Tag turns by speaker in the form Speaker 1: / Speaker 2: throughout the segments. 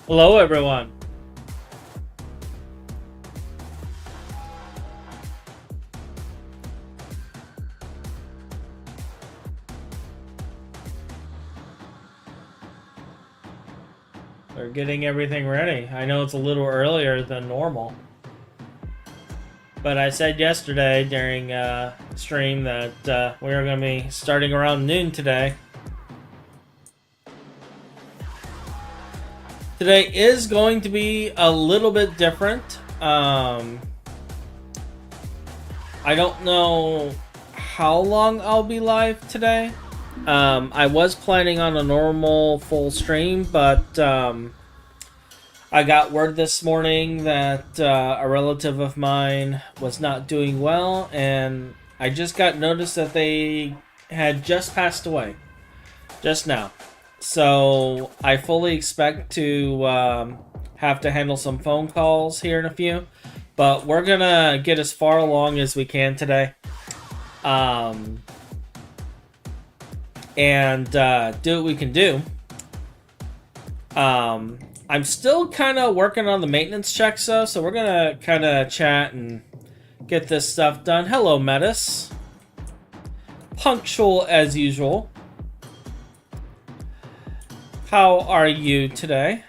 Speaker 1: Hello, everyone. We're getting everything ready. I know it's a little earlier than normal, but I said yesterday during stream that we were going to be starting around noon today. Today is going to be a little bit different. I don't know how long I'll be live today. I was planning on a normal full stream, but I got word this morning that a relative of mine was not doing well, and I just got notice that they had just passed away just now. So I fully expect to have to handle some phone calls here in a few, but we're gonna get as far along as we can today, and do what we can do. I'm still kind of working on the maintenance checks though, so we're gonna kind of chat and get this stuff done. Hello, Metis. Punctual as usual. How are you today?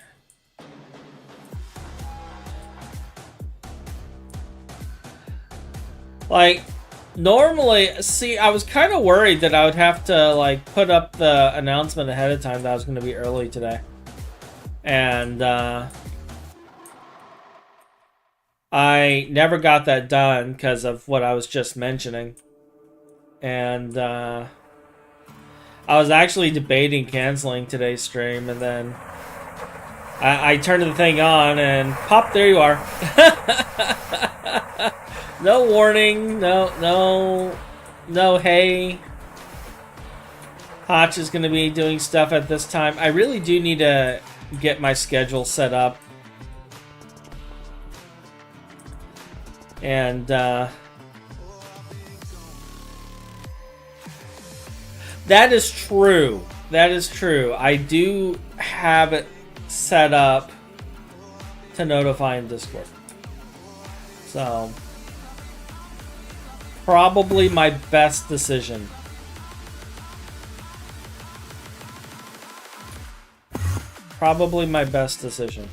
Speaker 1: Like, normally, see, I was kind of worried that I would have to, like, put up the announcement ahead of time that I was going to be early today. And, I never got that done because of what I was just mentioning. And, I was actually debating canceling today's stream, and then I turned the thing on, and pop, there you are. No warning, no, hey. Hotch is going to be doing stuff at this time. I really do need to get my schedule set up. And, that is true. That is true. I do have it set up to notify in Discord. So, probably my best decision. Probably my best decision.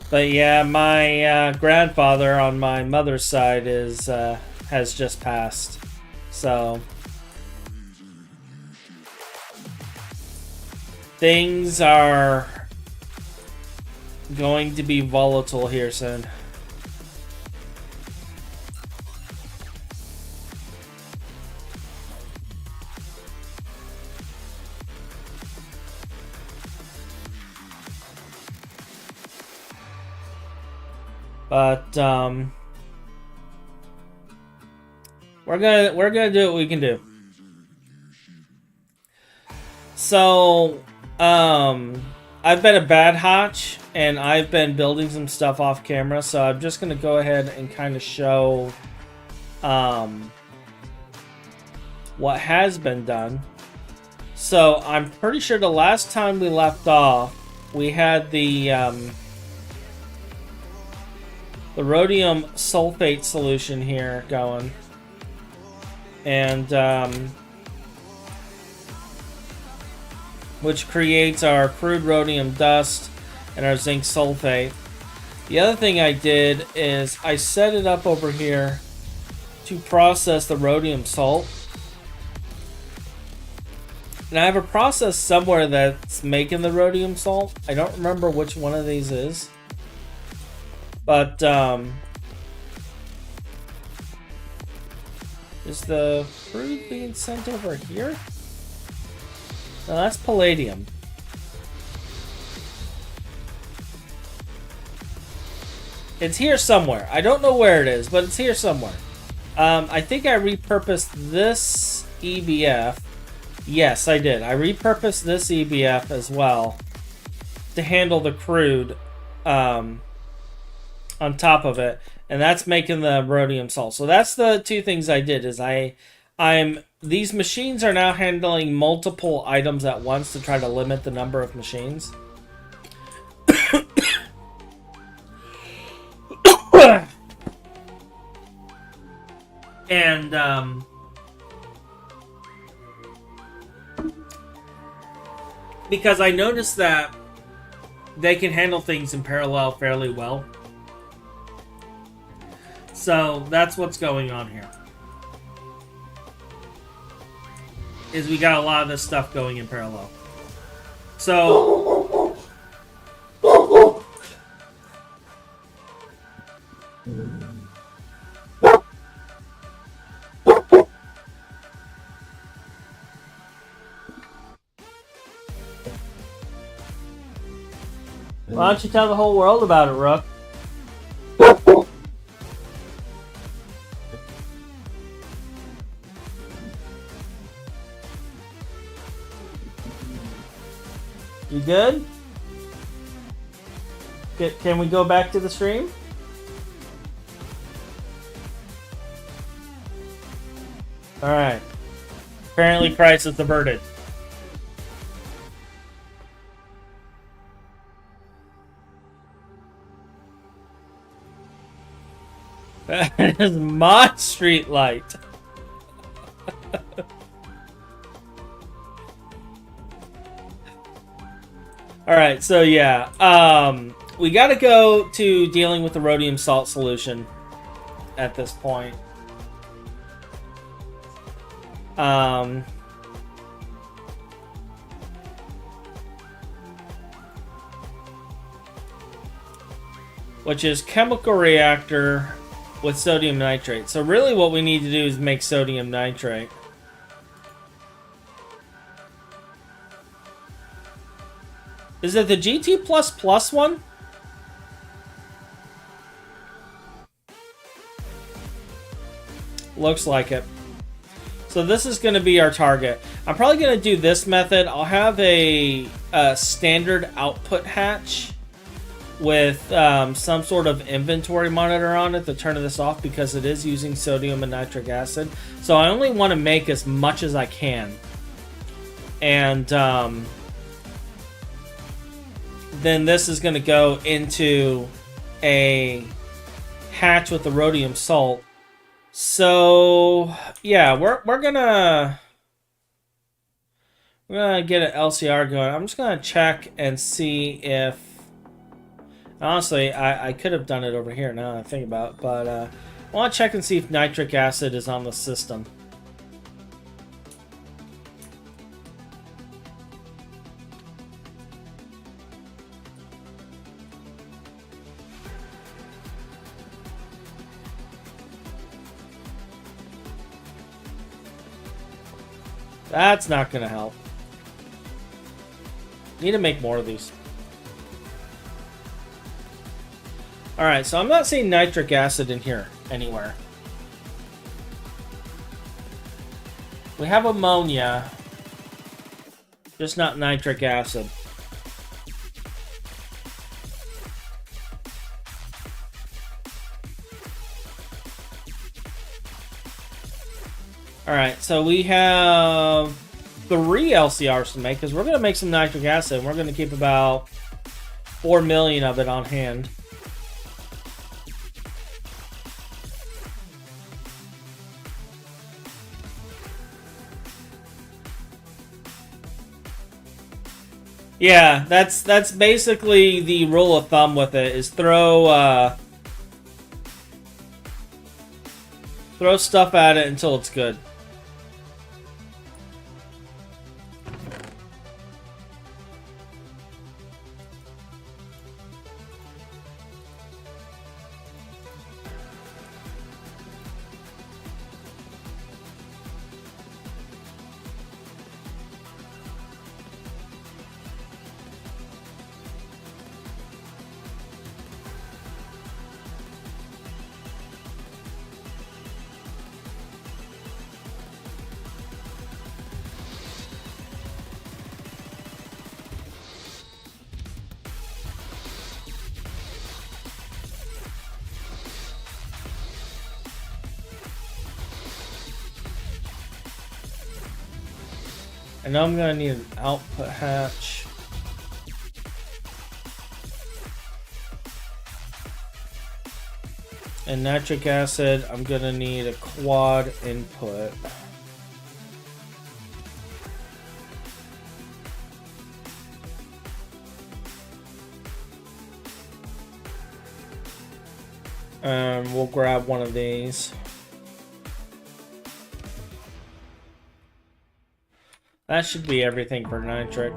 Speaker 1: But yeah, my grandfather on my mother's side is has just passed, so things are going to be volatile here soon. But we're gonna do what we can do. So I've been a bad Hotch, and I've been building some stuff off camera, so I'm just gonna go ahead and kind of show what has been done. So I'm pretty sure the last time we left off, we had the rhodium sulfate solution here going, and which creates our crude rhodium dust and our zinc sulfate. The other thing I did is I set it up over here to process the rhodium salt, and I have a process somewhere that's making the rhodium salt. I don't remember which one of these is. But, is the crude being sent over here? No, that's palladium. It's here somewhere. I don't know where it is, but it's here somewhere. I think I repurposed this EBF. Yes, I did. I repurposed this EBF as well to handle the crude, on top of it, and that's making the rhodium salt. So that's the two things I did, is I These machines are now handling multiple items at once to try to limit the number of machines. And because I noticed that they can handle things in parallel fairly well. So that's what's going on here. Is we got a lot of this stuff going in parallel. So why don't you tell the whole world about it, Rook? You good? Can we go back to the stream? Alright. Apparently Christ is averted. That is my street light. Alright, so yeah. We gotta go to dealing with the rhodium salt solution at this point. Which is chemical reactor with sodium nitrate. So really what we need to do is make sodium nitrate. Is it the GT++ one? Looks like it. So this is going to be our target. I'm probably going to do this method. I'll have a standard output hatch with some sort of inventory monitor on it to turn this off because it is using sodium and nitric acid. So I only want to make as much as I can. And then this is going to go into a hatch with the rhodium salt. So yeah, we're gonna get an LCR going. I'm just gonna check and see if honestly I could have done it over here now that I think about it, but I want to check and see if nitric acid is on the system. That's not going to help. Need to make more of these. Alright, so I'm not seeing nitric acid in here anywhere. We have ammonia, just not nitric acid. Alright, so we have 3 LCRs to make, because we're going to make some nitric acid, and we're going to keep about 4 million of it on hand. Yeah, that's basically the rule of thumb with it, is throw stuff at it until it's good. I know I'm gonna need an output hatch. And nitric acid, I'm gonna need a quad input. We'll grab one of these. That should be everything for nitric.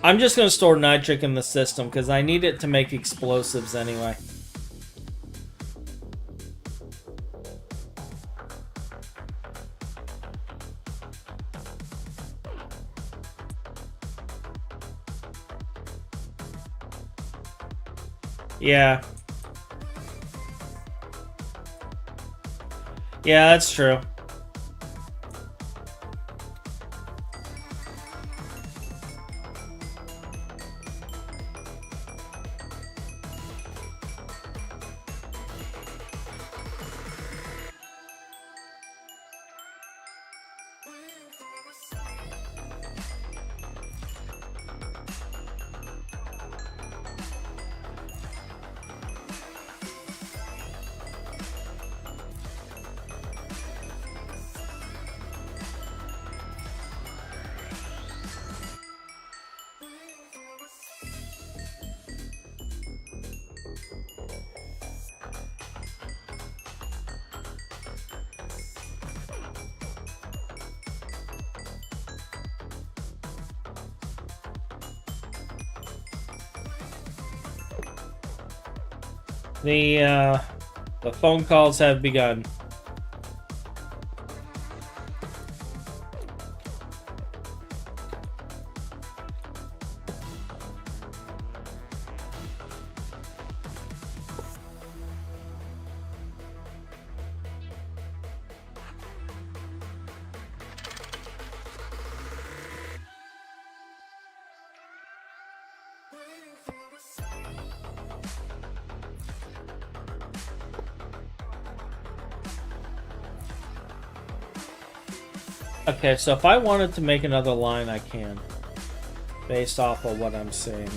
Speaker 1: I'm just going to store nitric in the system because I need it to make explosives anyway. Yeah. Yeah, that's true. The phone calls have begun. Okay, so if I wanted to make another line, I can. Based off of what I'm seeing.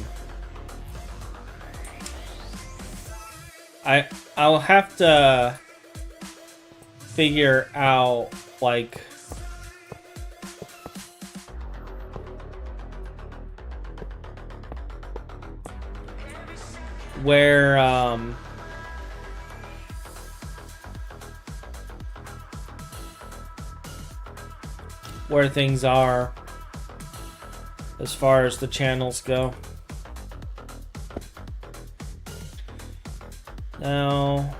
Speaker 1: I'll have to figure out, like, where things are as far as the channels go. Now,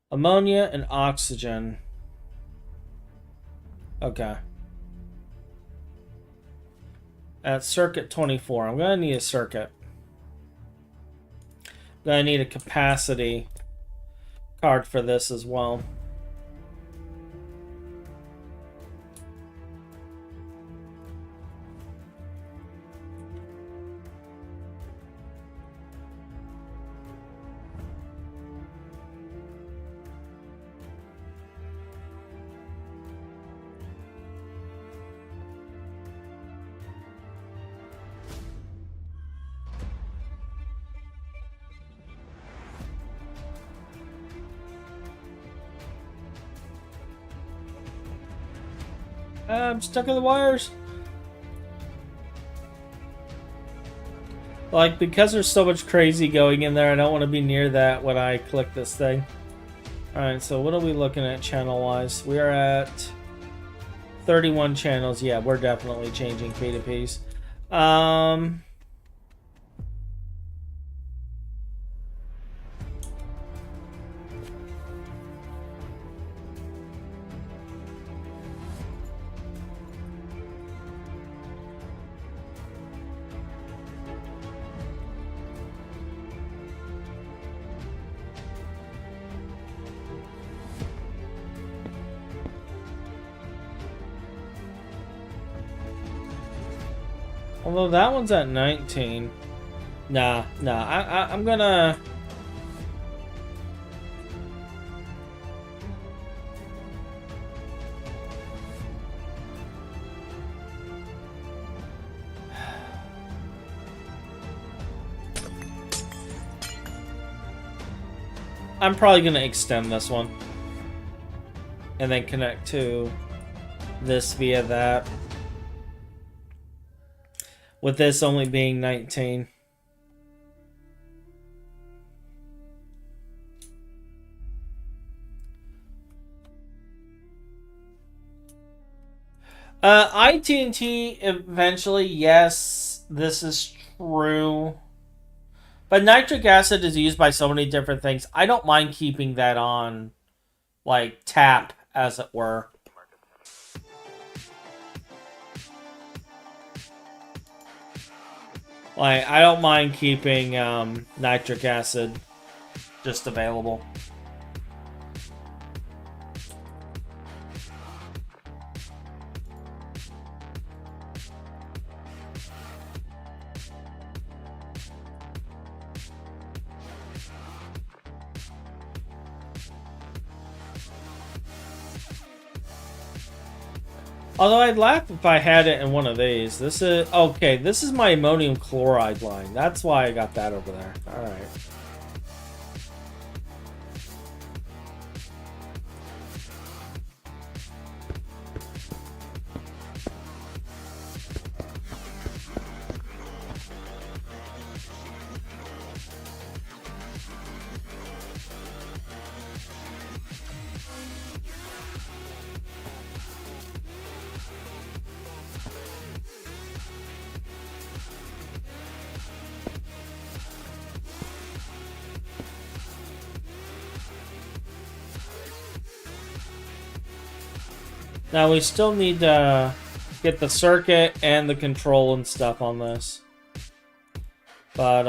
Speaker 1: ammonia and oxygen. Okay. At circuit 24, I'm gonna need a circuit. I'm gonna need a capacity card for this as well. I'm stuck in the wires. Like, because there's so much crazy going in there, I don't want to be near that when I click this thing. Alright, so what are we looking at channel-wise? We are at 31 channels. Yeah, we're definitely changing P2Ps. Although that one's at 19. Nah. I'm gonna... I'm probably gonna extend this one. And then connect to this via that. With this only being 19. IT&T eventually, yes, this is true. But nitric acid is used by so many different things. I don't mind keeping that on, like, tap, as it were. Like, I don't mind keeping nitric acid just available. Although I'd laugh if I had it in one of these. This is... Okay, this is my ammonium chloride line. That's why I got that over there. Alright. Now we still need to get the circuit and the control and stuff on this. But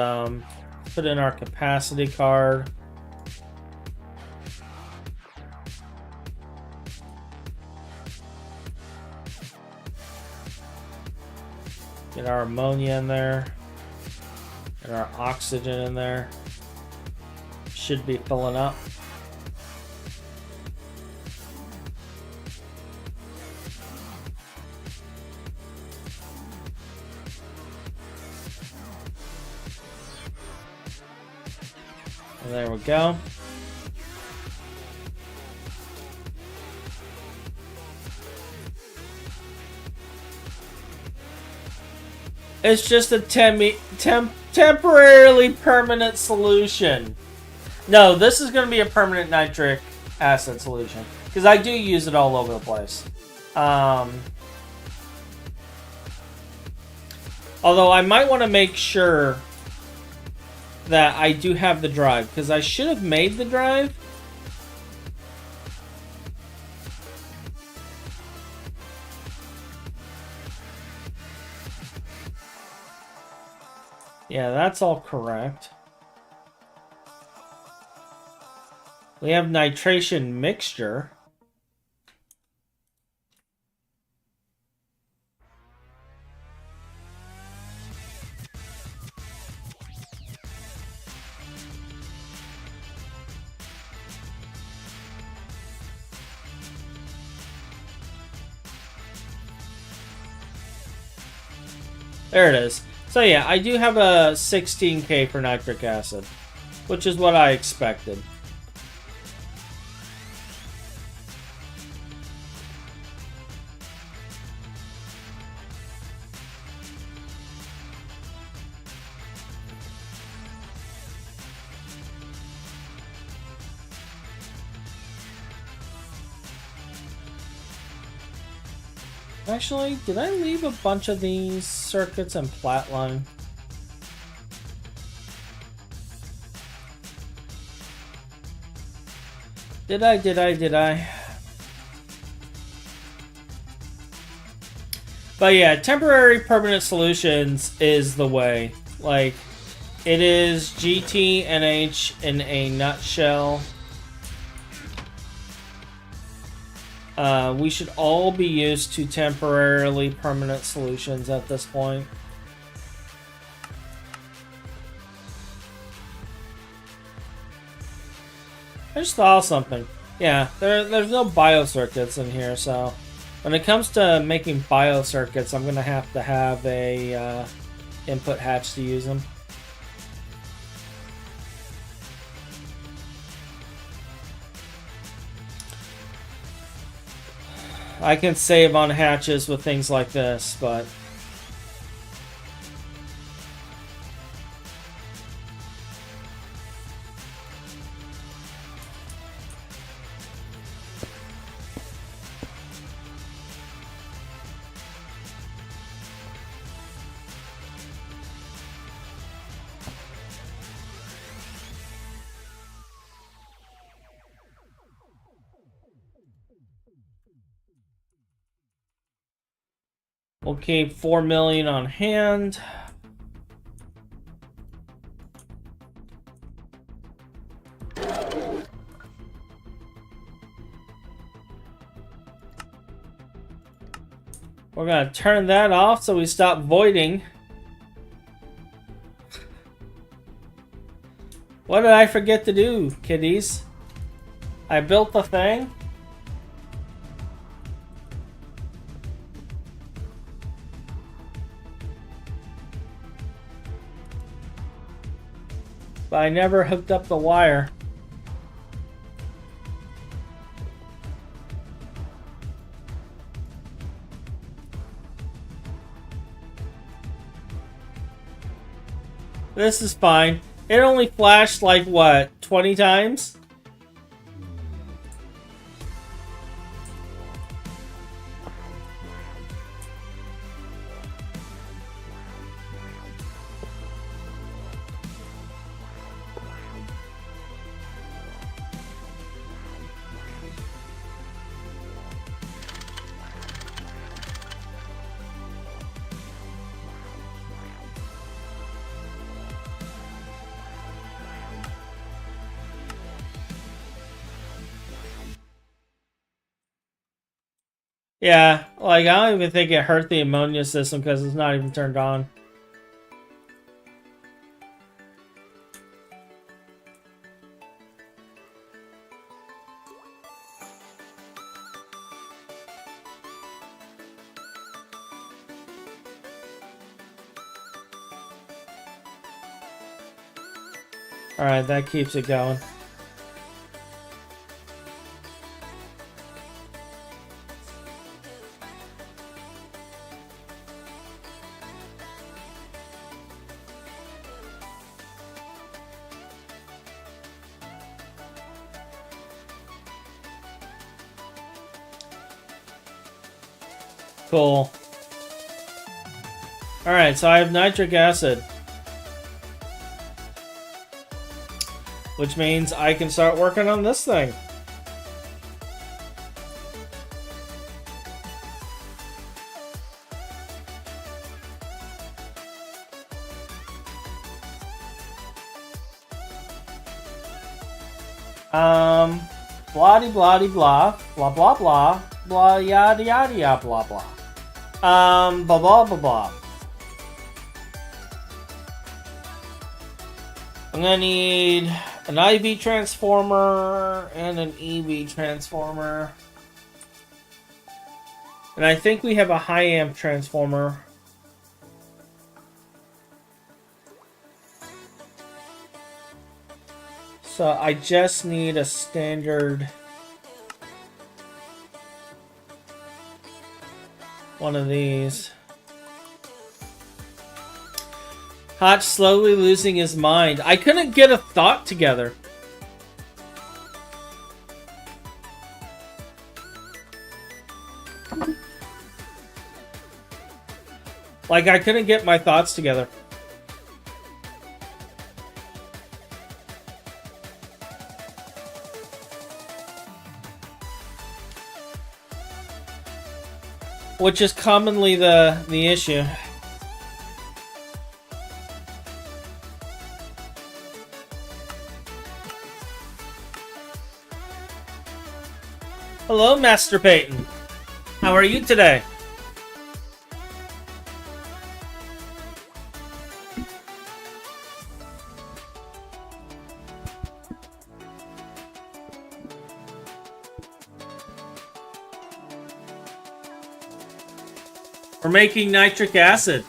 Speaker 1: put in our capacity card. Get our ammonia in there. And our oxygen in there. Should be filling up. And there we go. It's just a temporarily permanent solution. No, this is going to be a permanent nitric acid solution. Because I do use it all over the place. Although I might want to make sure that I do have the drive, because I should have made the drive. Yeah, that's all correct. We have nitration mixture. There it is. So yeah, I do have a 16K for nitric acid, which is what I expected. Actually, did I leave a bunch of these circuits in Platline? Did I? But yeah, temporary permanent solutions is the way. Like, it is GTNH in a nutshell. We should all be used to temporarily permanent solutions at this point. I just thought of something. Yeah, there's no biocircuits in here, so when it comes to making biocircuits, I'm gonna have to have a input hatch to use them. I can save on hatches with things like this, but we'll keep 4 million on hand. We're gonna turn that off so we stop voiding. What did I forget to do, kiddies? I built the thing. But I never hooked up the wire. This is fine. It only flashed like, what, 20 times? Yeah, like, I don't even think it hurt the ammonia system because it's not even turned on. Alright, that keeps it going. Cool. Alright, so I have nitric acid. Which means I can start working on this thing. Blah blah blah blah blah blah blah yada yada yada blah blah. Blah blah blah blah. I'm gonna need an IV transformer and an EV transformer. And I think we have a high amp transformer. So I just need a standard one of these. Hotch slowly losing his mind. I couldn't get a thought together. Like, I couldn't get my thoughts together. Which is commonly the issue. Hello, Master Peyton. How are you today? We're making nitric acid.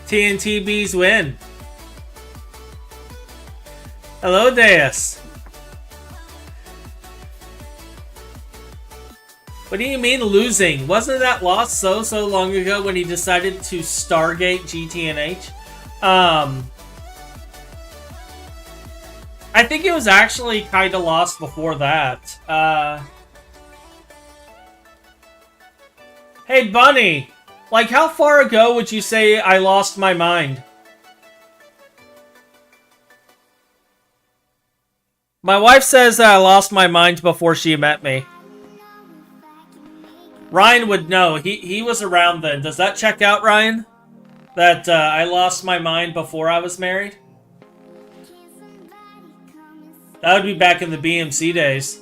Speaker 1: TNTBs win. Hello, Deus. What do you mean losing? Wasn't that lost so long ago when he decided to Stargate GTNH? I think it was actually kind of lost before that. Hey, Bunny! Like, how far ago would you say I lost my mind? My wife says that I lost my mind before she met me. Ryan would know. He was around then. Does that check out, Ryan? That I lost my mind before I was married? That would be back in the BMC days.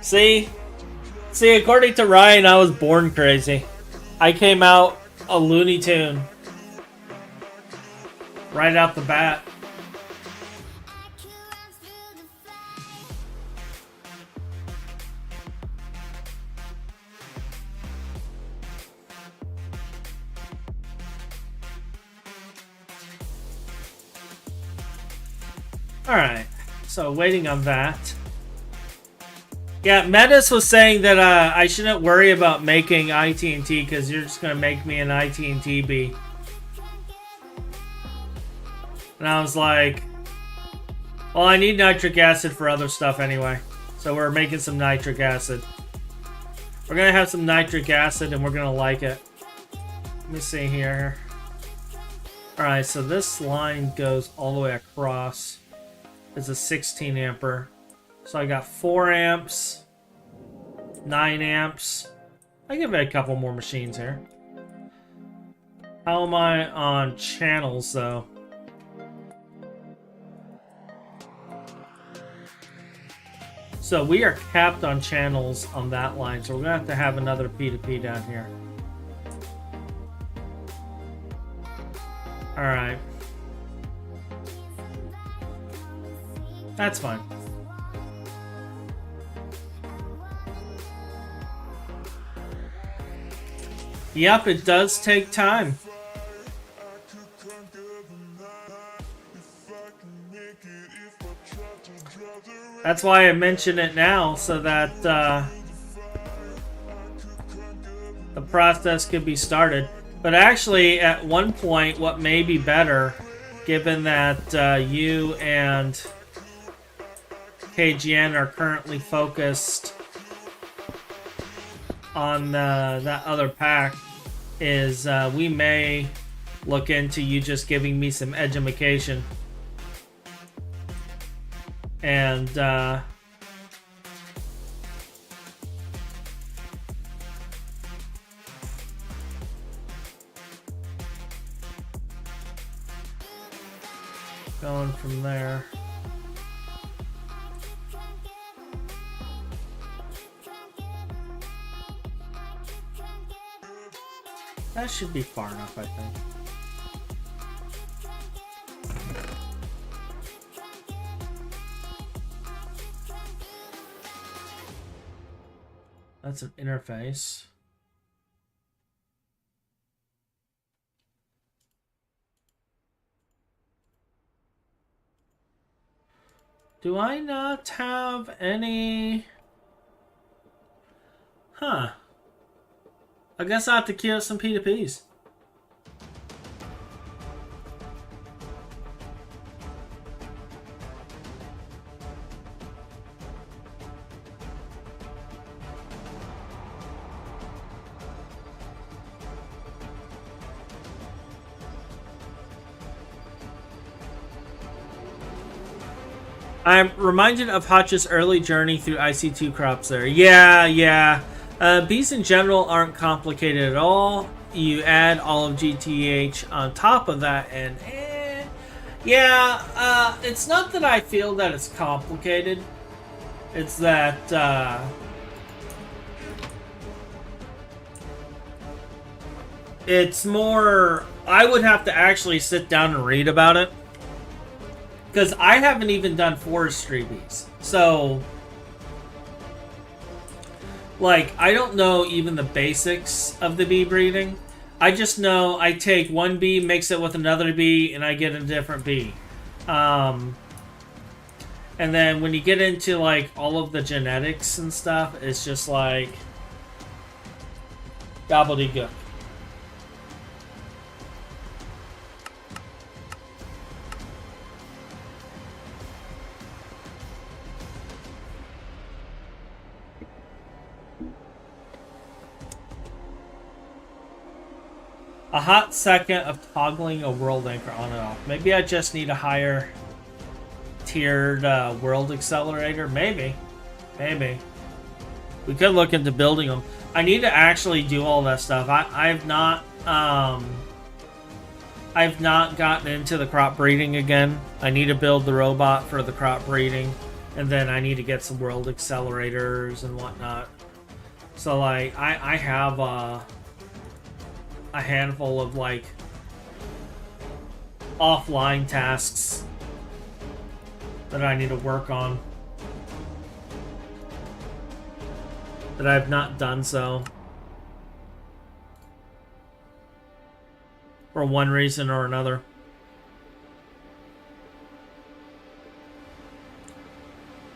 Speaker 1: See, according to Ryan, I was born crazy. I came out a Looney Tune right out the bat. Alright, so waiting on that. Yeah, Metis was saying that I shouldn't worry about making ITNT because you're just going to make me an ITNT B. And I was like, well, I need nitric acid for other stuff anyway. So we're making some nitric acid. We're going to have some nitric acid and we're going to like it. Let me see here. Alright, so this line goes all the way across. It's a 16 amper. So I got 4 amps, 9 amps. I give it a couple more machines here. How am I on channels though? So we are capped on channels on that line, so we're gonna have to have another P2P down here. Alright. That's fine. Yep, it does take time. That's why I mention it now, so that the process could be started. But actually, at one point, what may be better, given that you and KGN are currently focused on that other pack, is we may look into you just giving me some edumacation and going from there. That should be far enough, I think. That's an interface. Do I not have any? Huh. I guess I have to queue up some P2Ps. I'm reminded of Hotch's early journey through IC2 crops there. Yeah. Bees in general aren't complicated at all. You add all of GTH on top of that and Yeah, it's not that I feel that it's complicated. It's that, it's more... I would have to actually sit down and read about it. Because I haven't even done forestry bees. So... like, I don't know even the basics of the bee breeding. I just know I take one bee, mix it with another bee, and I get a different bee. And then when you get into, like, all of the genetics and stuff, it's just like... gobbledygook. A hot second of toggling a world anchor on and off. Maybe I just need a higher tiered world accelerator. Maybe. Maybe. We could look into building them. I need to actually do all that stuff. I've not gotten into the crop breeding again. I need to build the robot for the crop breeding. And then I need to get some world accelerators and whatnot. So, like, I have a handful of, like, offline tasks that I need to work on that I've not done so for one reason or another.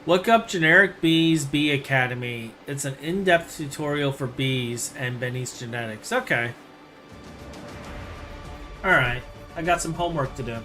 Speaker 1: Look up Generic Bees Bee Academy. It's an in-depth tutorial for bees and Benny's genetics. Okay. Alright, I got some homework to do.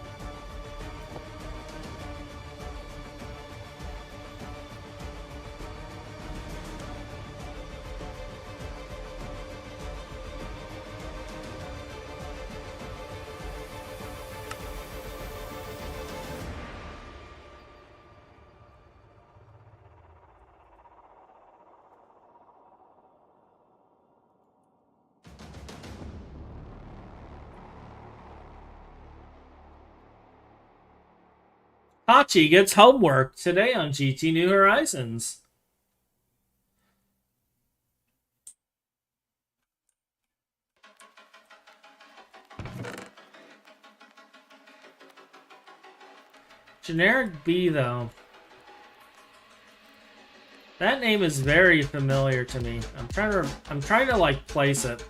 Speaker 1: Hachi gets homework today on GT New Horizons. Generic B, though. That name is very familiar to me. I'm trying to like place it.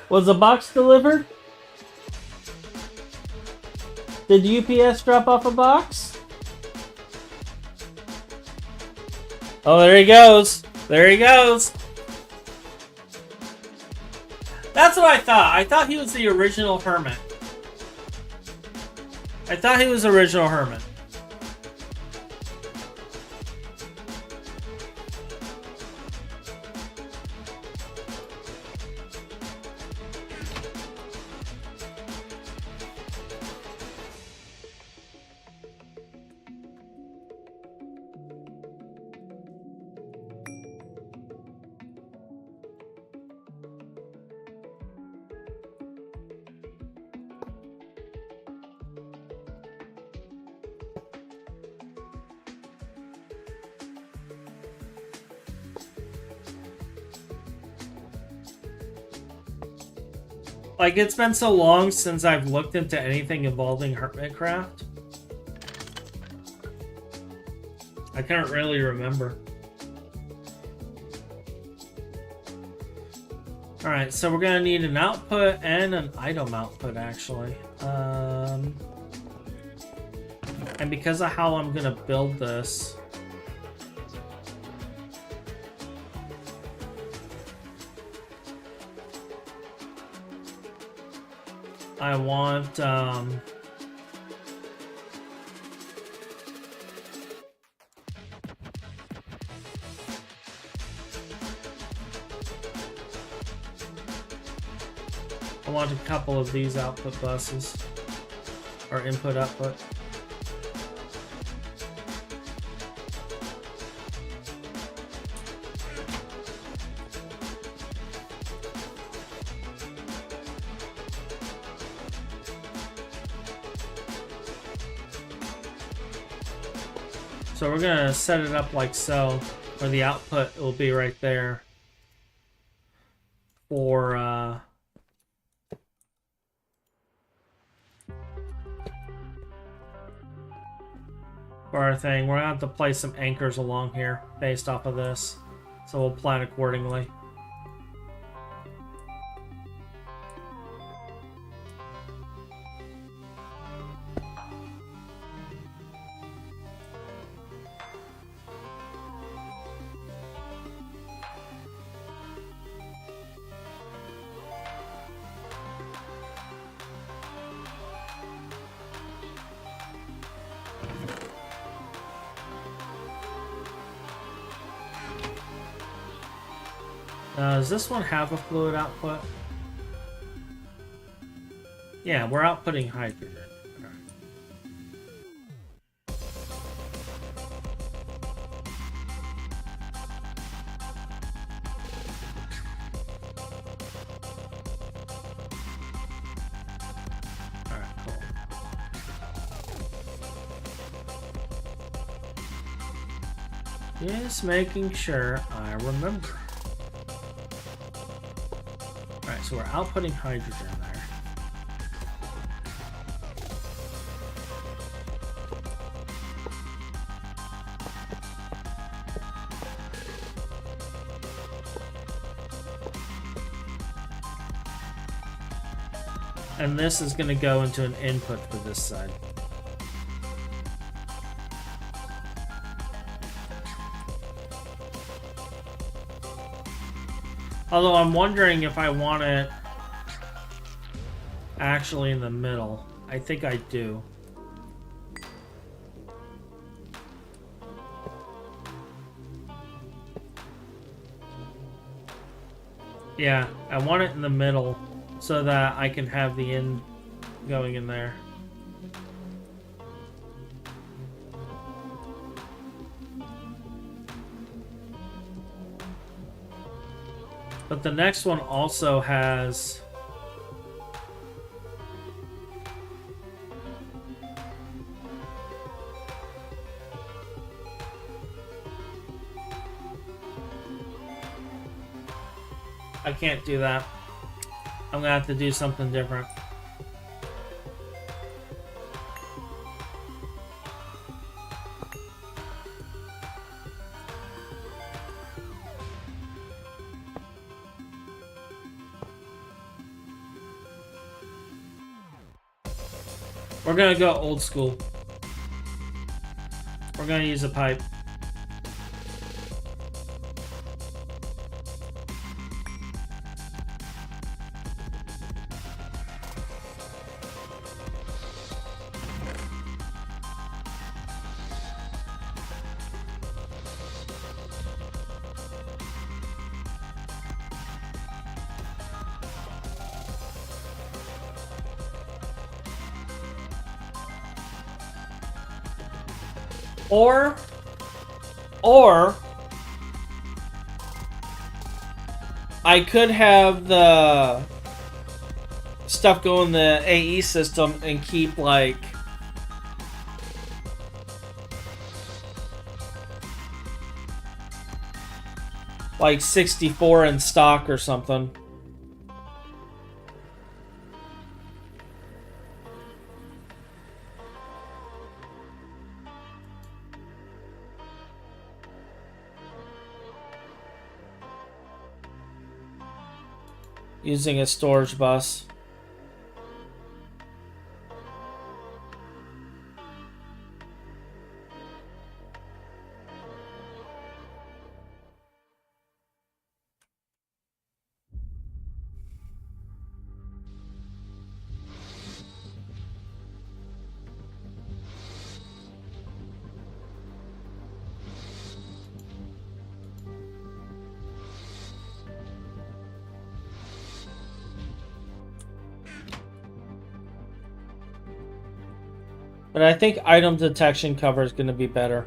Speaker 1: Was the box delivered? Did UPS drop off a box? Oh, there he goes. There he goes. That's what I thought. I thought he was the original Hermit. I thought he was original Hermit. Like, it's been so long since I've looked into anything involving Hermitcraft. I can't really remember. Alright, so we're gonna need an output and an item output, actually. And because of how I'm gonna build this... I want a couple of these output buses, or input output. So we're gonna set it up like so, where the output will be right there for our thing. We're gonna have to place some anchors along here based off of this, so we'll plan accordingly. Does this one have a fluid output? Yeah, we're outputting hydrogen. Alright, cool. Just making sure I remember. Alright, so we're outputting hydrogen there. And this is going to go into an input for this side. Although I'm wondering if I want it actually in the middle. I think I do. Yeah, I want it in the middle so that I can have the in going in there. But the next one also has... I can't do that. I'm gonna have to do something different. We're gonna go old school. We're gonna use a pipe. Or I could have the stuff go in the AE system and keep like like 64 in stock or something. Using a storage bus. But I think item detection cover is going to be better.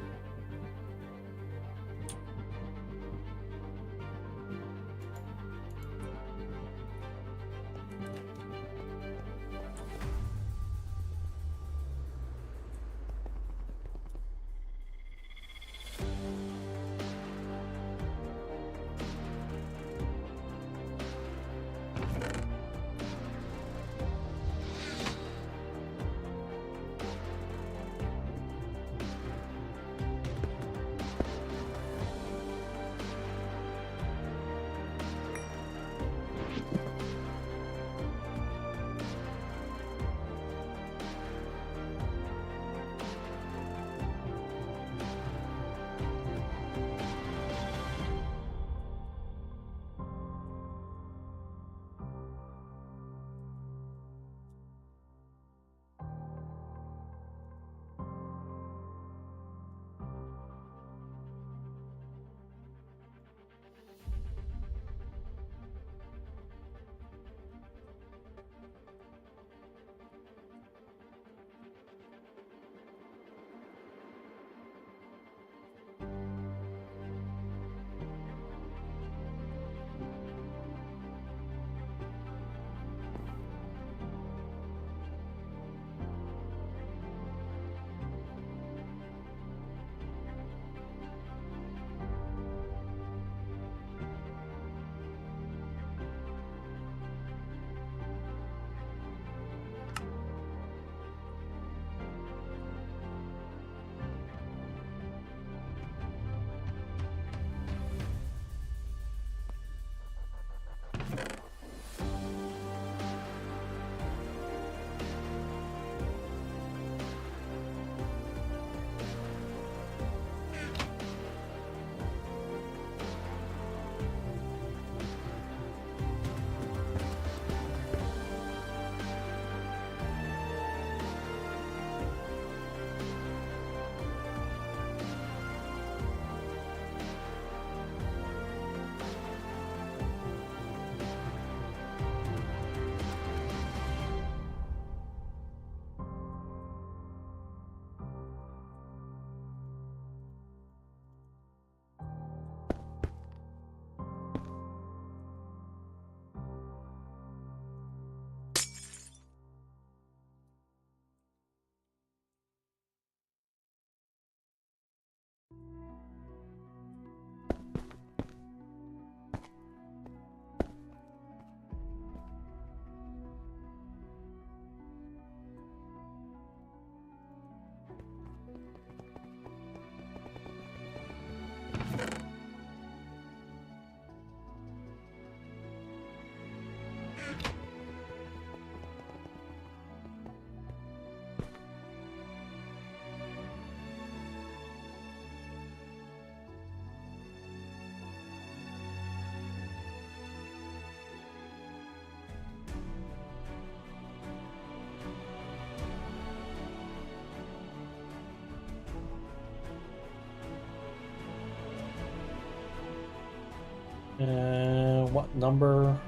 Speaker 1: What number?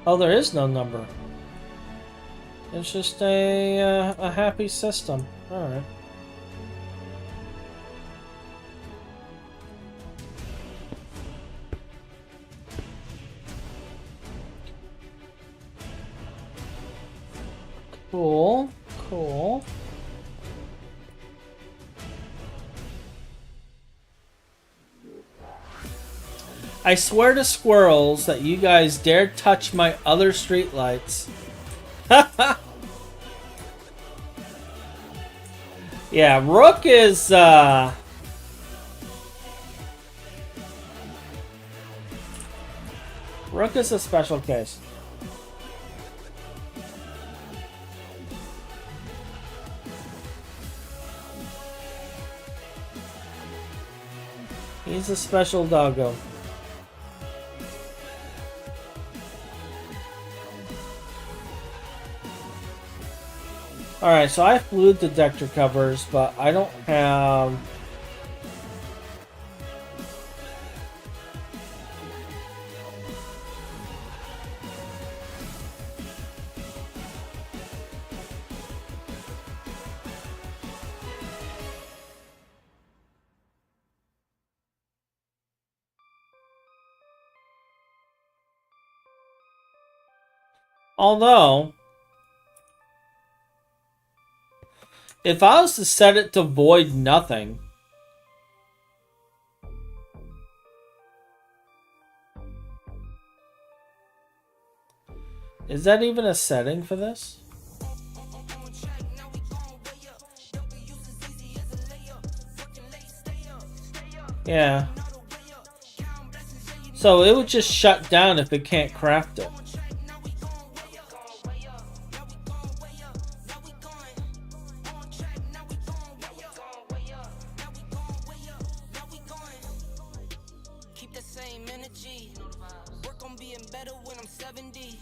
Speaker 1: Oh, there is no number. It's just a happy system. All right. Cool. Cool. I swear to squirrels that you guys dared touch my other streetlights. Yeah, Rook is Rook is a special case. He's a special doggo. Alright, so I have fluid detector covers, but I don't have... Although, if I was to set it to void nothing, is that even a setting for this? Yeah. So it would just shut down if it can't craft it.
Speaker 2: Keep the same energy. Work on being better when I'm 70.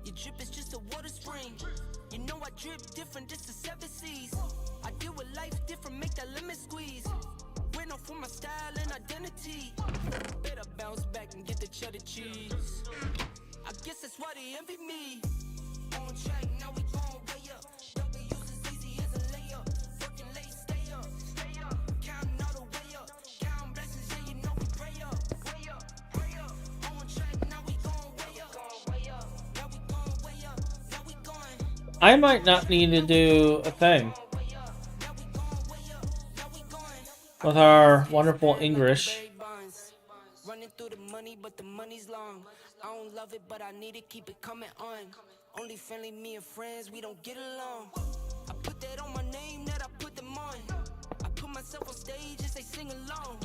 Speaker 2: Your drip is just a water spring. You know I drip different, this is 7 seas. I deal with life different, make that lemon squeeze. Went off for my style and identity. Better bounce back and get the cheddar cheese. I guess that's why they envy me. On track, now we going way up. W as easy as a layup. Working late, stay up, stay up. Counting all the way up. Counting blessings, yeah, you know we pray up, way up, pray up. On track, now we going way up, way up. Now we going way up, now we going.
Speaker 1: I might not need to do a thing with our wonderful English.
Speaker 2: Running through the money, but the money's long. I don't love it, but I need to keep it coming on. Only friendly, me and friends, we don't get along. I put that on my name, that I put them on. I put myself on stage as they sing along.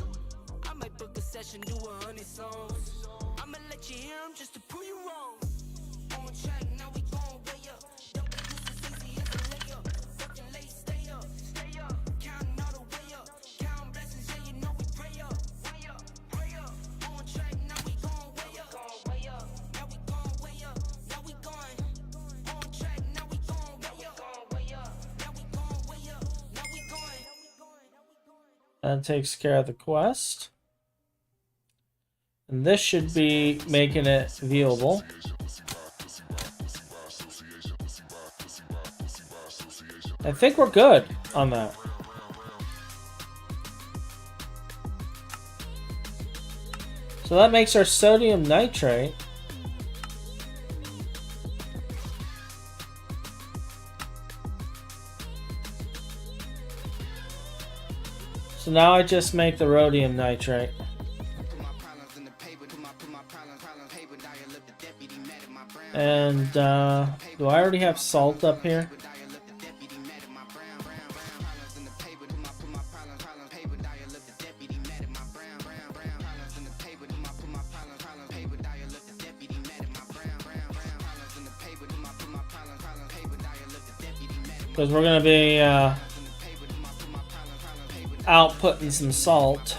Speaker 2: I might book a session, do 100 songs. I'ma let you hear them just to prove you wrong. On track, now we going way up. W as easy as a layup. Working late, stay up, stay up. Counting all the way up. Counting blessings, yeah, you know we pray up, way up, pray up. On track, now we going way up, way up. Now we going way up, now we going. On track, now we going way up, way up. Now we going way up, now we going.
Speaker 1: That takes care of the quest. And this should be making it viewable. I think we're good on that. So that makes our sodium nitrate. So now I just make the rhodium nitrate. And do I already have salt up here? Because we're going to be outputting some salt.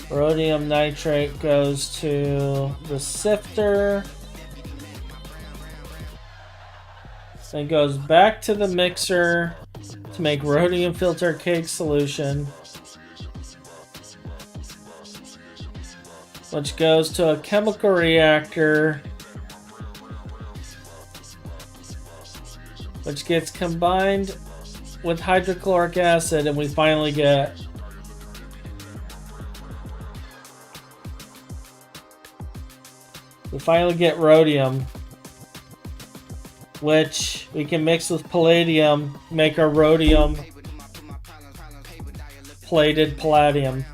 Speaker 1: Rhodium nitrate goes to the sifter. Then goes back to the mixer to make rhodium filter cake solution, which goes to a chemical reactor, which gets combined with hydrochloric acid, and we finally get rhodium, which we can mix with palladium, make our rhodium plated palladium.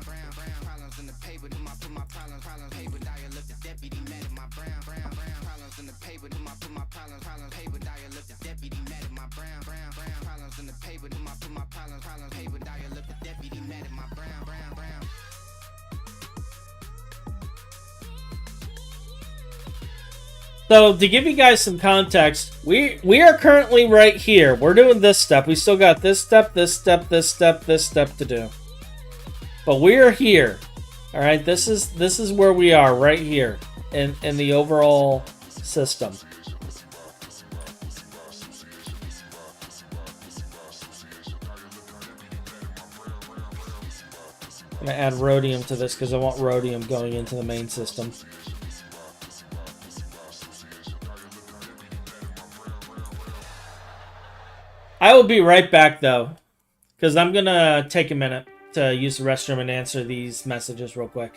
Speaker 1: So to give you guys some context, we are currently right here. We're doing this step. We still got this step, this step, this step, this step to do. But we are here. All right, this is where we are right here in the overall system. I'm gonna add rhodium to this because I want rhodium going into the main system. I will be right back though, because I'm gonna take a minute to use the restroom and answer these messages real quick.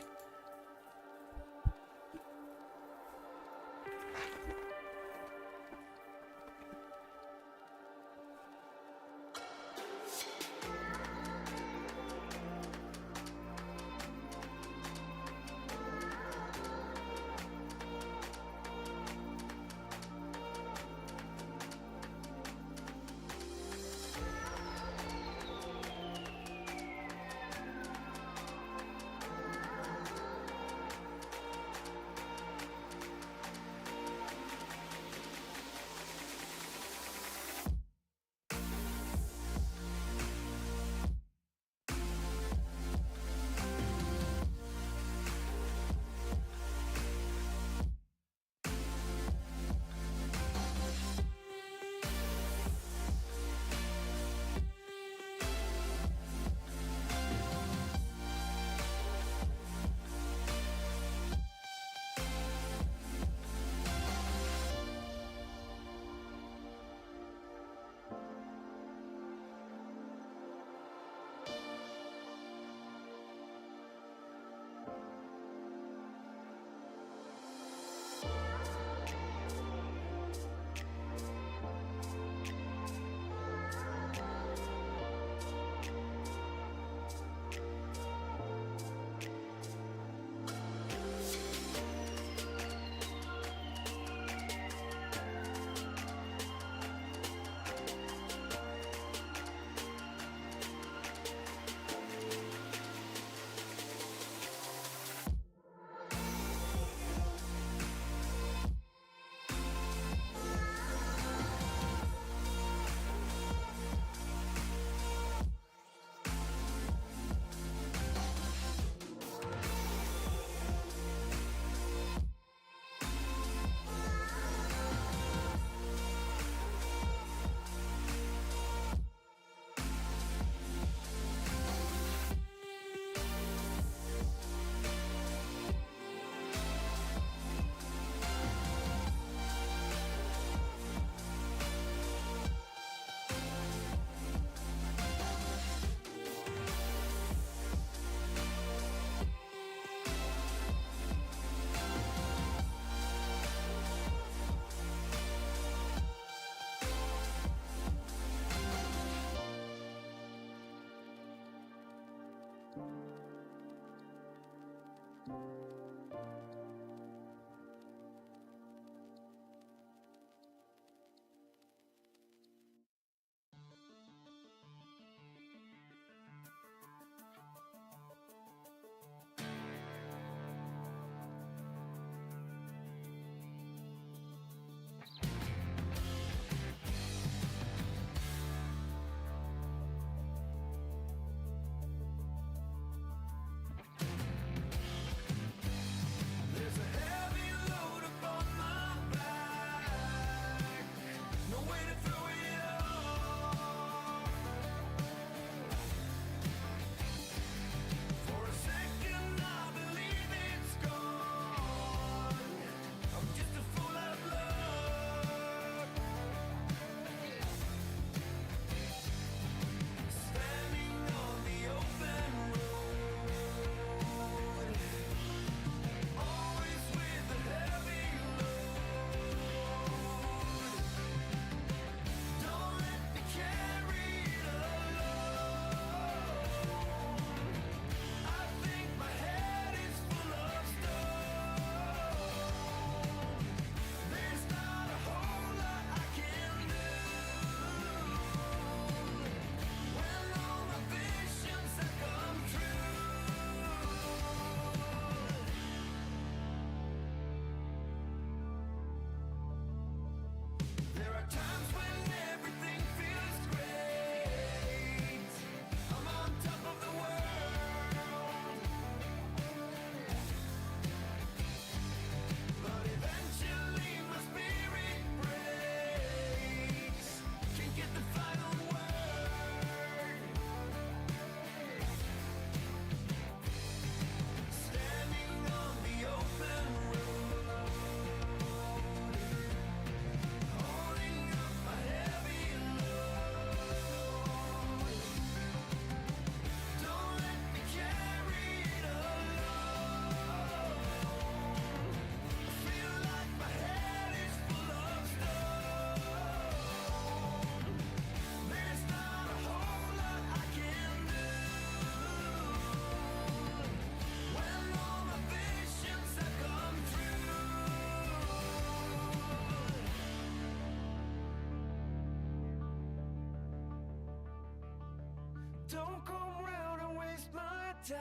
Speaker 2: Don't come round and waste my time.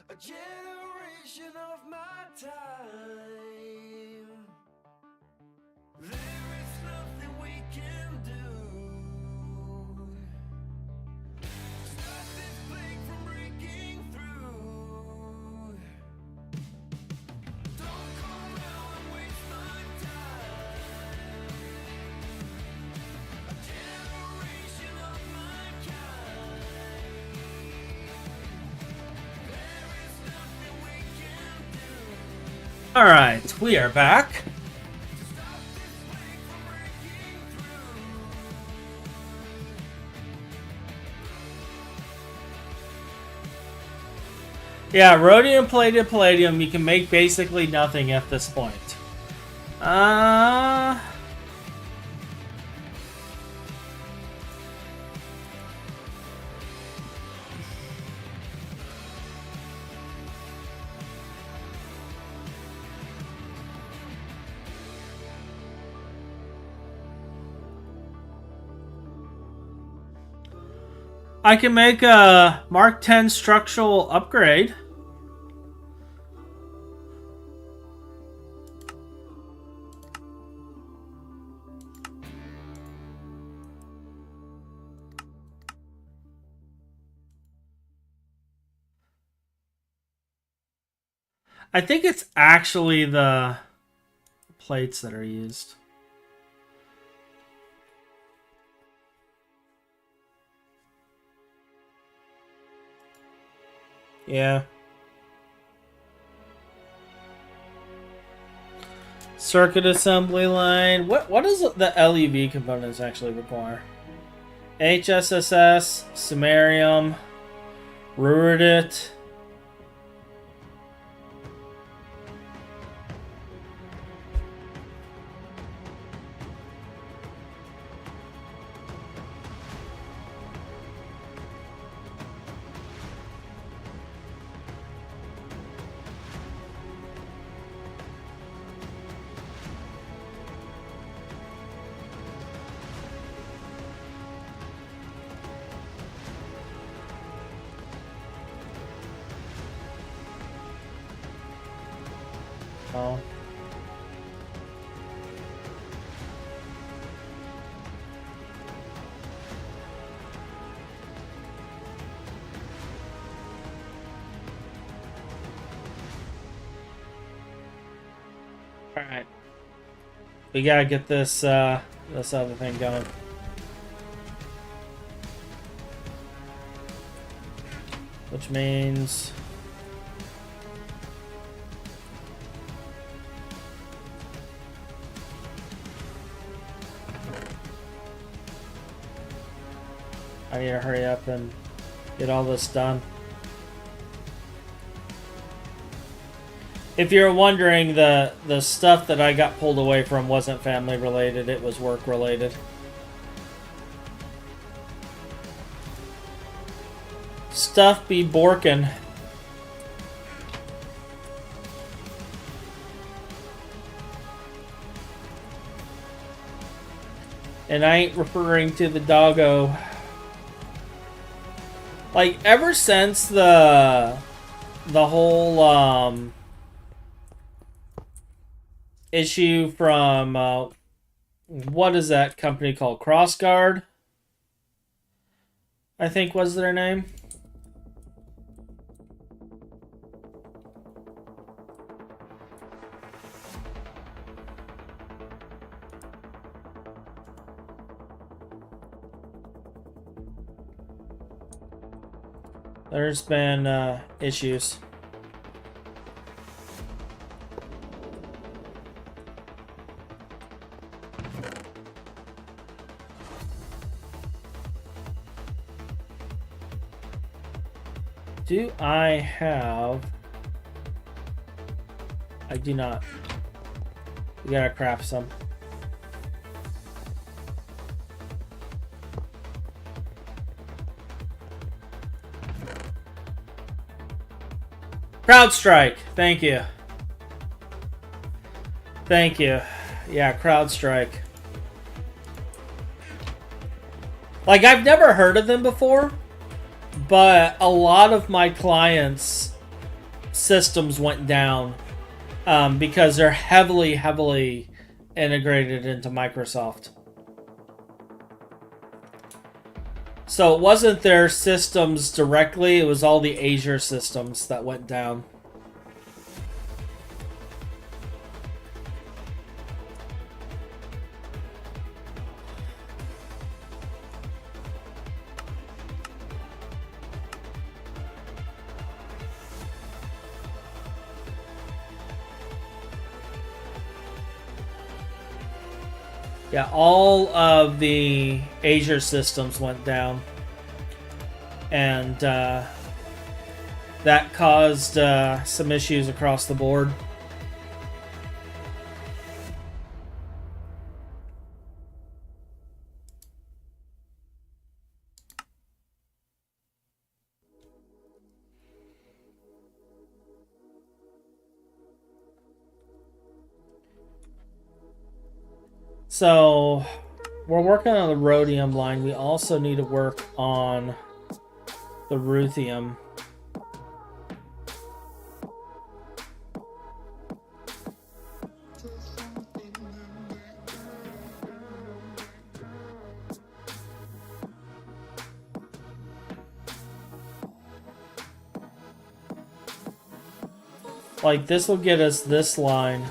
Speaker 2: A generation of my time. There is nothing we can do. Stop this plague from breaking through. Don't come round and waste my time. A generation of my kind. There is nothing we can do.
Speaker 1: All right, we are back. Yeah, rhodium plated palladium, you can make basically nothing at this point. I can make a Mark 10 structural upgrade. I think it's actually the plates that are used. Yeah. Circuit assembly line. What does the LEV components actually require? HSSS, samarium, ruridit. Oh. All right. We gotta get this this other thing going. Which means I need to hurry up and get all this done. If you're wondering, the stuff that I got pulled away from wasn't family related, it was work related. Stuff be borkin'. And I ain't referring to the doggo. Like, ever since the whole issue from what is that company called? CrossGuard, I think was their name. There's been issues. Do I have... I do not. We gotta craft some. CrowdStrike, thank you. Thank you. Yeah, CrowdStrike. Like, I've never heard of them before, but a lot of my clients' systems went down because they're heavily integrated into Microsoft. So it wasn't their systems directly, it was all the Azure systems that went down. Yeah, all of the Azure systems went down. And that caused some issues across the board. So, we're working on the rhodium line. We also need to work on the ruthium. Like, this will get us this line.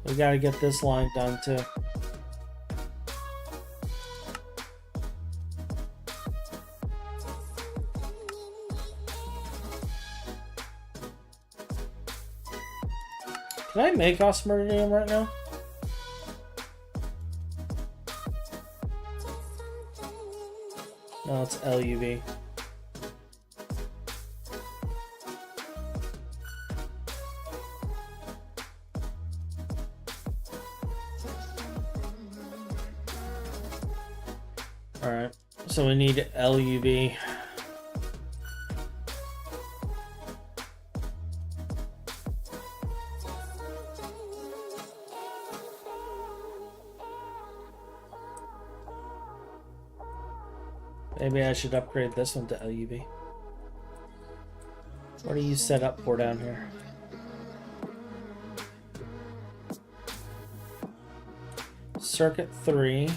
Speaker 1: We gotta get this line done too. Can I make osmium right now? No, it's LUV. Alright, so we need LUV. Maybe I should upgrade this one to LUV. What are you set up for down here? Circuit 3.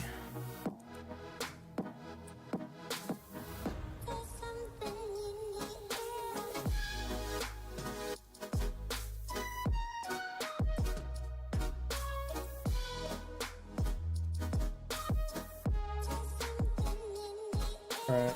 Speaker 1: Alright.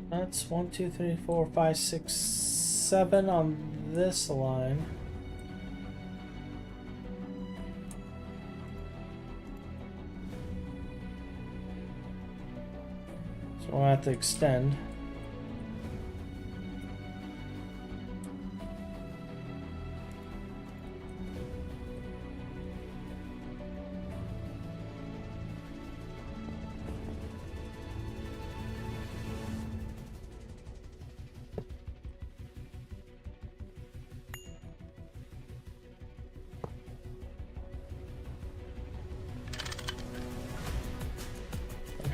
Speaker 1: That's 1, 2, 3, 4, 5, 6, 7 on this line. So we'll have to extend.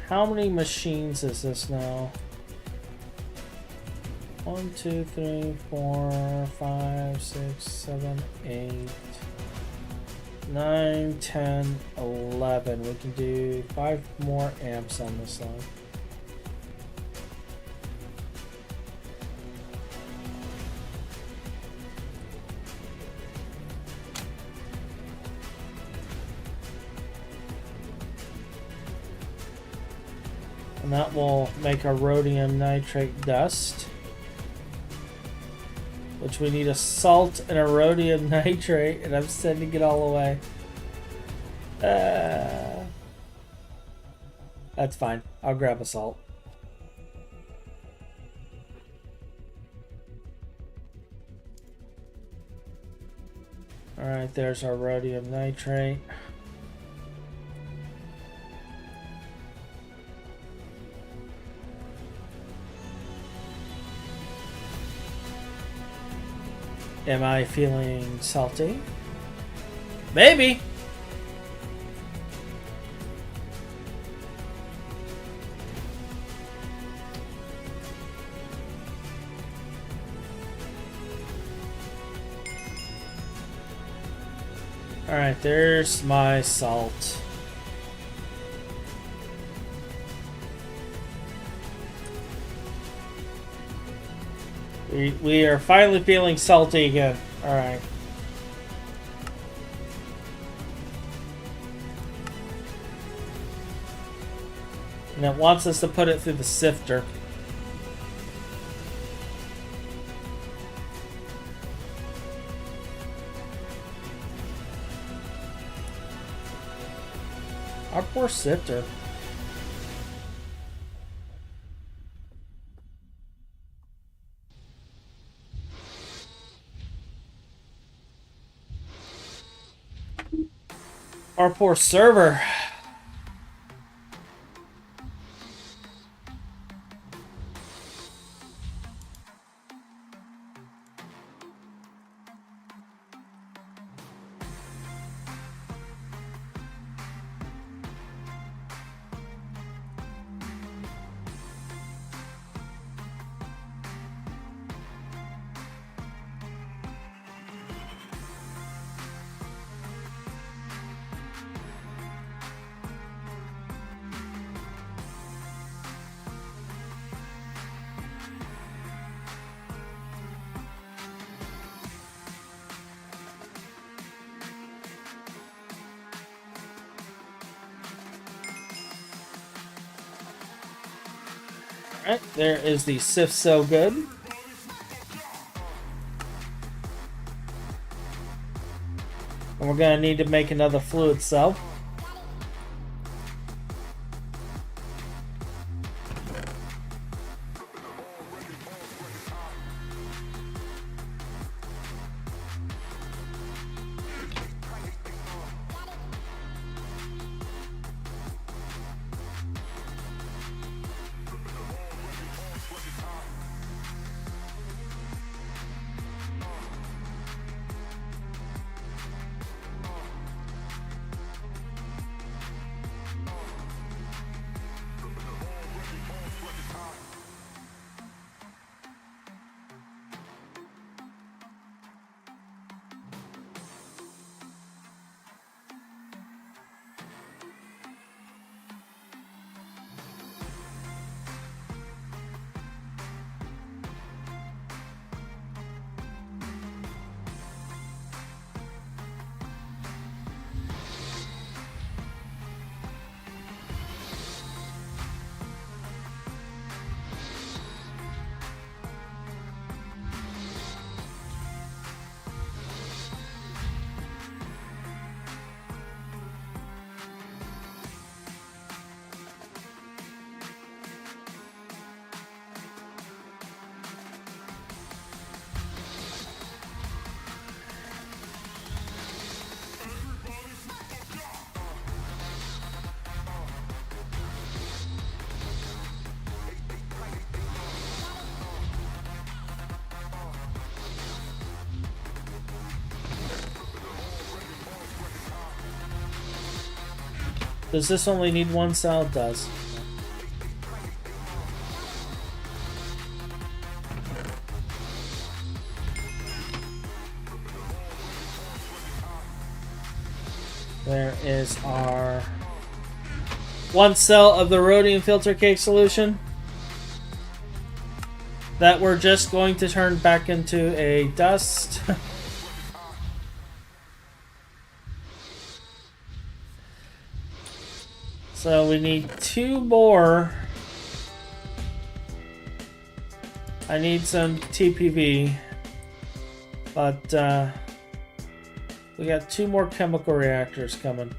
Speaker 1: How many machines is this now? 1, 2, 3, 4, 5, 6, 7, 8, 9, 10, 11. We can do 5 more amps on this line. And that will make our rhodium nitrate dust. Which we need a salt and a rhodium nitrate, and I'm sending it all away. That's fine. I'll grab a salt. Alright, there's our rhodium nitrate. Am I feeling salty? Maybe. All right, there's my salt. We are finally feeling salty again. All right. And it wants us to put it through the sifter. Our poor sifter. Our poor server. Alright, there is the sift so good. And we're gonna need to make another fluid cell. Does this only need one cell? It does. There is our one cell of the rhodium filter cake solution that we're just going to turn back into a dust. So we need 2 more. I need some TPV, but we got 2 more chemical reactors coming.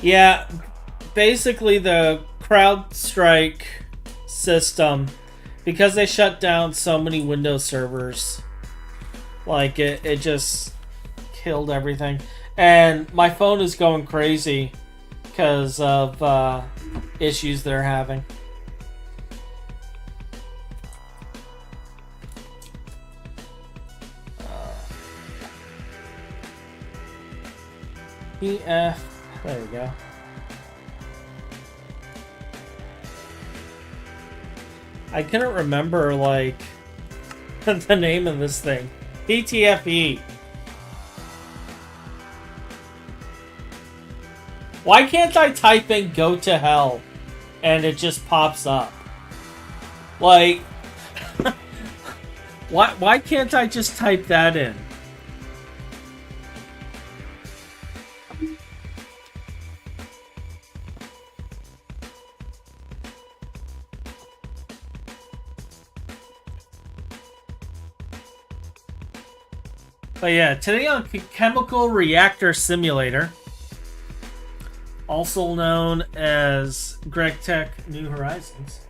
Speaker 1: Yeah, basically the CrowdStrike system, because they shut down so many Windows servers, like it just killed everything. And my phone is going crazy because of issues they're having. EF, there we go. I couldn't remember, like, the name of this thing. PTFE. Why can't I type in "go to hell" and it just pops up? Like, why can't I just type that in? But yeah, today on Chemical Reactor Simulator, also known as Greg Tech New Horizons.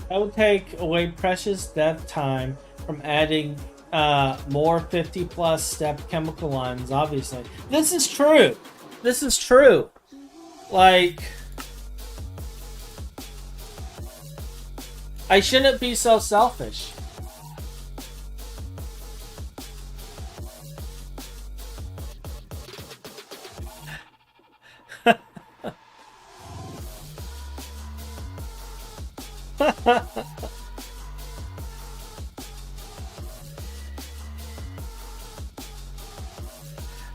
Speaker 1: That would take away precious dev time from adding more 50+ step chemical lines, obviously. This is true. This is true. Like, I shouldn't be so selfish.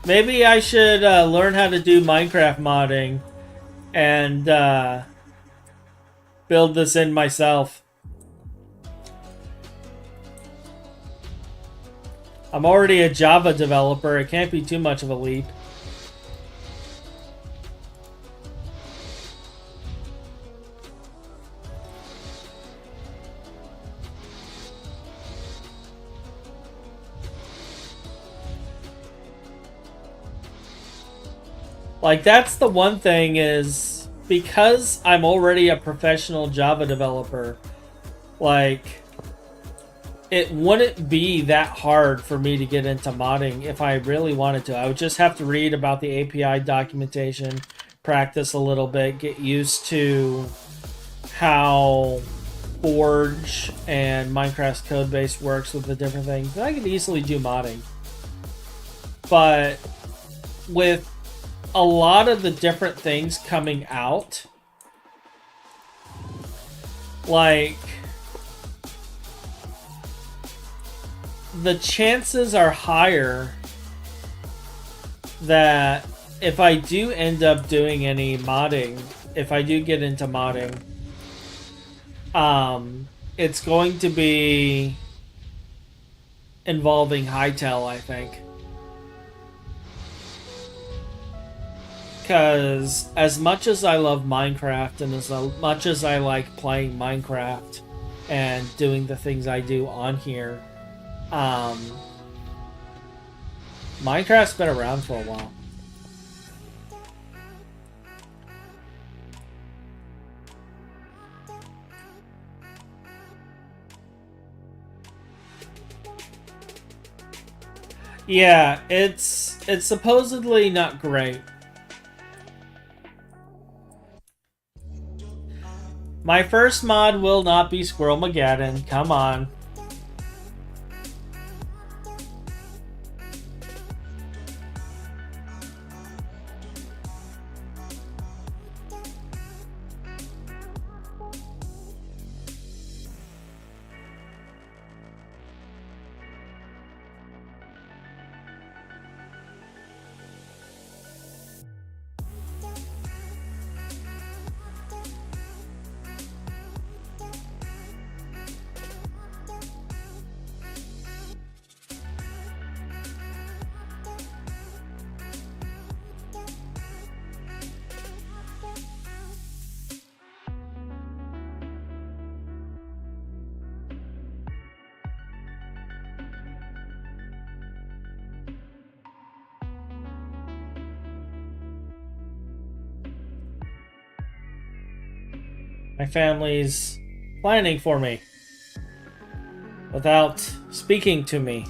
Speaker 1: Maybe I should learn how to do Minecraft modding and build this in myself. I'm already a Java developer. It can't be too much of a leap. Like, that's the one thing is, because I'm already a professional Java developer, like, it wouldn't be that hard for me to get into modding if I really wanted to. I would just have to read about the API documentation, practice a little bit, get used to how Forge and Minecraft's codebase works with the different things. And I could easily do modding. But with a lot of the different things coming out, like, the chances are higher that if I do end up doing any modding, if I do get into modding, it's going to be involving Hytale, I think. Because as much as I love Minecraft and as much as I like playing Minecraft and doing the things I do on here, Minecraft's been around for a while. Yeah, it's supposedly not great. My first mod will not be Squirrelmageddon. Come on. My family's planning for me without speaking to me.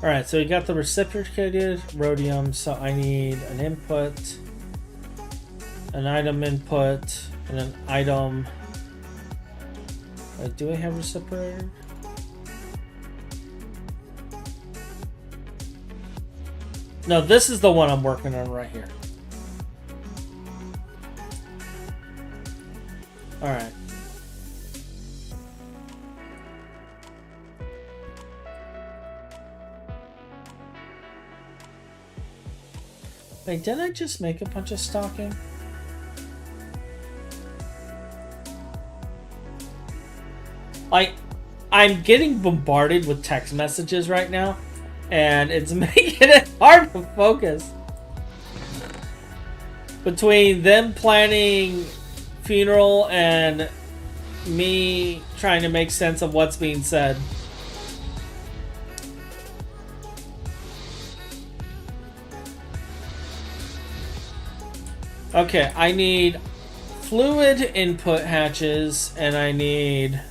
Speaker 1: Alright, so we got the reciprocated rhodium, so I need an input, an item input, and an item. Do I have reciprocated? No, this is the one I'm working on right here. Alright. Wait, didn't I just make a bunch of stocking? I'm getting bombarded with text messages right now, and it's making it hard to focus. Between them planning funeral and me trying to make sense of what's being said. Okay, I need fluid input hatches, and I need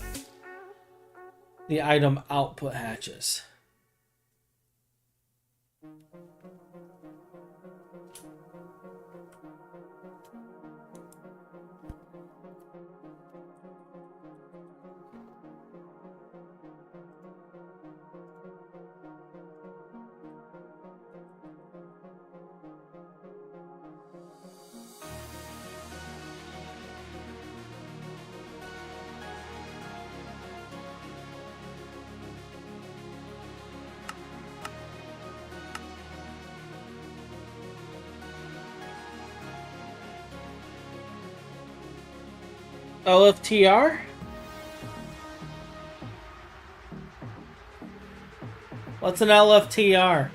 Speaker 1: the item output hatches. LFTR? What's an LFTR?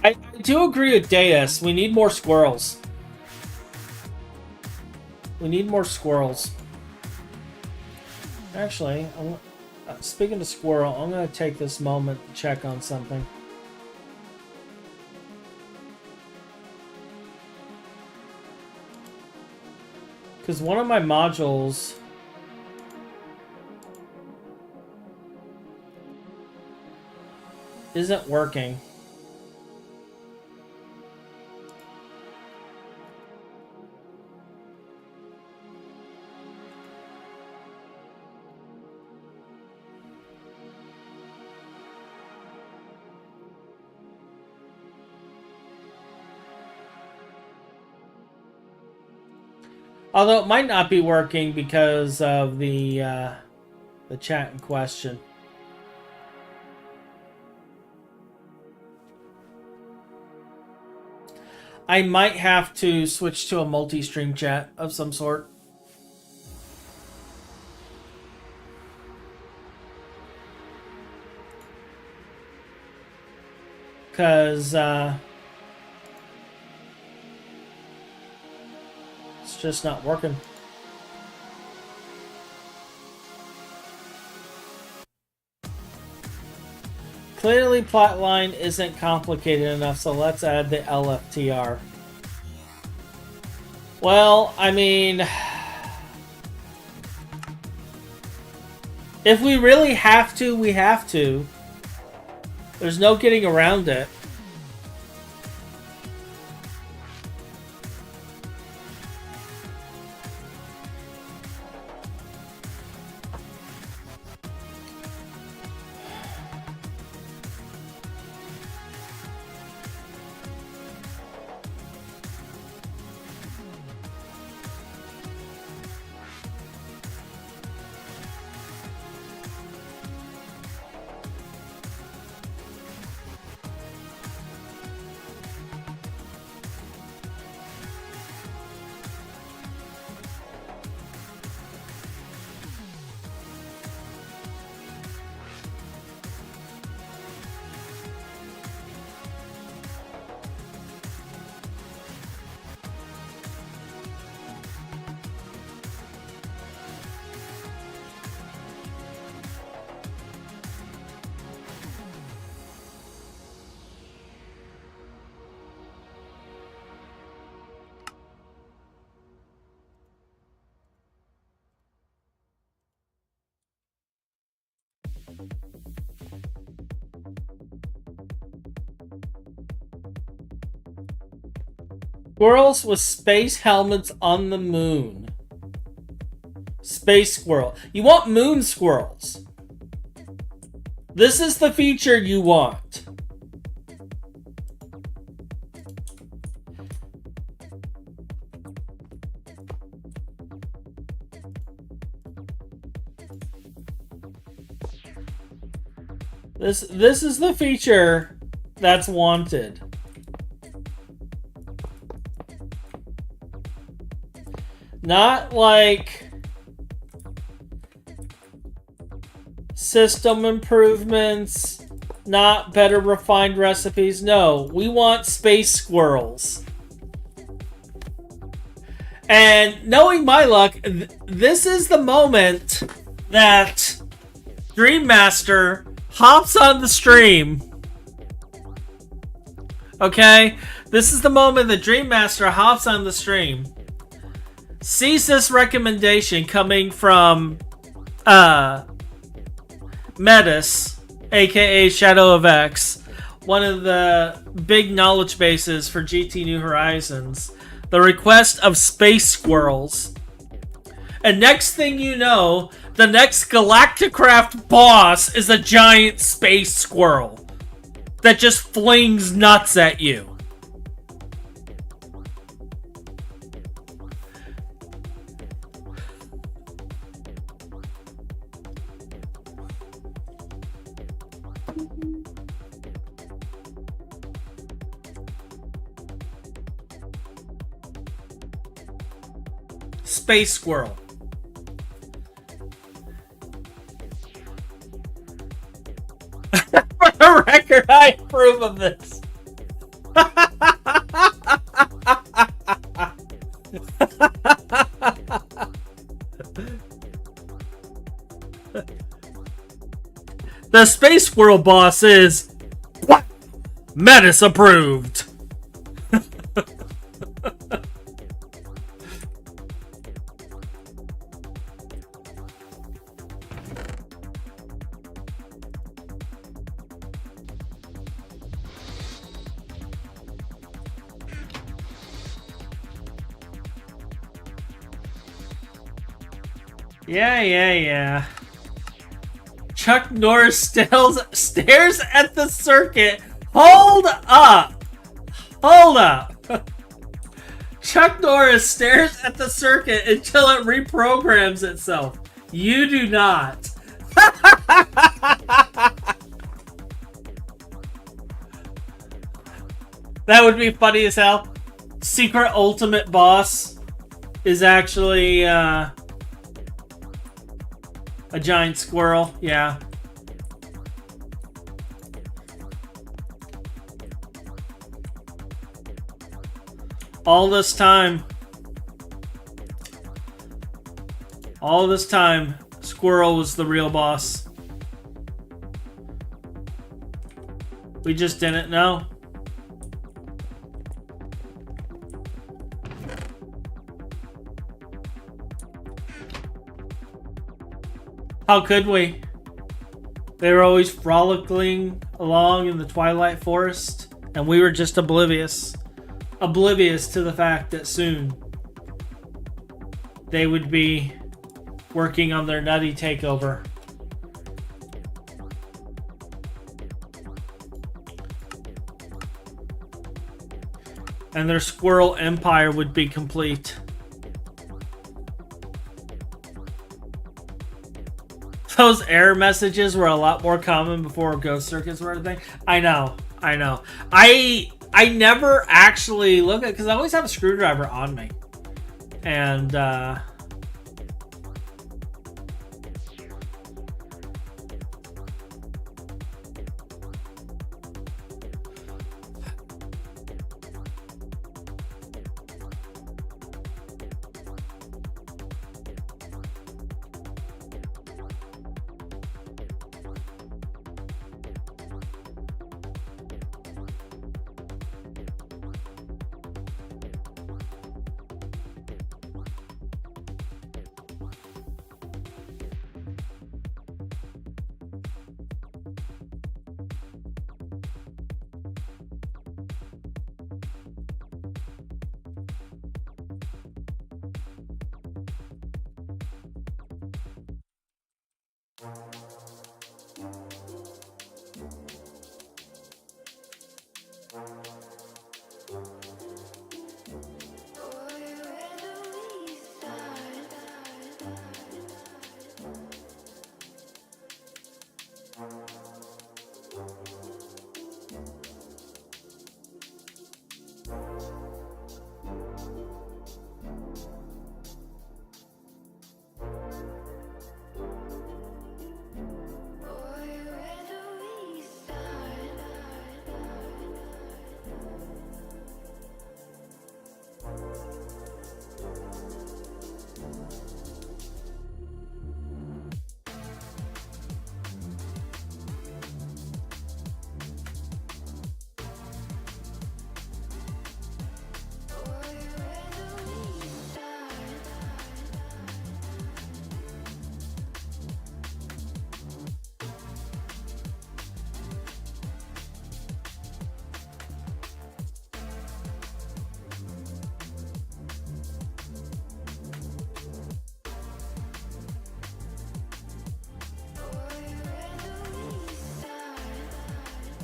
Speaker 1: I do agree with Deus. We need more squirrels. We need more squirrels. Actually, speaking of squirrel, I'm going to take this moment to check on something. Because one of my modules isn't working. Although it might not be working because of the chat in question. I might have to switch to a multi-stream chat of some sort. Because it's just not working. Clearly, Platline isn't complicated enough, so let's add the LFTR. Well, I mean, if we really have to, we have to. There's no getting around it. Squirrels with space helmets on the moon. Space squirrel. You want moon squirrels. This is the feature you want. This is the feature that's wanted. Not like system improvements, not better refined recipes. No, we want space squirrels. And knowing my luck, this is the moment that Dream Master hops on the stream. Okay? This is the moment that Dream Master hops on the stream. Sees this recommendation coming from Metis, aka Shadow of X, one of the big knowledge bases for GT New Horizons. The request of space squirrels. And next thing you know, the next Galacticraft boss is a giant space squirrel that just flings nuts at you. Space squirrel. For the record, I approve of this. The space squirrel boss is Metis approved. Yeah. Chuck Norris stares at the circuit. Hold up. Chuck Norris stares at the circuit until it reprograms itself. You do not. That would be funny as hell. Secret ultimate boss is actually a giant squirrel. Yeah. All this time, Squirrel was the real boss. We just didn't know. How could we? They were always frolicking along in the Twilight Forest, and we were just oblivious to the fact that soon they would be working on their nutty takeover. And their squirrel empire would be complete. Those error messages were a lot more common before ghost circuits were a thing. I know. I never actually look at, because I always have a screwdriver on me. And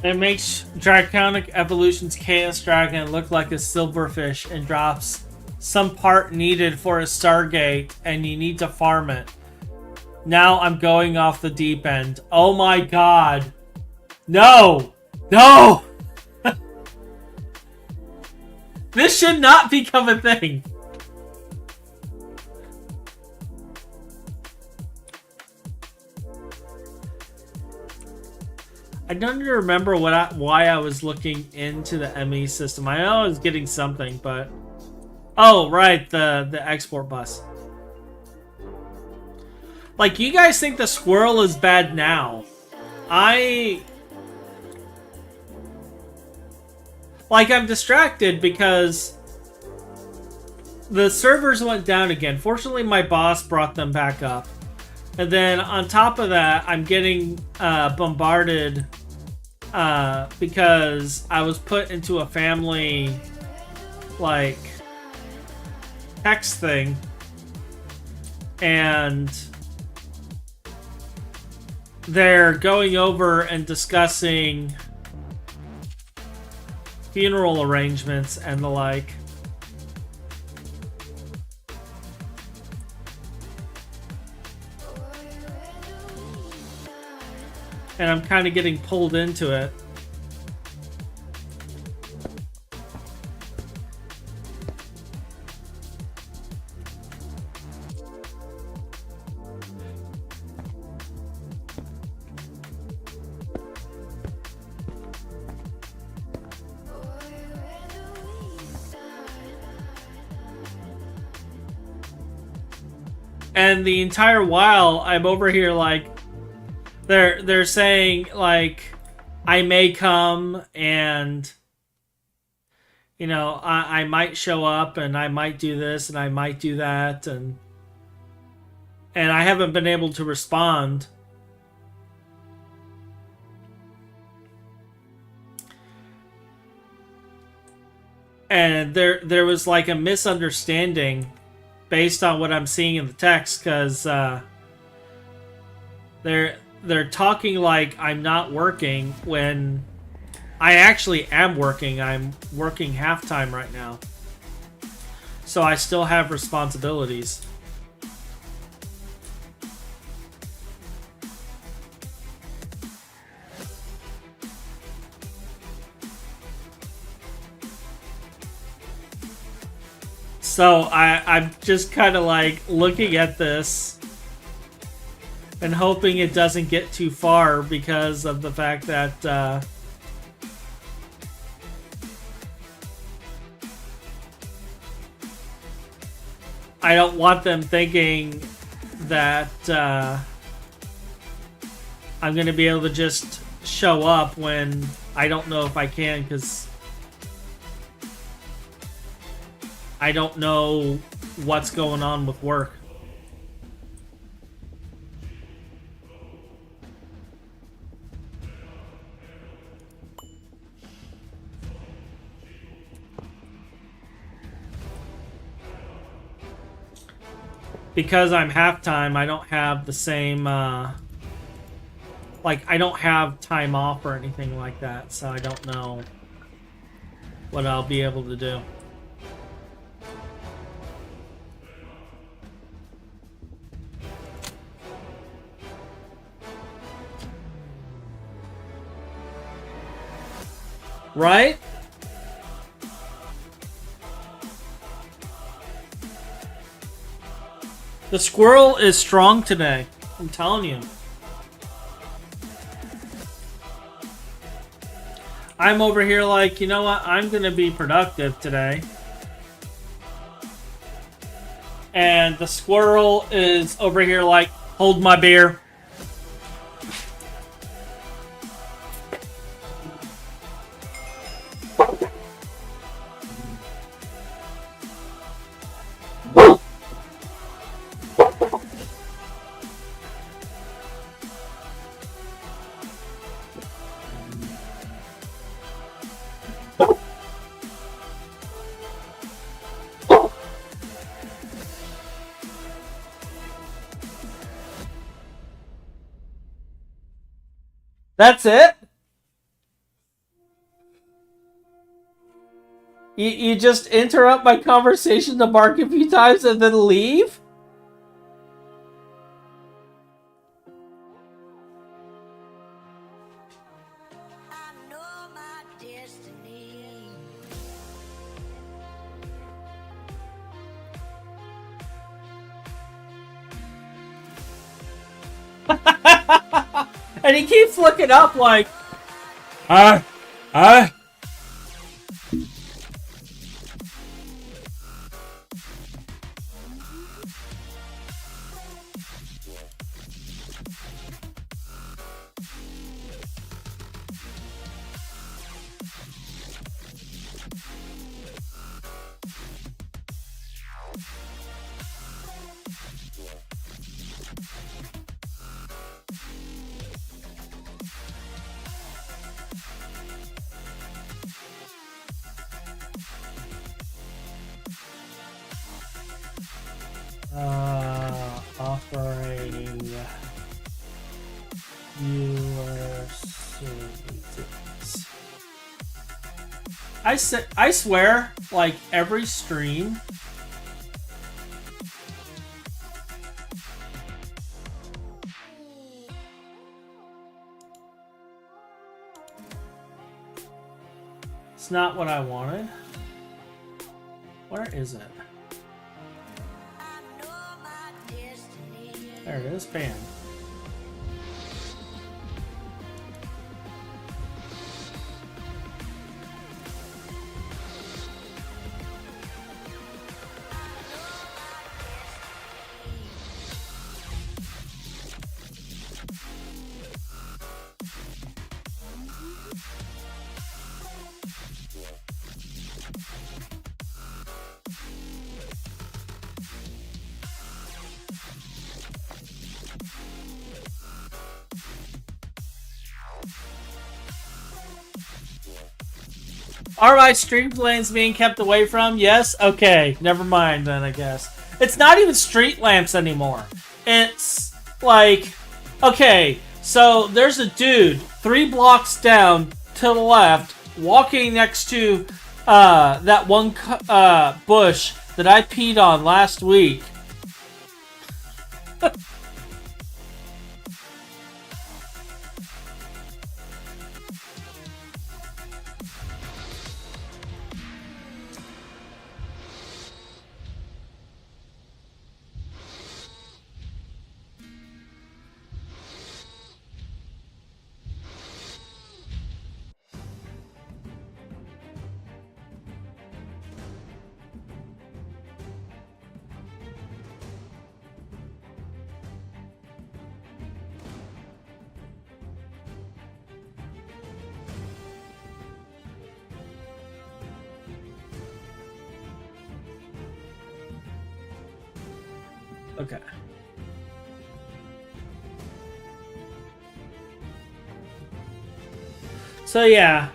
Speaker 1: it makes Draconic Evolution's Chaos Dragon look like a silverfish and drops some part needed for a Stargate, and you need to farm it. Now I'm going off the deep end. Oh my god. No! This should not become a thing. I don't even remember why I was looking into the ME system. I know I was getting something, but... Oh, right, the export bus. Like, you guys think the squirrel is bad now. I'm distracted because the servers went down again. Fortunately, my boss brought them back up. And then on top of that, I'm getting bombarded because I was put into a family, like, text thing. and they're going over and discussing funeral arrangements and the like. And I'm kind of getting pulled into it. And the entire while, I'm over here like, they're saying like, I may come and, you know, I might show up and I might do this and I might do that, and I haven't been able to respond. And there was like a misunderstanding based on what I'm seeing in the text, because they're talking like I'm not working when I actually am working. I'm working halftime right now, so I still have responsibilities. So I'm just kind of like looking at this and hoping it doesn't get too far, because of the fact that I don't want them thinking that I'm going to be able to just show up when I don't know if I can, because I don't know what's going on with work. Because I'm halftime, I don't have the same, like, I don't have time off or anything like that, so I don't know what I'll be able to do. Right? The squirrel is strong today. I'm telling you. I'm over here like, you know what? I'm going to be productive today. And the squirrel is over here like, hold my beer. That's it? You just interrupt my conversation to bark a few times and then leave?
Speaker 2: I know my destiny.
Speaker 1: And he keeps looking up like, I swear, like every stream. It's not what I wanted. Where is it? There it is, bam. Are my stream lanes being kept away from? Yes? Okay, never mind then, I guess. It's not even street lamps anymore. It's like, okay, so there's a dude 3 blocks down to the left walking next to that one bush that I peed on last week. Okay. So yeah.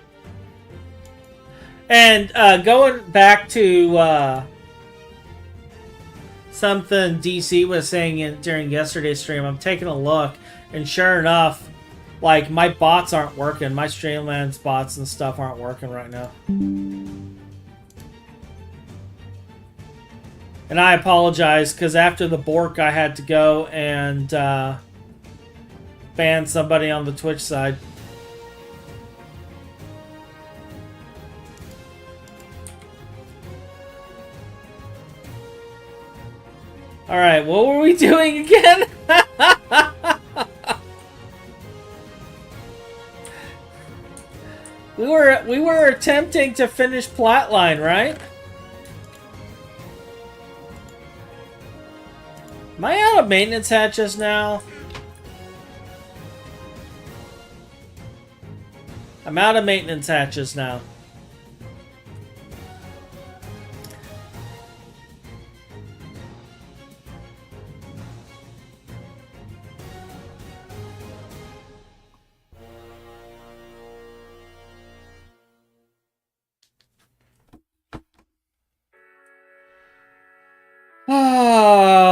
Speaker 1: And going back to something DC was saying during yesterday's stream, I'm taking a look, and sure enough, like my bots aren't working. My Streamlands bots and stuff aren't working right now. And I apologize, because after the Bork, I had to go and ban somebody on the Twitch side. Alright, what were we doing again? We were attempting to finish Platline, right? Am I out of maintenance hatches now? I'm out of maintenance hatches now. Oh.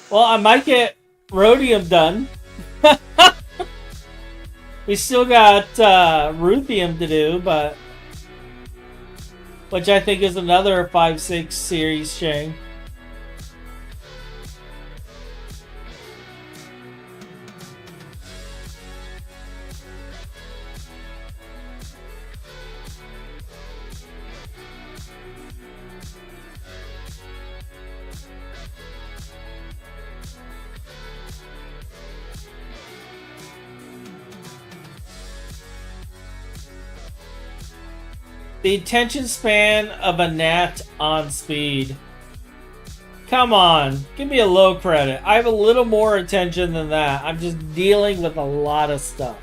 Speaker 1: Well, I might get rhodium done. We still got ruthenium to do, but which I think is another 5-6 series chain. The attention span of a gnat on speed. Come on, give me a low credit. I have a little more attention than that. I'm just dealing with a lot of stuff.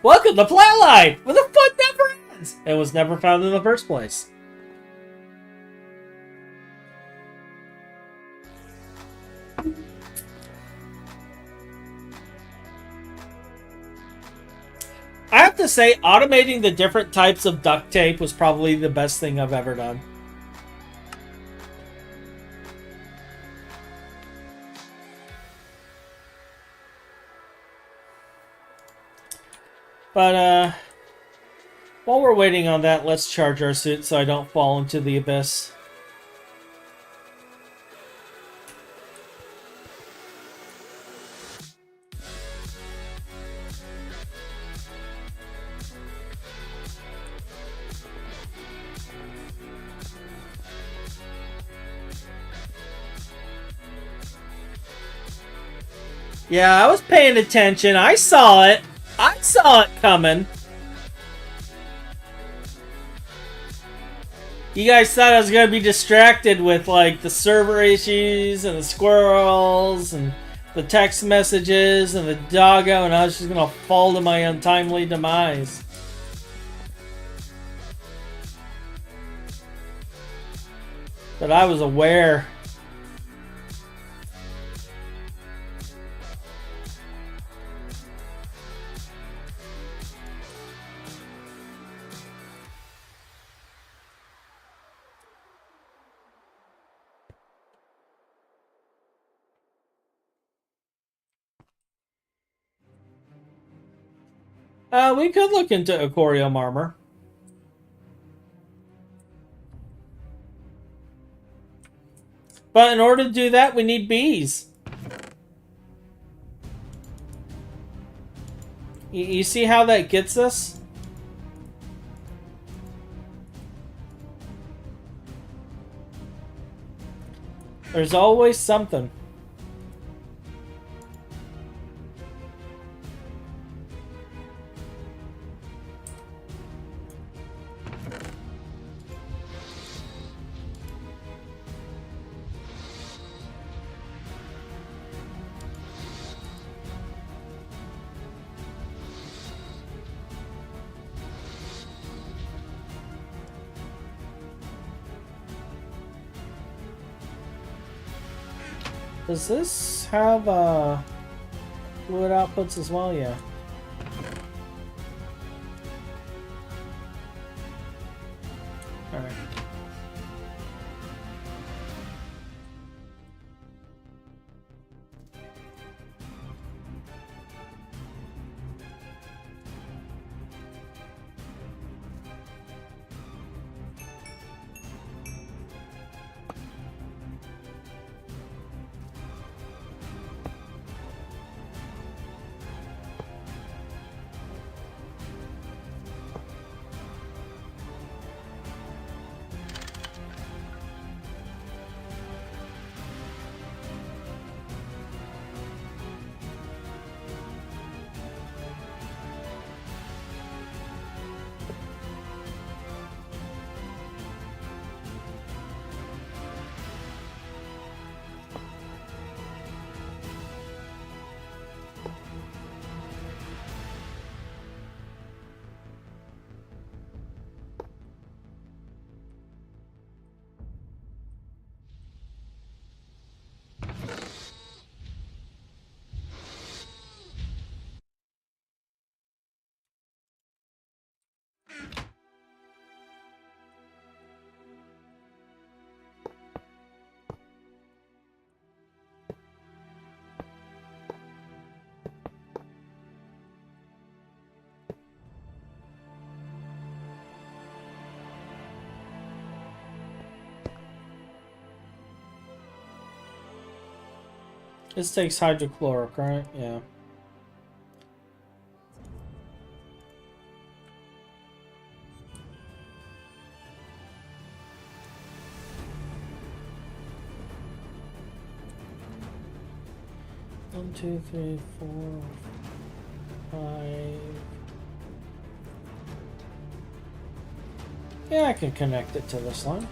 Speaker 1: Welcome to Platline, where the fun never ends. It was never found in the first place. I have to say, automating the different types of duct tape was probably the best thing I've ever done. But, while we're waiting on that, let's charge our suit so I don't fall into the abyss. Yeah, I was paying attention. I saw it. I saw it coming. You guys thought I was going to be distracted with, like, the server issues and the squirrels and the text messages and the doggo, and I was just going to fall to my untimely demise. But I was aware. We could look into Aquarium armor. But in order to do that, we need bees. You see how that gets us? There's always something. Does this have fluid outputs as well? Yeah. Alright. This takes hydrochloric, right? Yeah. One, two, three, 4, 5. Yeah, I can connect it to this line.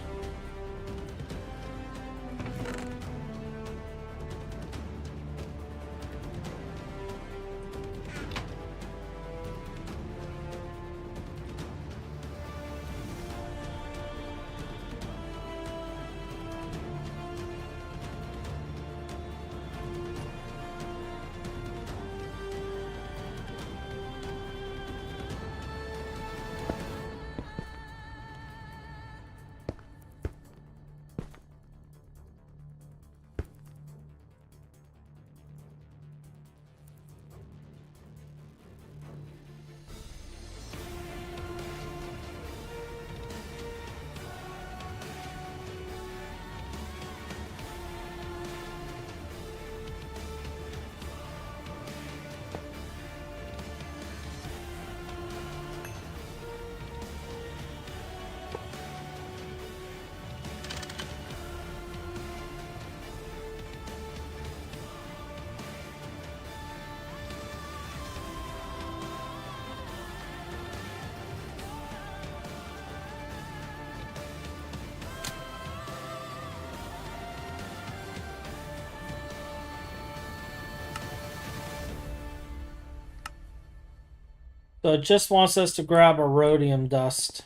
Speaker 1: So it just wants us to grab a rhodium dust.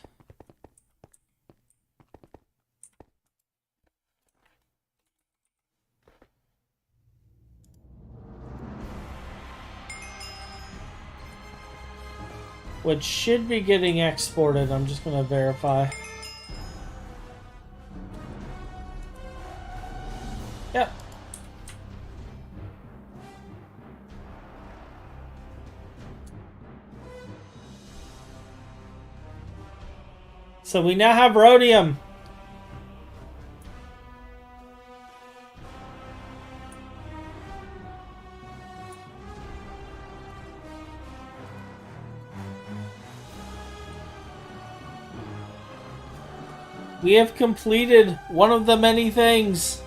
Speaker 1: Which should be getting exported. I'm just going to verify. Yep. So we now have rhodium. We have completed one of the many things.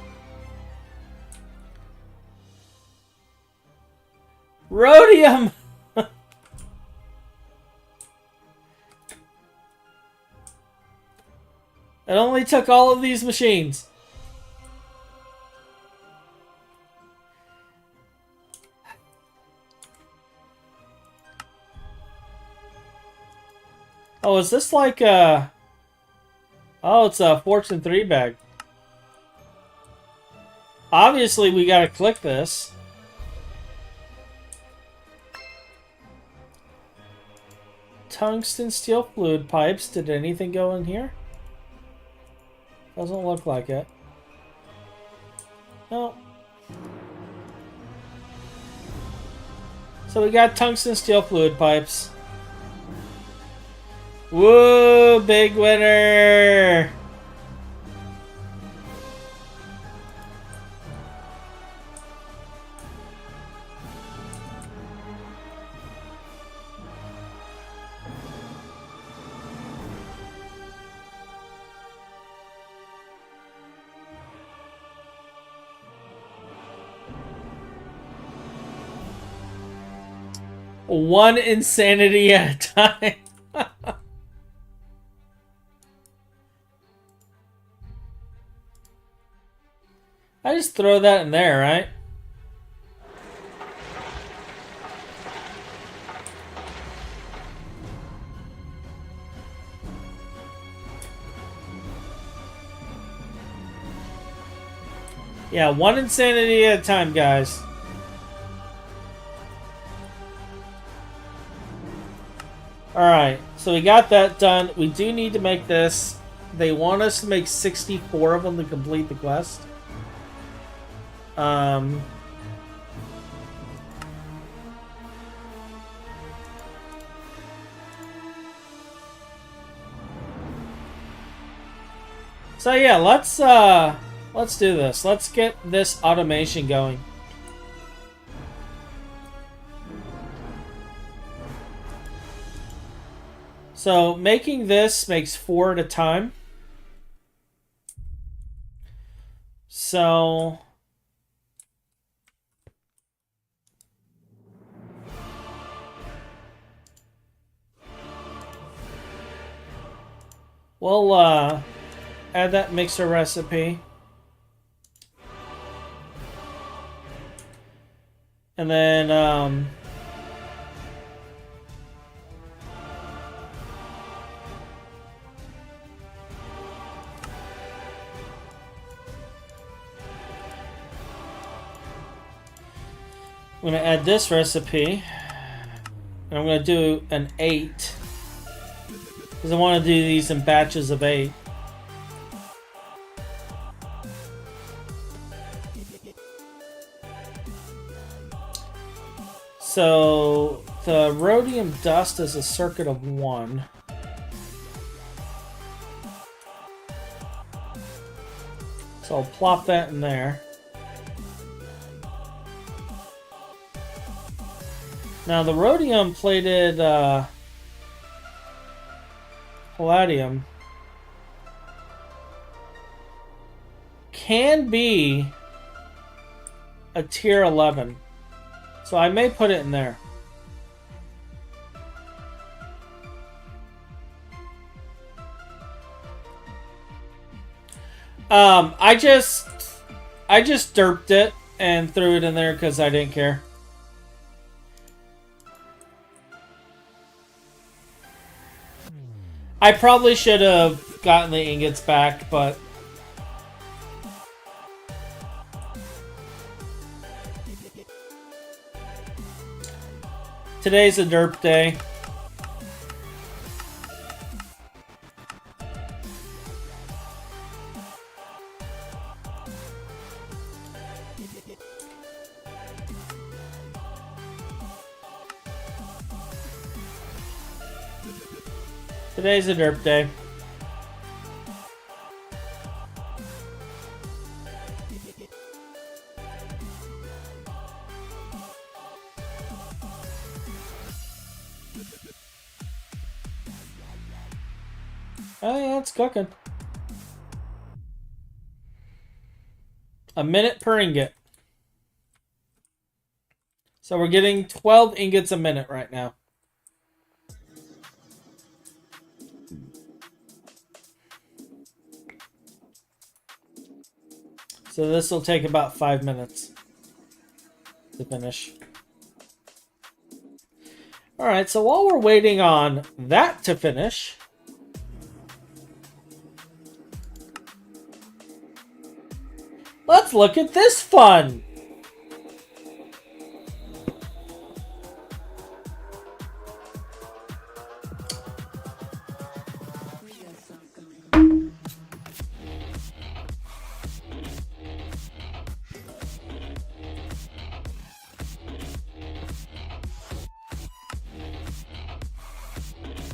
Speaker 1: Rhodium! It only took all of these machines. Oh, is this like a... Oh, it's a Fortune 3 bag. Obviously, we gotta click this. Tungsten steel fluid pipes. Did anything go in here? Doesn't look like it. No. So we got tungsten steel fluid pipes. Woo! Big winner! One insanity at a time. I just throw that in there, right? Yeah, one insanity at a time, guys. Alright, so we got that done. We do need to make this. They want us to make 64 of them to complete the quest. So yeah, let's do this. Let's get this automation going. So making this makes 4 at a time. So we'll add that mixer recipe. And then I'm going to add this recipe. And I'm going to do an 8. Because I want to do these in batches of 8. So the rhodium dust is a circuit of 1. So I'll plop that in there. Now the rhodium plated palladium can be a tier 11. So I may put it in there. I just derped it and threw it in there because I didn't care. I probably should have gotten the ingots back, but... Today's a derp day. Today's a derp day. Oh yeah, it's cooking. A minute per ingot. So we're getting 12 ingots a minute right now. So this will take about 5 minutes to finish. Alright, so while we're waiting on that to finish, let's look at this fun!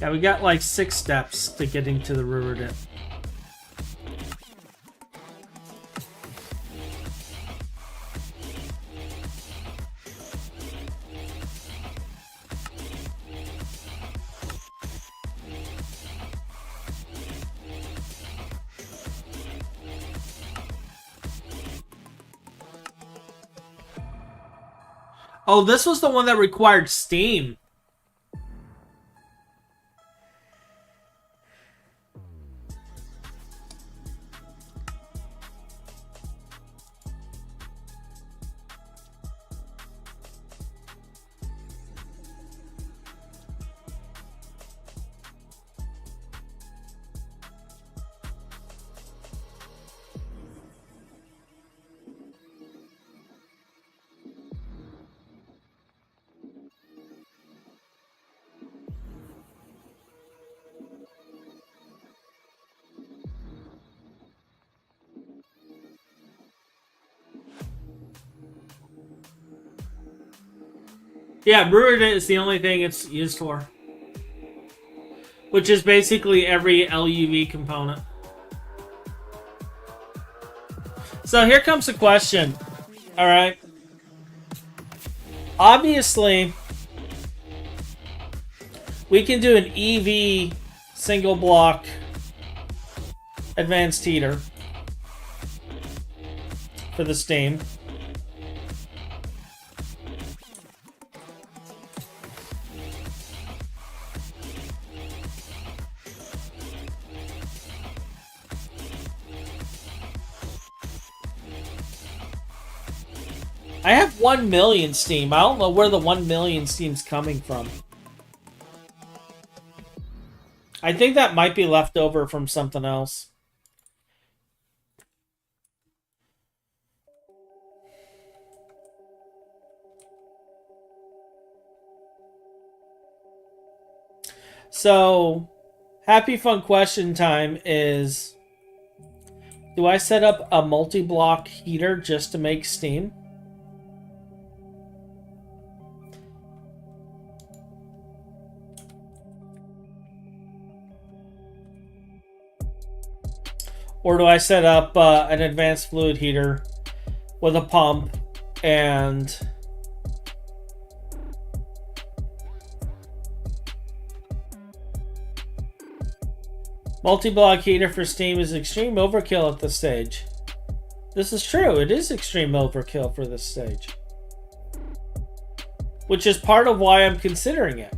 Speaker 1: Yeah, we got like 6 steps to getting to the river dip. Oh, this was the one that required steam. Yeah, brewer is the only thing it's used for. Which is basically every LUV component. So here comes the question. Alright. Obviously, we can do an EV single block advanced heater for the steam. I have 1 million steam. I don't know where the 1 million steam's coming from. I think that might be left over from something else. So, happy fun question time is, do I set up a multi-block heater just to make steam? Or do I set up an advanced fluid heater with a pump and multi-block heater for steam is extreme overkill at this stage. This is true. It is extreme overkill for this stage. Which is part of why I'm considering it.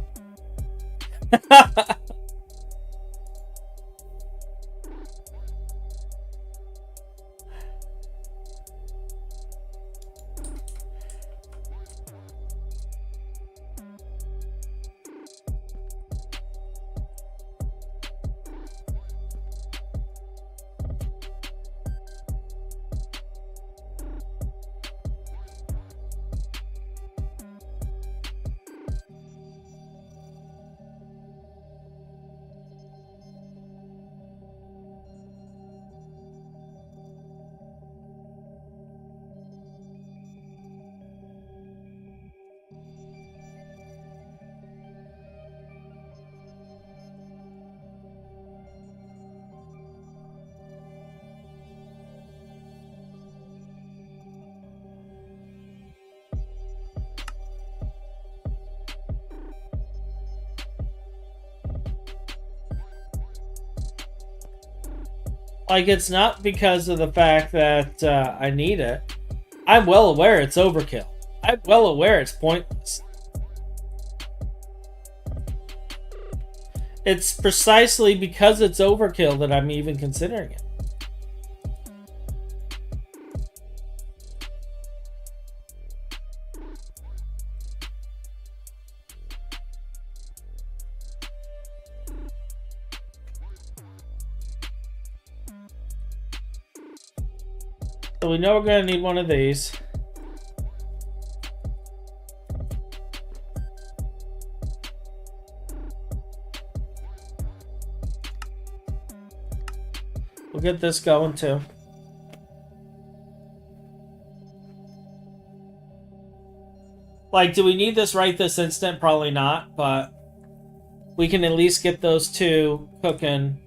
Speaker 1: Like, it's not because of the fact that I need it. I'm well aware it's overkill. I'm well aware it's pointless. It's precisely because it's overkill that I'm even considering it. So we know we're going to need one of these. We'll get this going too. Like, do we need this right this instant? Probably not, but we can at least get those two cooking.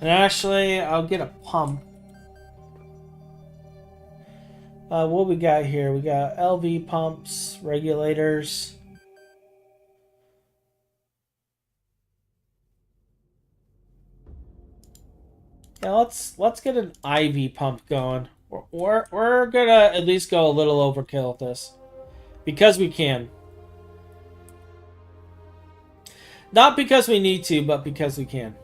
Speaker 1: And actually, I'll get a pump. What we got here? We got LV pumps, regulators. Yeah, let's get an IV pump going. We're gonna at least go a little overkill with this. Because we can. Not because we need to, but because we can.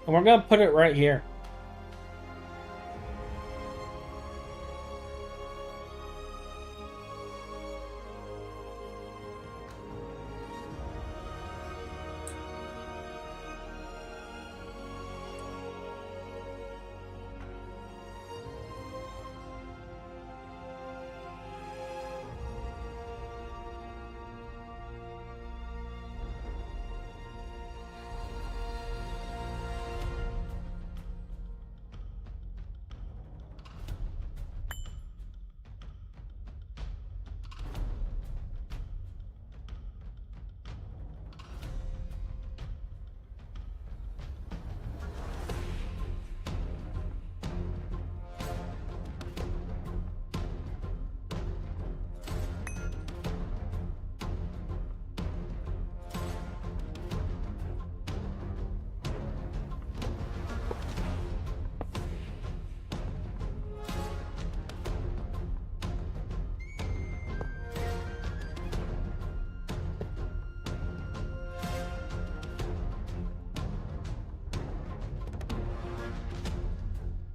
Speaker 1: And we're going to put it right here.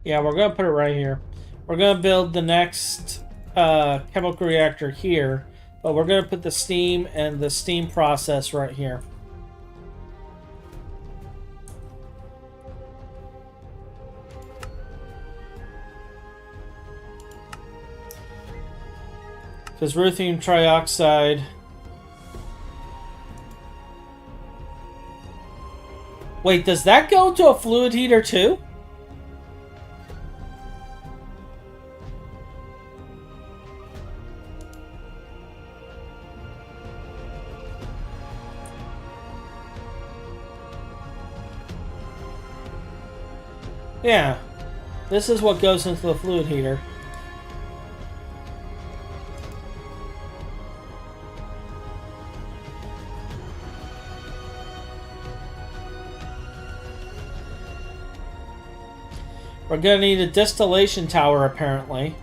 Speaker 1: Yeah, we're going to put it right here. We're going to build the next chemical reactor here, but we're going to put the steam and the steam process right here. Because ruthenium trioxide... Wait, does that go into a fluid heater too? Yeah, this is what goes into the fluid heater. We're gonna need a distillation tower, apparently.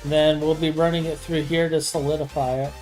Speaker 1: Then we'll be running it through here to solidify it.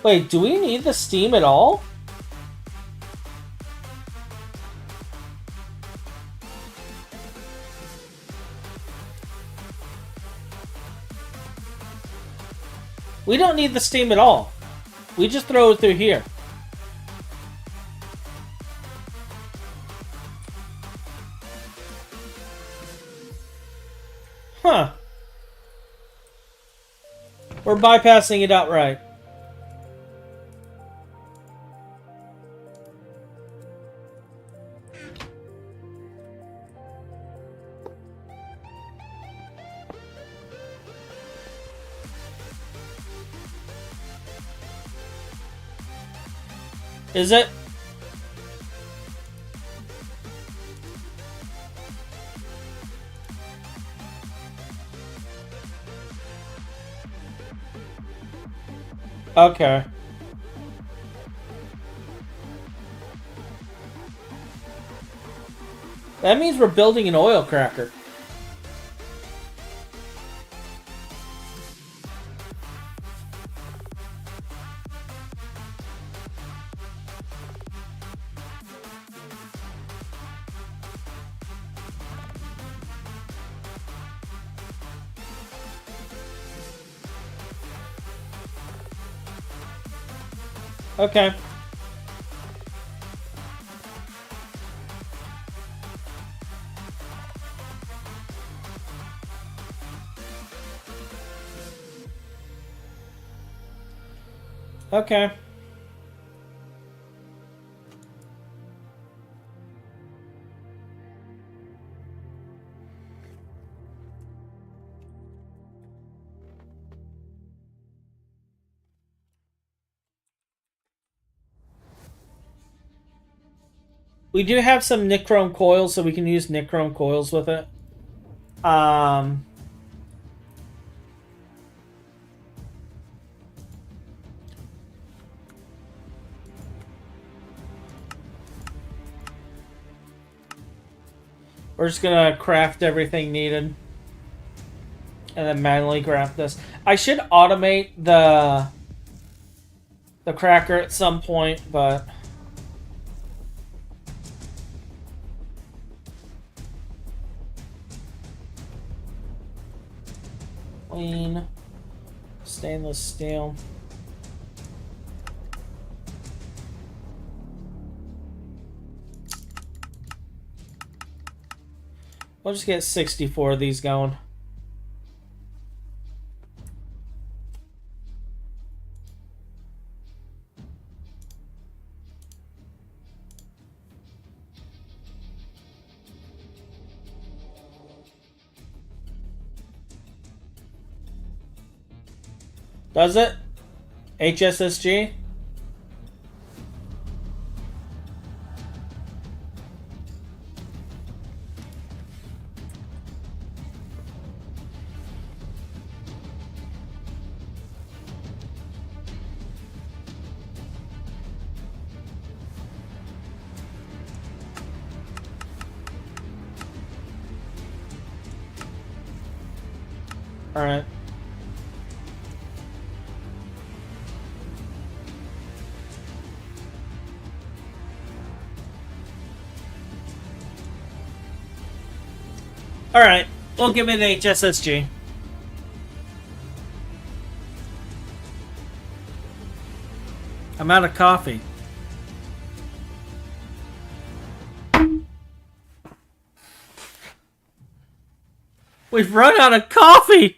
Speaker 1: Wait, do we need the steam at all? We don't need the steam at all. We just throw it through here. Huh. We're bypassing it outright. Is it? Okay. That means we're building an oil cracker. Okay. Okay. We do have some nichrome coils, so we can use nichrome coils with it. We're just gonna craft everything needed. And then manually craft this. I should automate the cracker at some point, but... Clean. Stainless steel. We'll just get 64 of these going. Does it? HSSG? Alright. Alright, we'll give it an HSSG. I'm out of coffee. We've run out of coffee!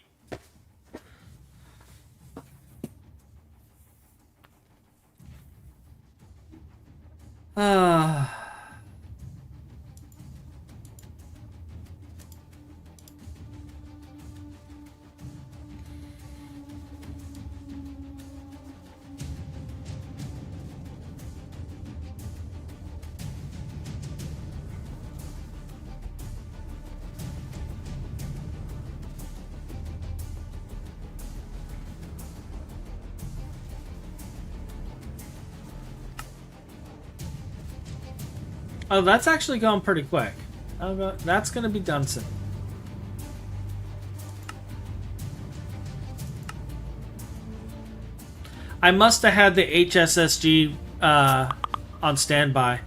Speaker 1: Oh, that's actually gone pretty quick. That's going to be done soon. I must have had the HSSG on standby.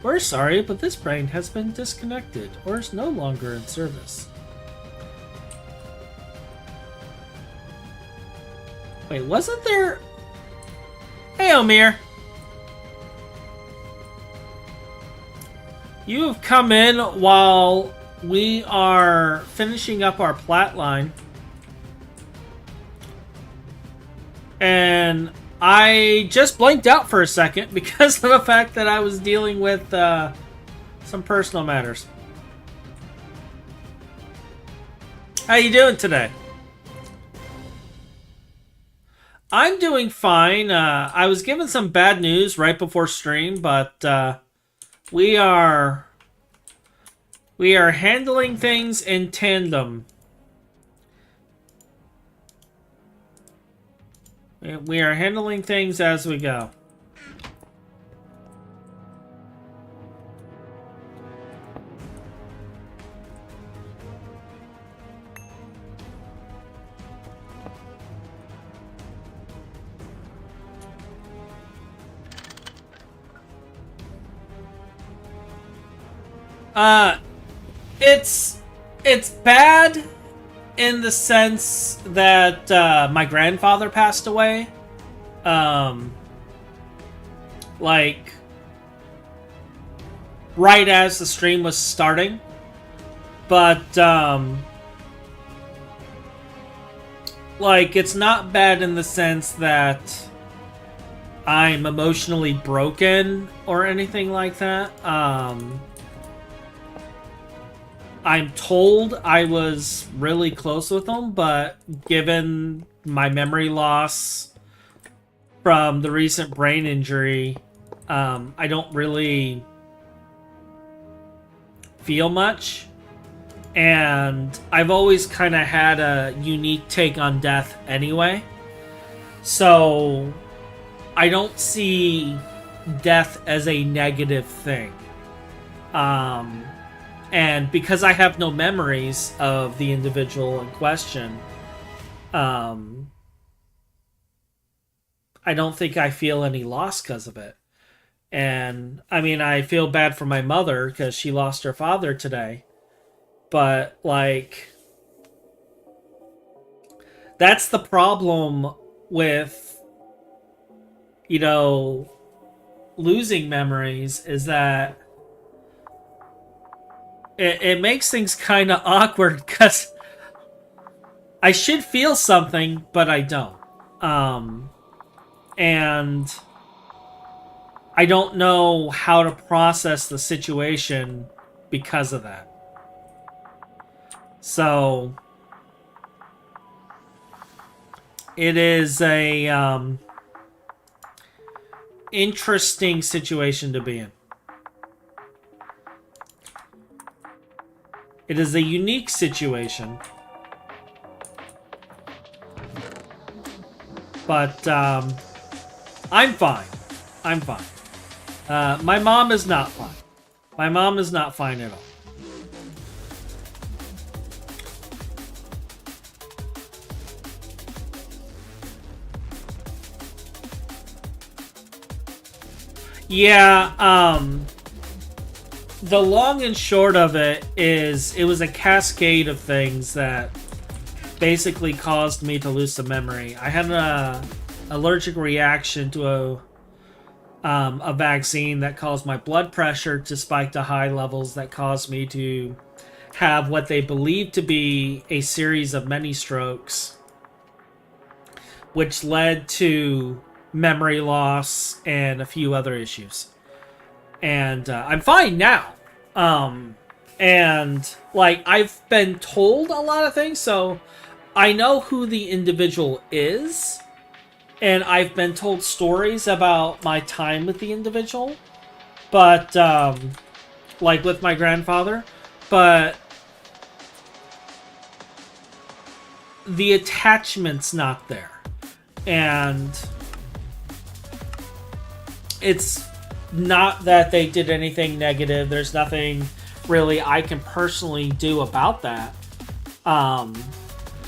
Speaker 1: We're sorry, but this brain has been disconnected or is no longer in service. Wait, wasn't there... Hey, Omir! You have come in while we are finishing up our Platline. And I just blanked out for a second because of the fact that I was dealing with some personal matters. How you doing today? I'm doing fine. I was given some bad news right before stream, but we are we are handling things in tandem. We are handling things as we go. Uh, it's bad in the sense that my grandfather passed away. Um, like right as the stream was starting, but like it's not bad in the sense that I'm emotionally broken or anything like that. I'm told I was really close with him, but given my memory loss from the recent brain injury, I don't really feel much. And I've always kind of had a unique take on death anyway. So I don't see death as a negative thing. And because I have no memories of the individual in question, I don't think I feel any loss because of it. And I mean, I feel bad for my mother because she lost her father today. But, like, that's the problem with, you know, losing memories, is that it makes things kind of awkward because I should feel something, but I don't. And I don't know how to process the situation because of that. So it is a interesting situation to be in. It is a unique situation. But I'm fine. I'm fine. My mom is not fine. My mom is not fine at all. Yeah, the long and short of it is it was a cascade of things that basically caused me to lose some memory. I had an allergic reaction to a vaccine that caused my blood pressure to spike to high levels that caused me to have what they believe to be a series of many strokes, which led to memory loss and a few other issues. And I'm fine now. And like I've been told a lot of things, so I know who the individual is, and I've been told stories about my time with the individual, but like with my grandfather, but the attachment's not there. And it's not that they did anything negative. There's nothing really I can personally do about that.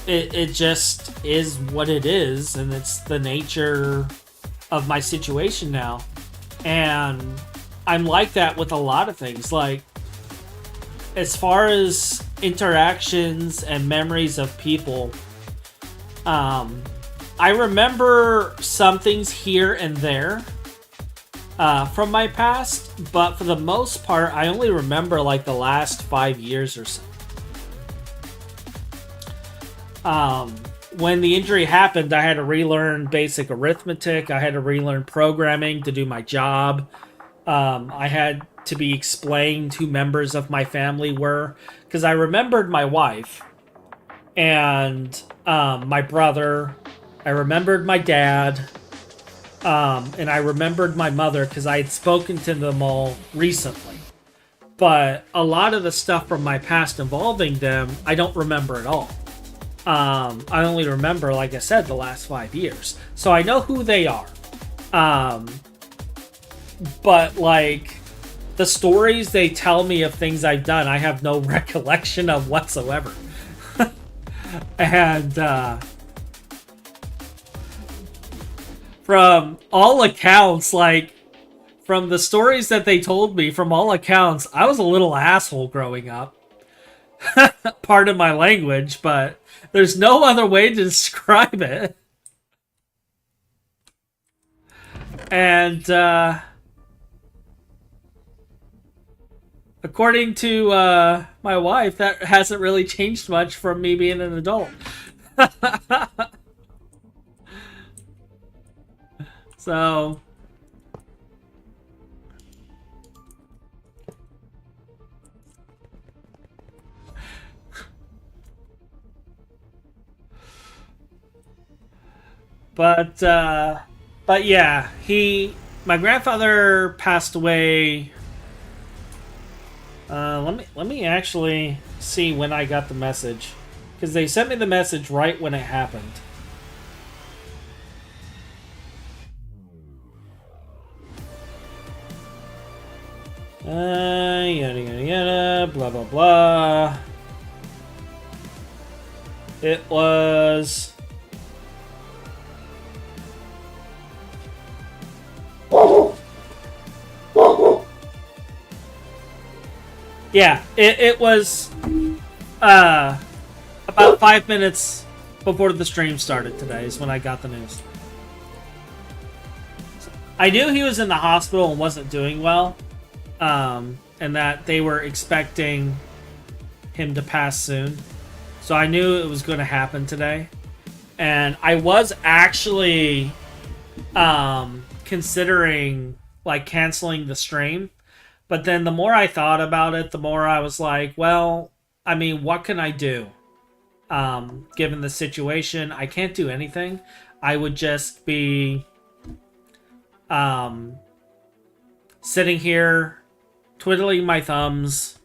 Speaker 1: It just is what it is, and it's the nature of my situation now. And I'm like that with a lot of things. Like, as far as interactions and memories of people, I remember some things here and there from my past, but for the most part, I only remember like the last 5 years or so. When the injury happened, I had to relearn basic arithmetic. I had to relearn programming to do my job. I had to be explained who members of my family were, because I remembered my wife and my brother I remembered my dad, and I remembered my mother because I had spoken to them all recently. But a lot of the stuff from my past involving them, I don't remember at all. I only remember, like I said, the last 5 years. So I know who they are. But, like, the stories they tell me of things I've done, I have no recollection of whatsoever. And, from all accounts, like, from the stories that they told me, from all accounts, I was a little asshole growing up. Pardon my language, but there's no other way to describe it. And, according to my wife, that hasn't really changed much from me being an adult. So, but yeah, my grandfather passed away. Let me actually see when I got the message, because they sent me the message right when it happened. Yada yada yada, blah blah blah. It was yeah, it was about 5 minutes before the stream started today is when I got the news. I knew he was in the hospital and wasn't doing well, and that they were expecting him to pass soon. So I knew it was going to happen today. And I was actually considering, like, canceling the stream. But then the more I thought about it, the more I was like, well, I mean, what can I do? Given the situation, I can't do anything. I would just be sitting here, twiddling my thumbs,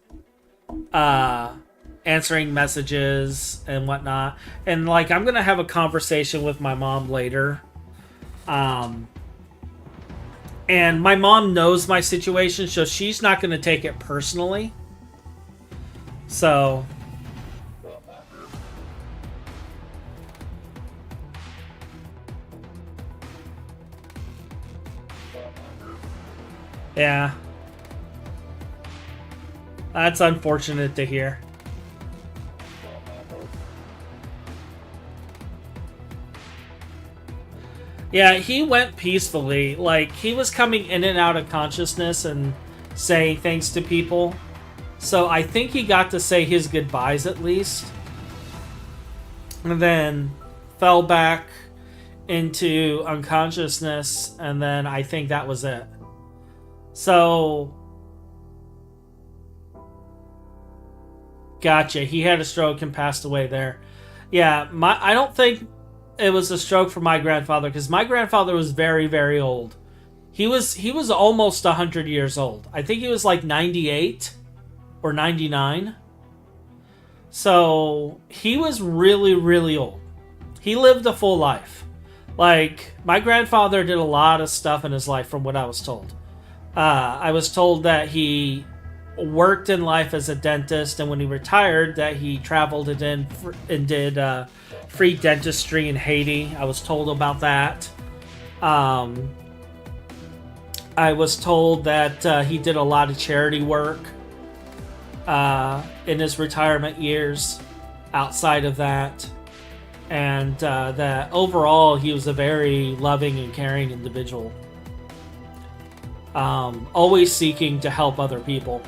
Speaker 1: answering messages and whatnot. And, like, I'm going to have a conversation with my mom later. And my mom knows my situation, so she's not going to take it personally. So, yeah. That's unfortunate to hear. Yeah, he went peacefully. Like, he was coming in and out of consciousness and saying things to people. So I think he got to say his goodbyes at least. And then fell back into unconsciousness, and then I think that was it. So, gotcha. He had a stroke and passed away there. Yeah, I don't think it was a stroke for my grandfather, because my grandfather was very, very old. He was almost 100 years old. I think he was like 98 or 99. So he was really, really old. He lived a full life. Like, my grandfather did a lot of stuff in his life, from what I was told. I was told that he worked in life as a dentist, and when he retired, that he traveled and did free dentistry in Haiti. I was told about that. I was told that he did a lot of charity work in his retirement years outside of that. And that overall he was a very loving and caring individual. Always seeking to help other people.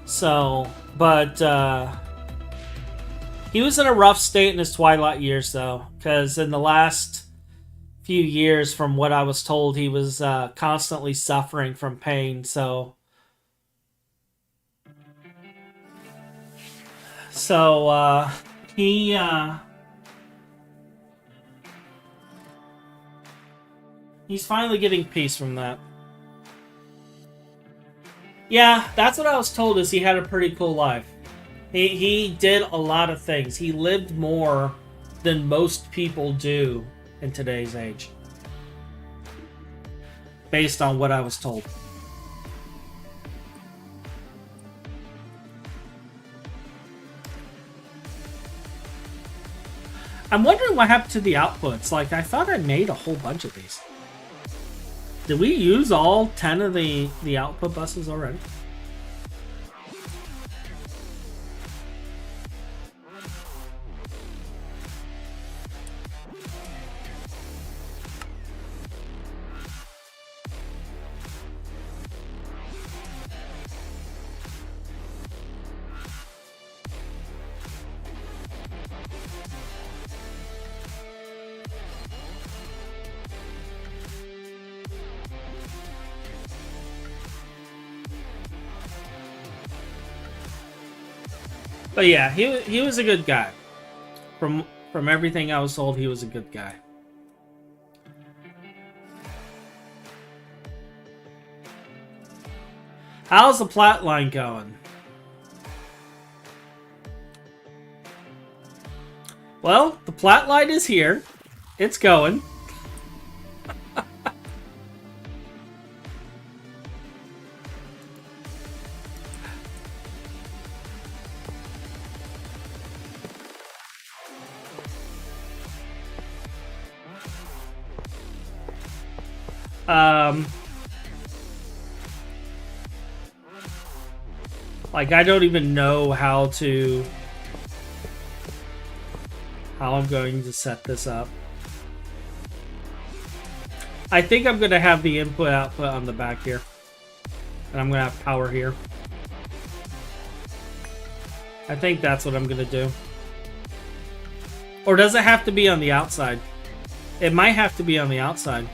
Speaker 1: So, but he was in a rough state in his twilight years, though, because in the last few years, from what I was told, he was constantly suffering from pain. So he He's finally getting peace from that. Yeah, that's what I was told, is he had a pretty cool life. He did a lot of things. He lived more than most people do in today's age. Based on what I was told. I'm wondering what happened to the outputs. Like, I thought I made a whole bunch of these. Did we use all 10 of the output buses already? But yeah, he was a good guy. From everything I was told, he was a good guy. How's the Platline going? Well, the Platline is here. It's going. Like, I don't even know how I'm going to set this up. I think I'm going to have the input output on the back here. And I'm going to have power here. I think that's what I'm going to do. Or does it have to be on the outside? It might have to be on the outside.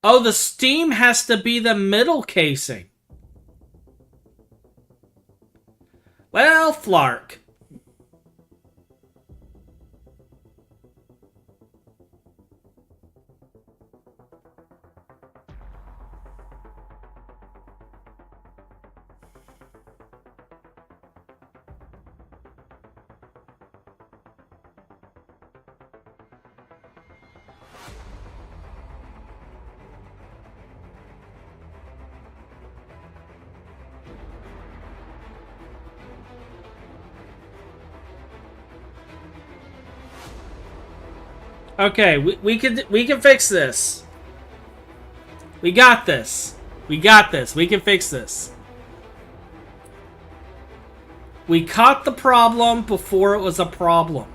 Speaker 1: Oh, the steam has to be the middle casing. Well, Flark. Okay, we can fix this. We got this. We got this. We can fix this. We caught the problem before it was a problem.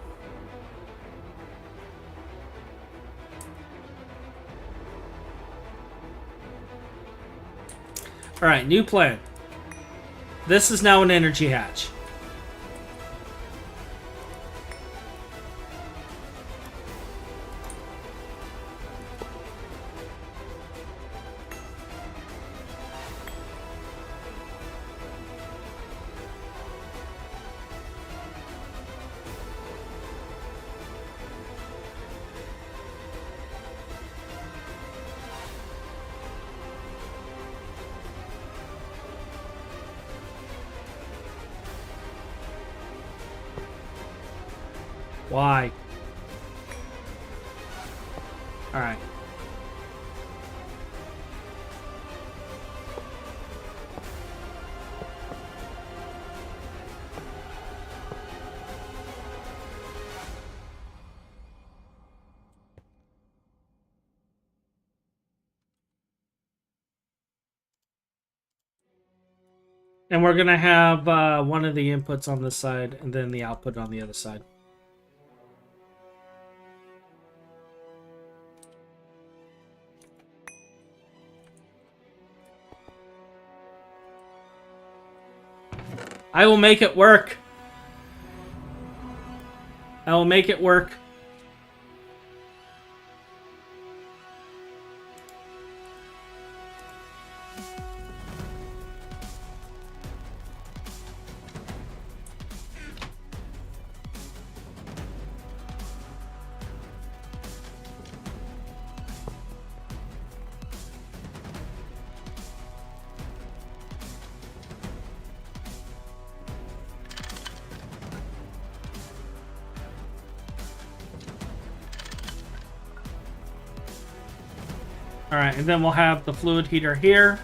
Speaker 1: Alright, new plan. This is now an energy hatch. Why? Alright. And we're going to have one of the inputs on this side and then the output on the other side. I will make it work. I will make it work. Alright, and then we'll have the fluid heater here.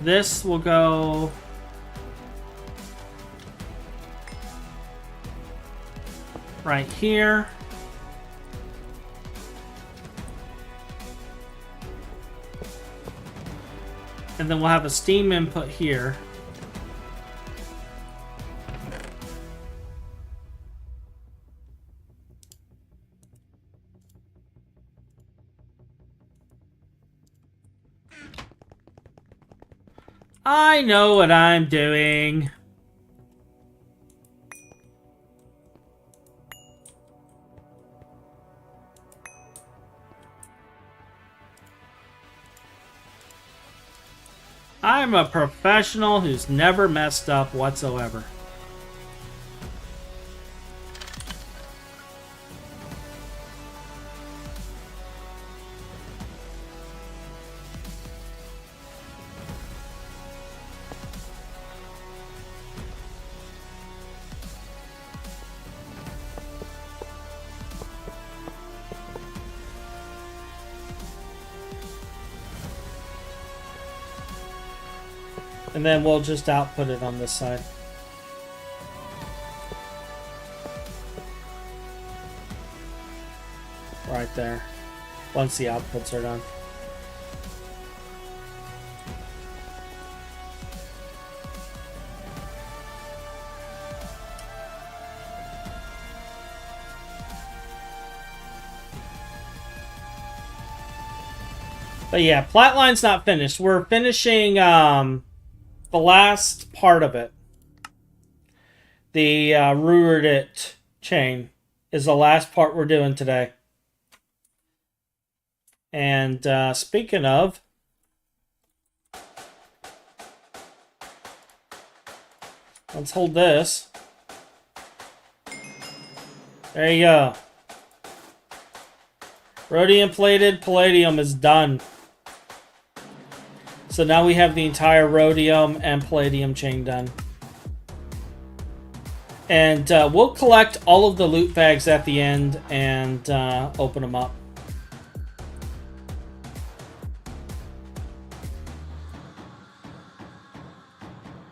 Speaker 1: This will go... right here. And then we'll have a steam input here. I know what I'm doing. I'm a professional who's never messed up whatsoever. And then we'll just output it on this side. Right there. Once the outputs are done. But yeah, Platline's not finished. We're finishing the last part of it. The Rured It chain is the last part we're doing today. And speaking of, let's hold this. There you go. Rhodium plated palladium is done. So now we have the entire rhodium and palladium chain done. And we'll collect all of the loot bags at the end and open them up.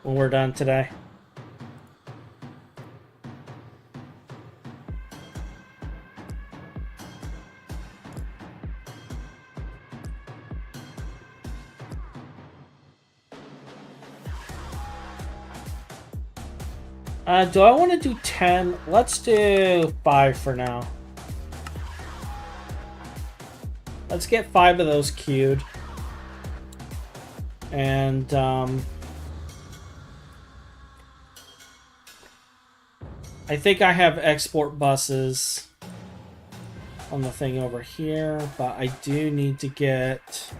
Speaker 1: When we're done today. Do I want to do 10? Let's do 5 for now. Let's get 5 of those queued. And, I think I have export buses on the thing over here, but I do need to get...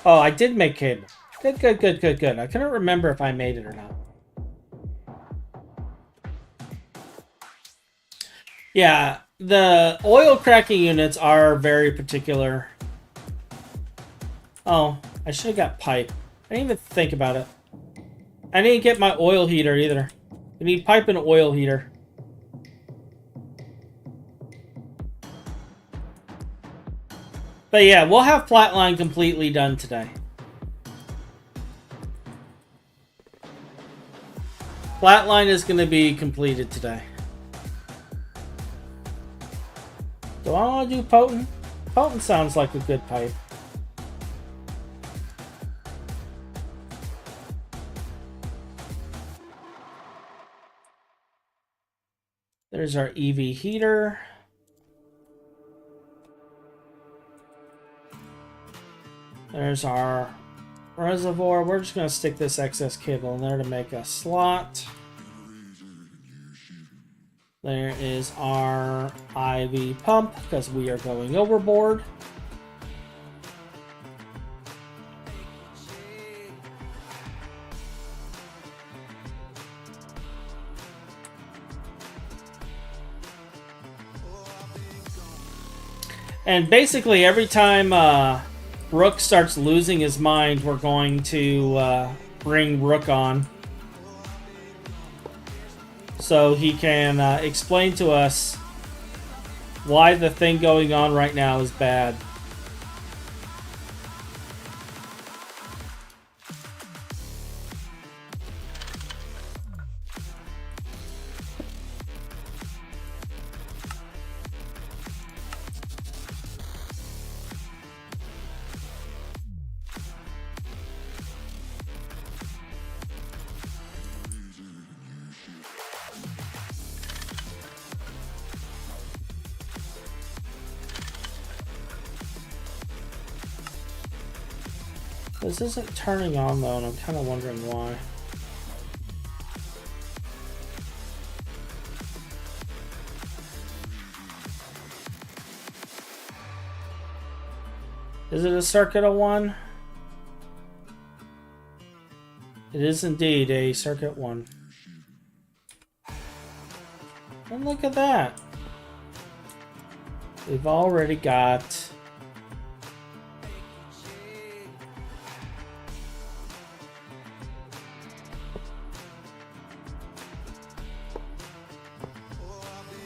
Speaker 1: Oh, I did make cable. Good, good, good, good, good. I couldn't remember if I made it or not. Yeah, the oil cracking units are very particular. Oh, I should have got pipe. I didn't even think about it. I didn't get my oil heater either. We need pipe and oil heater. But yeah, we'll have Platline completely done today. Platline is going to be completed today. Do I want to do Potent? Potent sounds like a good pipe. There's our EV heater. There's our reservoir. We're just going to stick this excess cable in there to make a slot. There is our IV pump because we are going overboard. And basically every time Rook starts losing his mind, we're going to bring Rook on. So he can explain to us why the thing going on right now is bad. This isn't turning on though, and I'm kind of wondering why. Is it a circuit of 1? It is indeed a circuit 1. And look at that. We've already got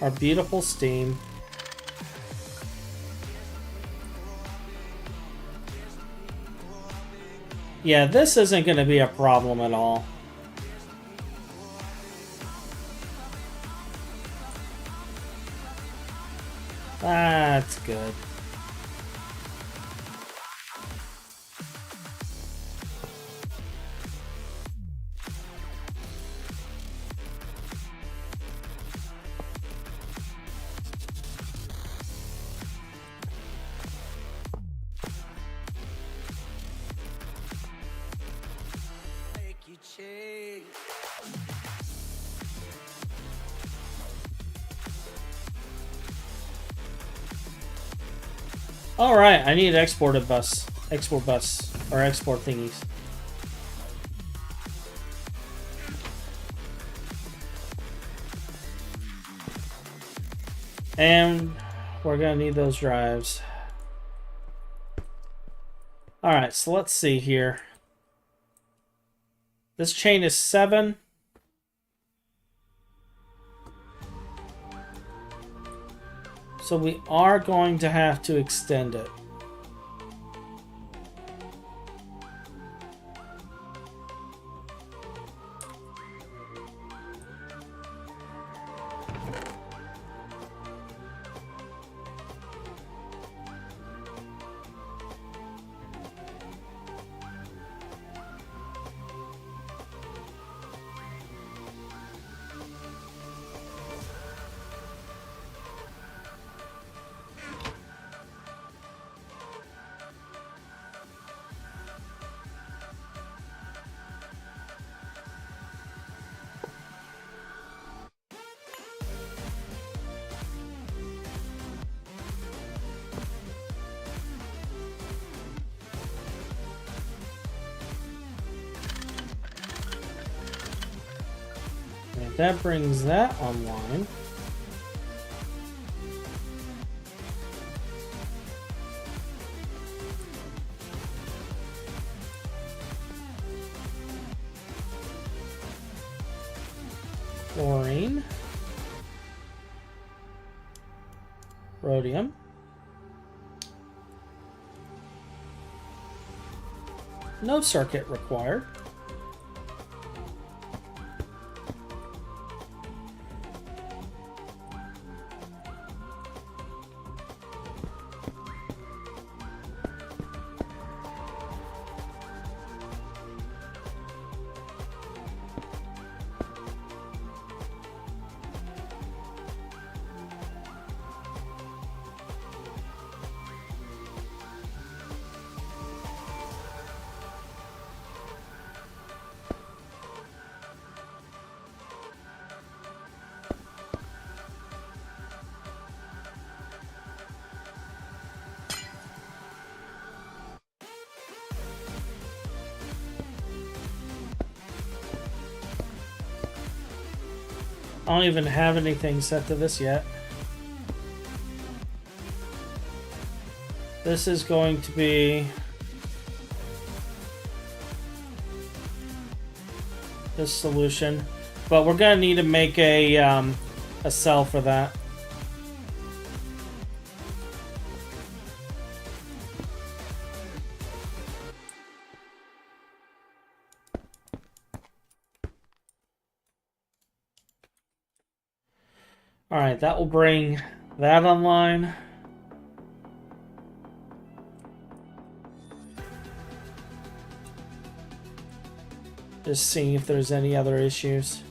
Speaker 1: our beautiful steam. Yeah, this isn't going to be a problem at all. That's good. Alright, I need export bus, or export thingies. And we're gonna need those drives. Alright, so let's see here. This chain is 7. So we are going to have to extend it. That brings that online. Chlorine. Rhodium. No circuit required. I don't even have anything set to this yet. This is going to be this solution, but we're gonna need to make a cell for that. Alright, that will bring that online. Just seeing if there's any other issues.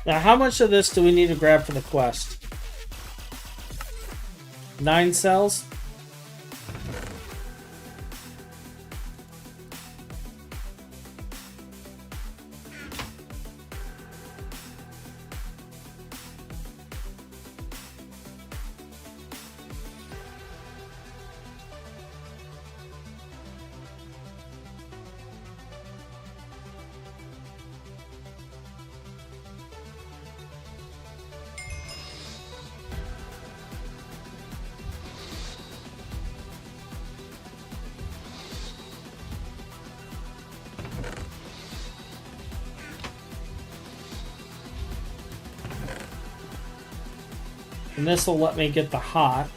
Speaker 1: Now, how much of this do we need to grab for the quest? 9 cells? And this will let me get the hot.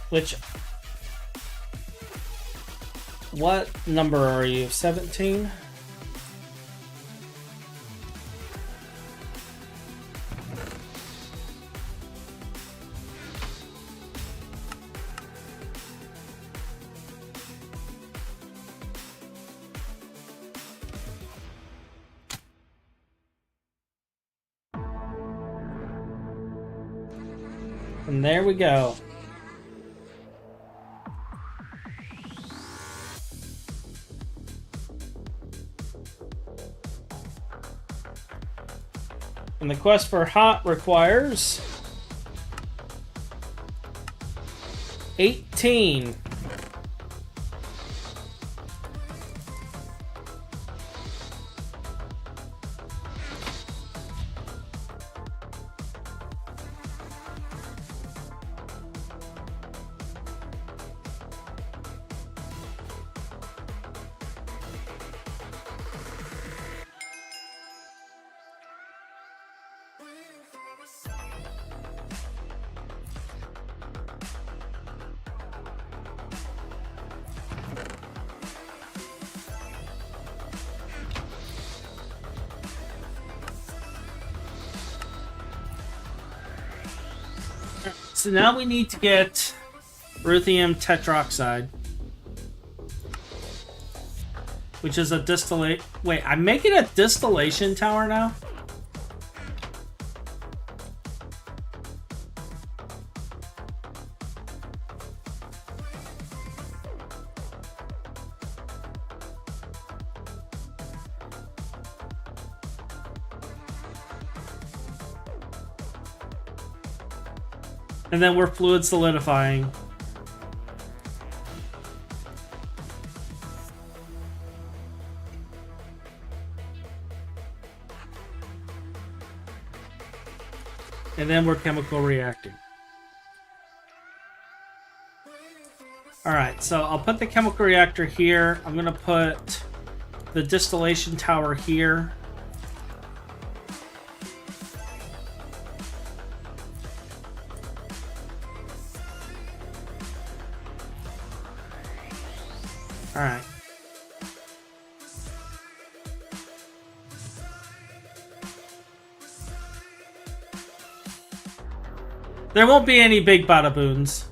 Speaker 1: Which, what number are you? 17? And there we go. And the quest for hot requires 18. So now we need to get ruthenium tetroxide, which is a distillate. Wait, I'm making a distillation tower now? And then we're fluid solidifying. And then we're chemical reacting. Alright, so I'll put the chemical reactor here. I'm going to put the distillation tower here. Alright. There won't be any big bada boons.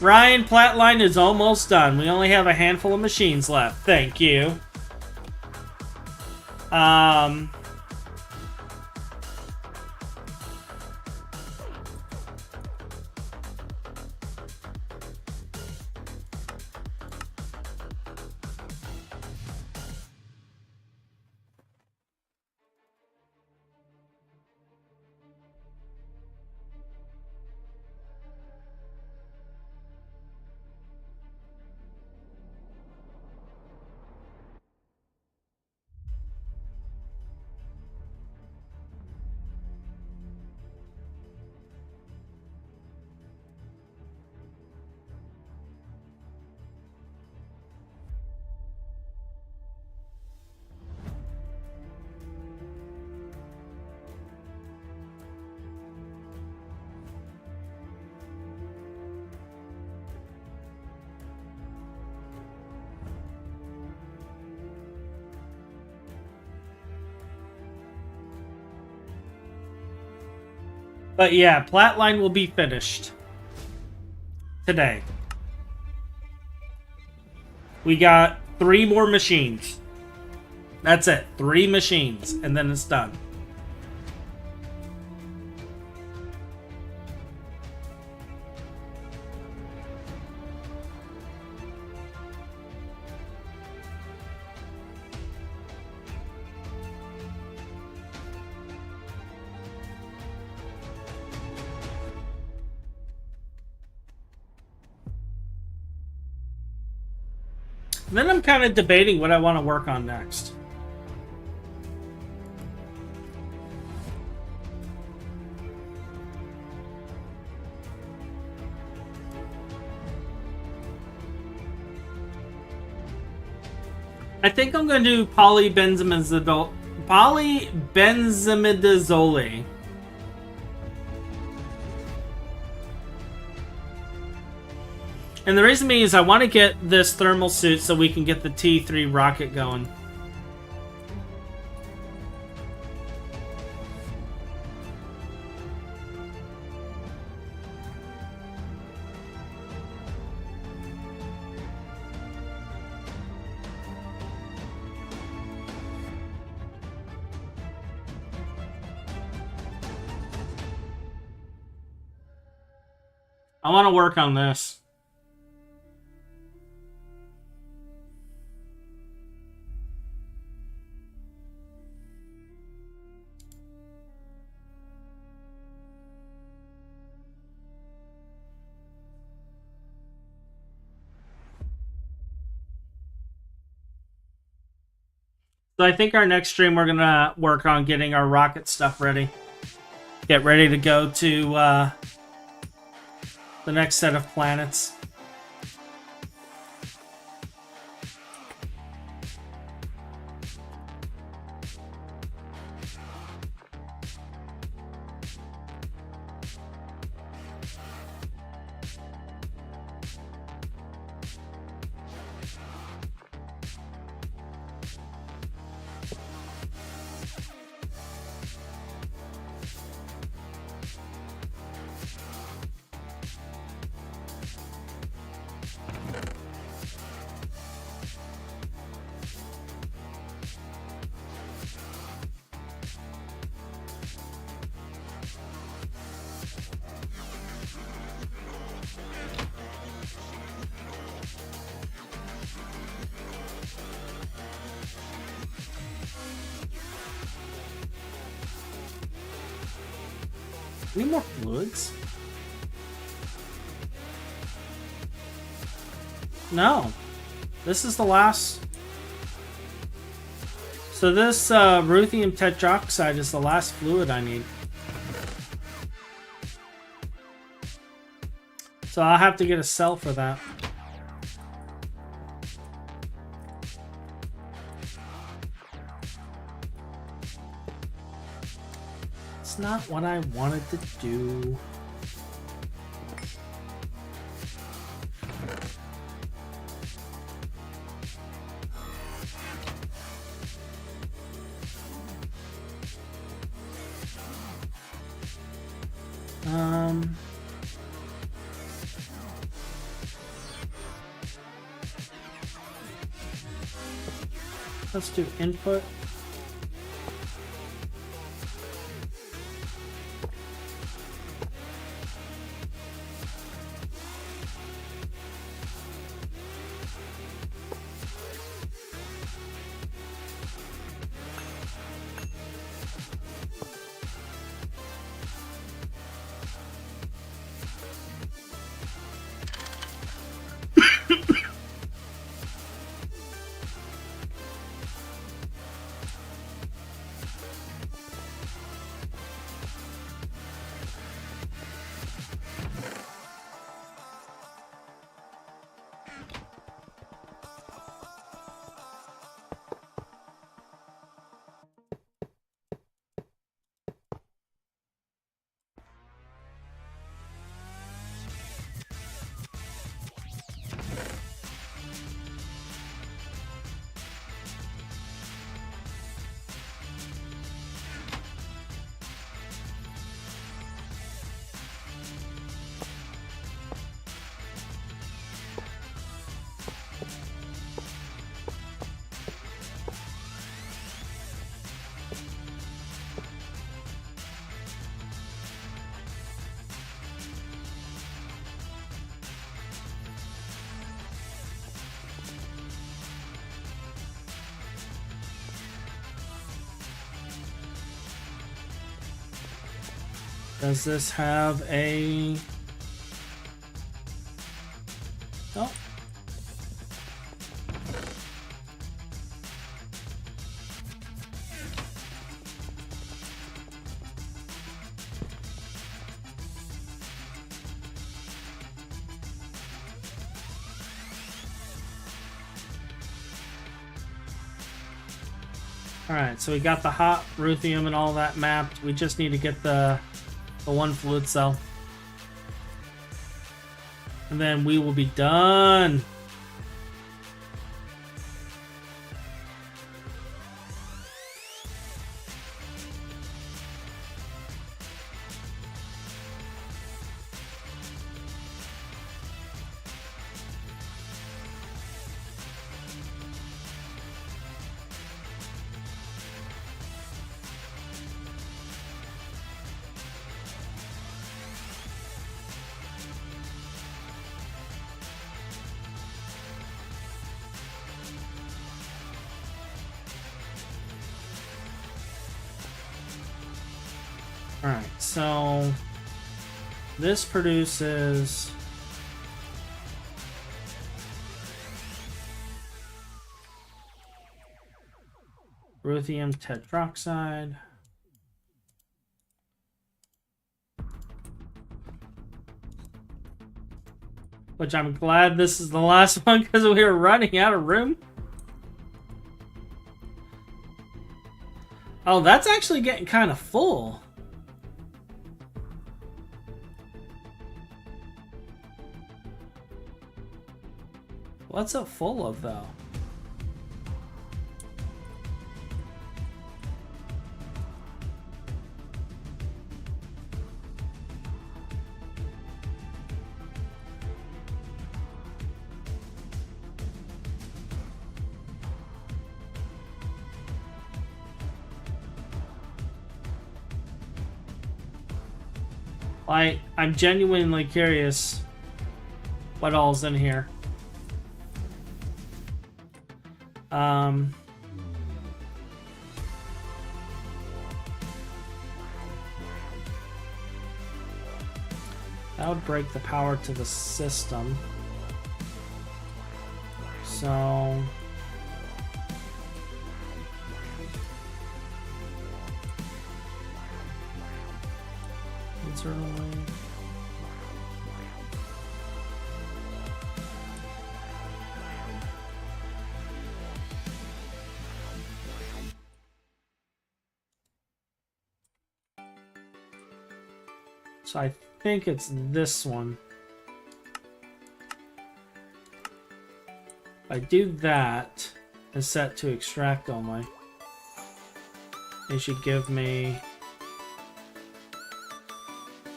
Speaker 1: Ryan, Platline is almost done. We only have a handful of machines left. Thank you. But yeah, Platline will be finished today. We got 3 more machines. That's it. 3 machines, and then it's done. Then I'm kind of debating what I want to work on next. I think I'm going to do polybenzimidazole. And the reason being is I want to get this thermal suit so we can get the T3 rocket going. I want to work on this. So I think our next stream we're gonna work on getting our rocket stuff ready. Get ready to go to the next set of planets. Any more fluids? No. This is the last. So this ruthenium tetroxide is the last fluid I need. So I'll have to get a cell for that. It's not what I wanted to do. Let's do input. Does this have a... Oh. Alright, so we got the hot ruthenium and all that mapped. We just need to get the one fluid cell. And then we will be done. Alright, so this produces ruthenium tetroxide. Which I'm glad this is the last one because we were running out of room. Oh, that's actually getting kind of full. What's it full of, though? Like, I'm genuinely curious what all's in here. That would break the power to the system. So... insert away. So I think it's this one. If I do that and set to extract only, it should give me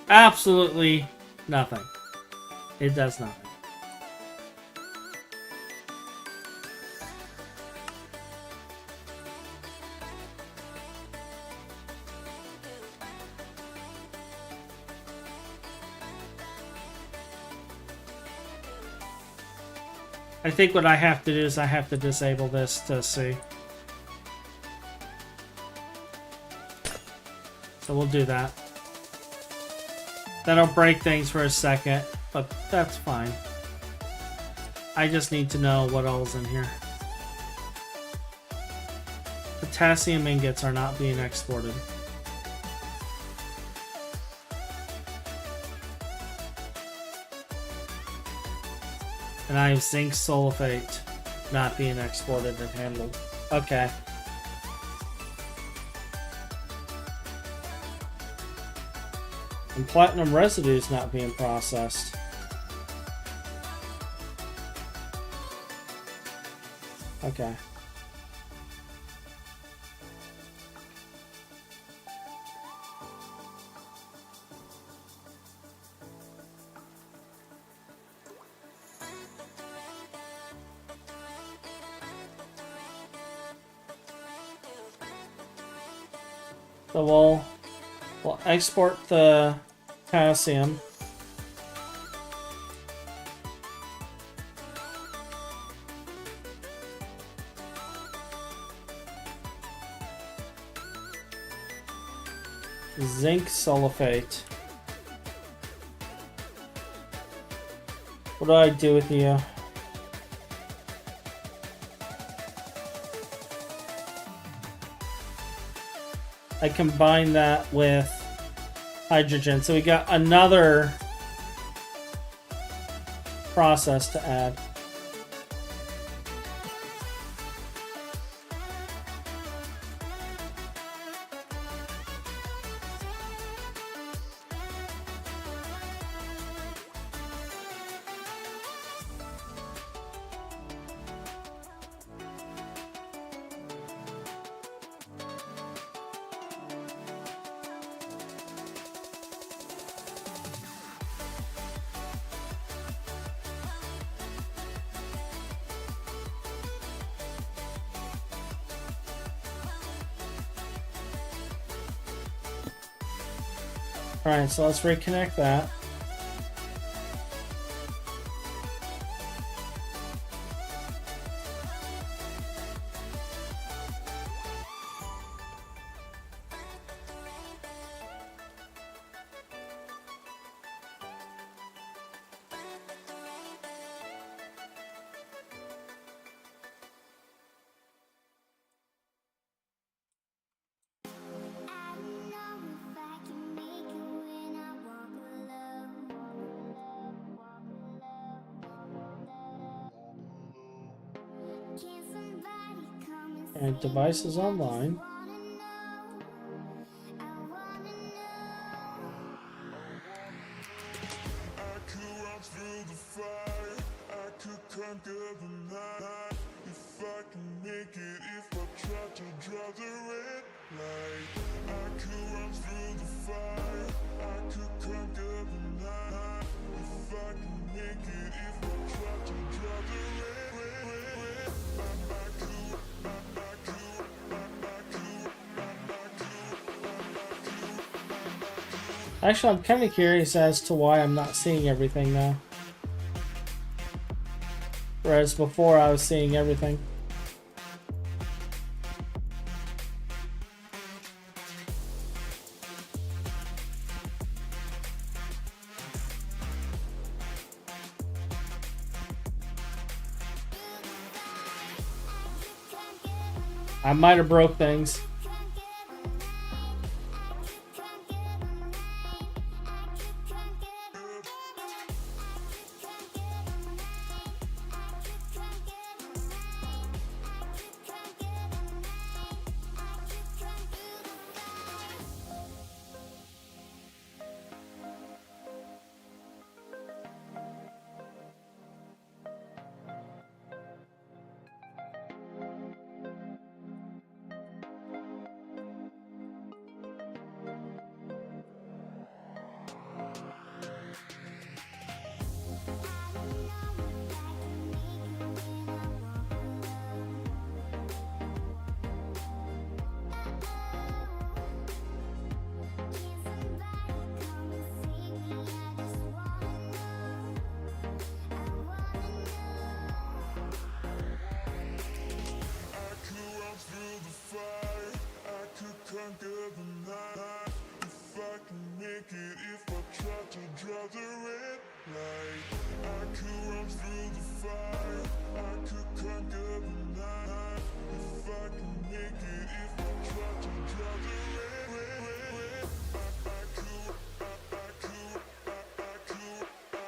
Speaker 1: absolutely nothing. It does nothing. I think what I have to do is I have to disable this to see. So we'll do that. That'll break things for a second, but that's fine. I just need to know what all's in here. Potassium ingots are not being exported. And I have zinc sulfate not being exported and handled. Okay. And platinum residues not being processed. Okay. So we'll export the potassium. Zinc sulfate. What do I do with you? I combine that with hydrogen. So we got another process to add. Alright, so let's reconnect that. And device is online. Actually, I'm kind of curious as to why I'm not seeing everything now. Whereas before I was seeing everything. I might have broke things.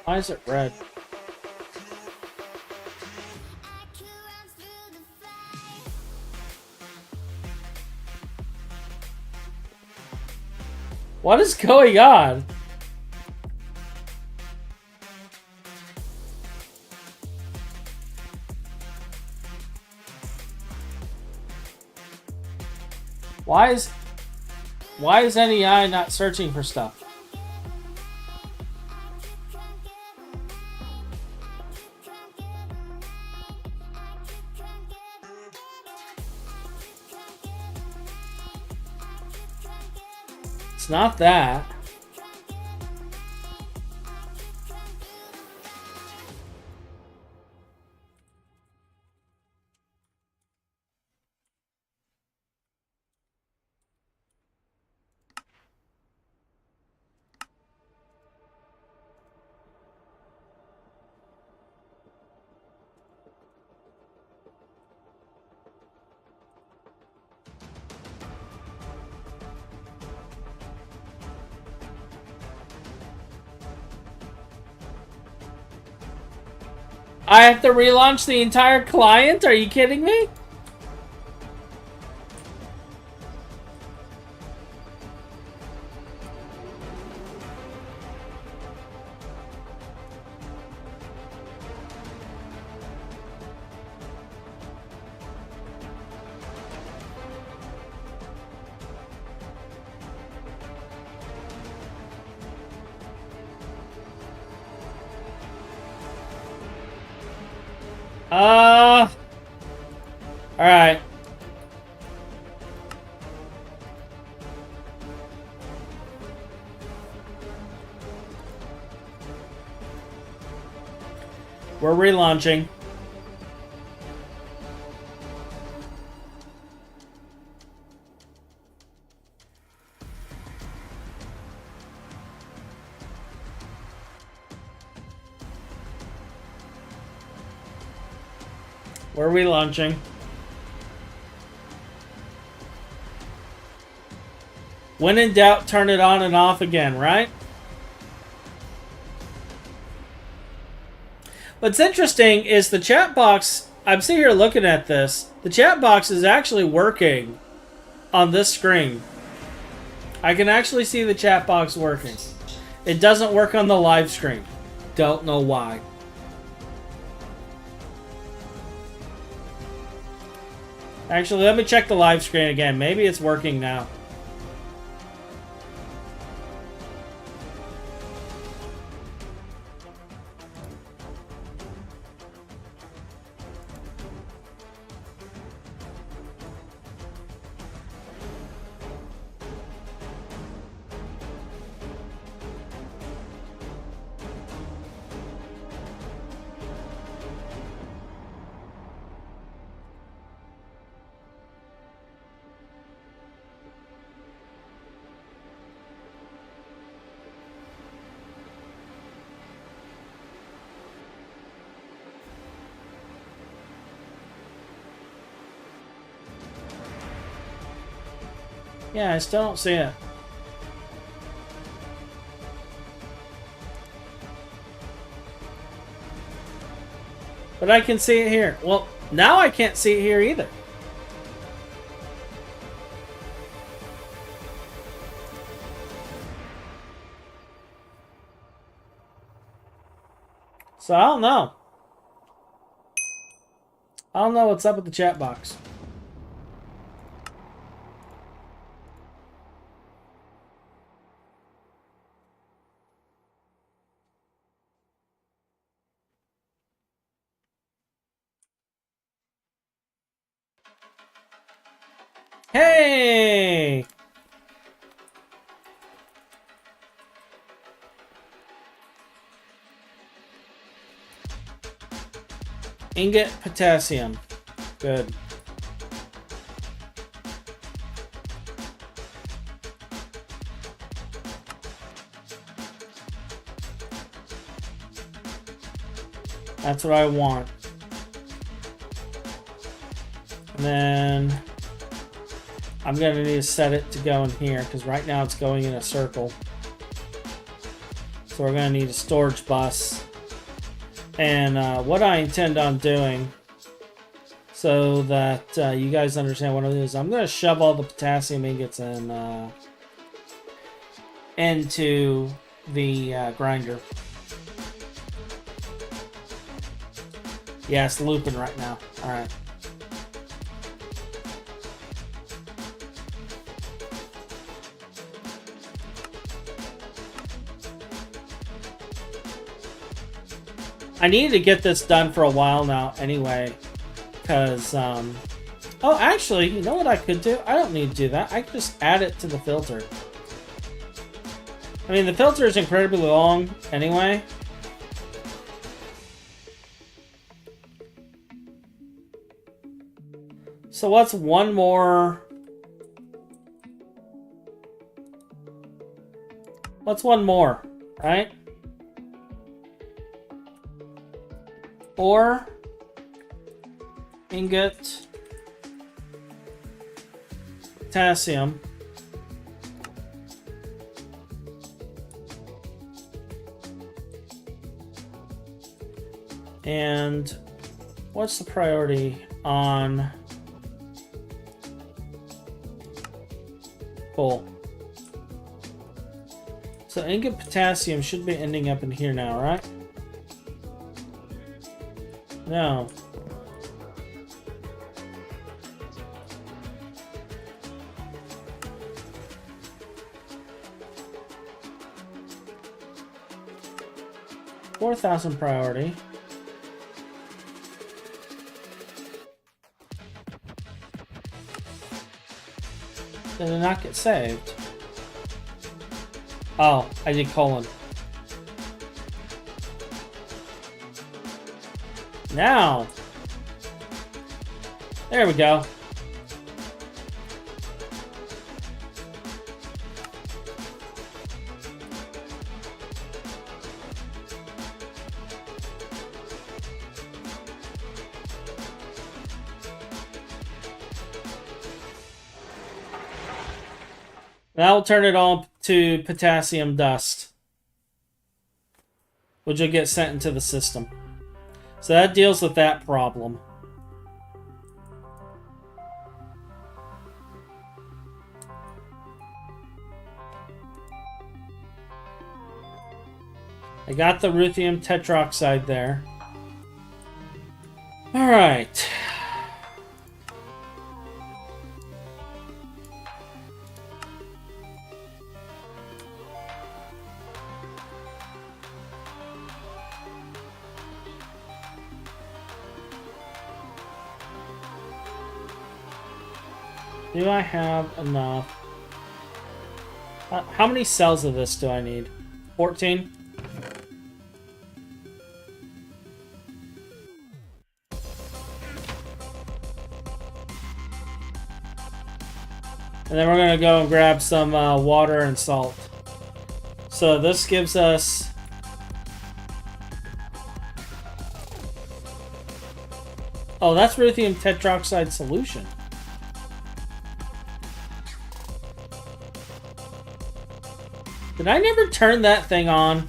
Speaker 1: Why is it red? What is going on? Why is NEI not searching for stuff? It's not that. I have to relaunch the entire client? Are you kidding me? Alright. We're relaunching. We're relaunching. When in doubt, turn it on and off again, right? What's interesting is the chat box. I'm sitting here looking at this. The chat box is actually working on this screen. I can actually see the chat box working. It doesn't work on the live screen. Don't know why. Actually, let me check the live screen again. Maybe it's working now. Yeah, I still don't see it. But I can see it here. Well, now I can't see it here either. So I don't know. I don't know what's up with the chat box. Hey! Ingot potassium. Good. That's what I want. And then I'm going to need to set it to go in here because right now it's going in a circle. So we're going to need a storage bus. And what I intend on doing, so that you guys understand what it is, I'm going to shove all the potassium ingots in, into the grinder. Yeah, it's looping right now. Alright. I needed to get this done for a while now anyway, because, oh, actually, you know what I could do? I don't need to do that. I could just add it to the filter. I mean, the filter is incredibly long anyway. So what's one more... What's one more, right? Ore, ingot, potassium, and what's the priority on coal? So ingot potassium should be ending up in here now, right? No. $4,000 priority. Did it not get saved? Oh, I did colon. Now, there we go. That will turn it on to potassium dust, which will get sent into the system. So that deals with that problem. I got the ruthenium tetroxide there. All right. Do I have enough? How many cells of this do I need? 14? And then we're going to go and grab some water and salt. So this gives us... Oh, that's ruthenium tetroxide solution. Did I never turn that thing on?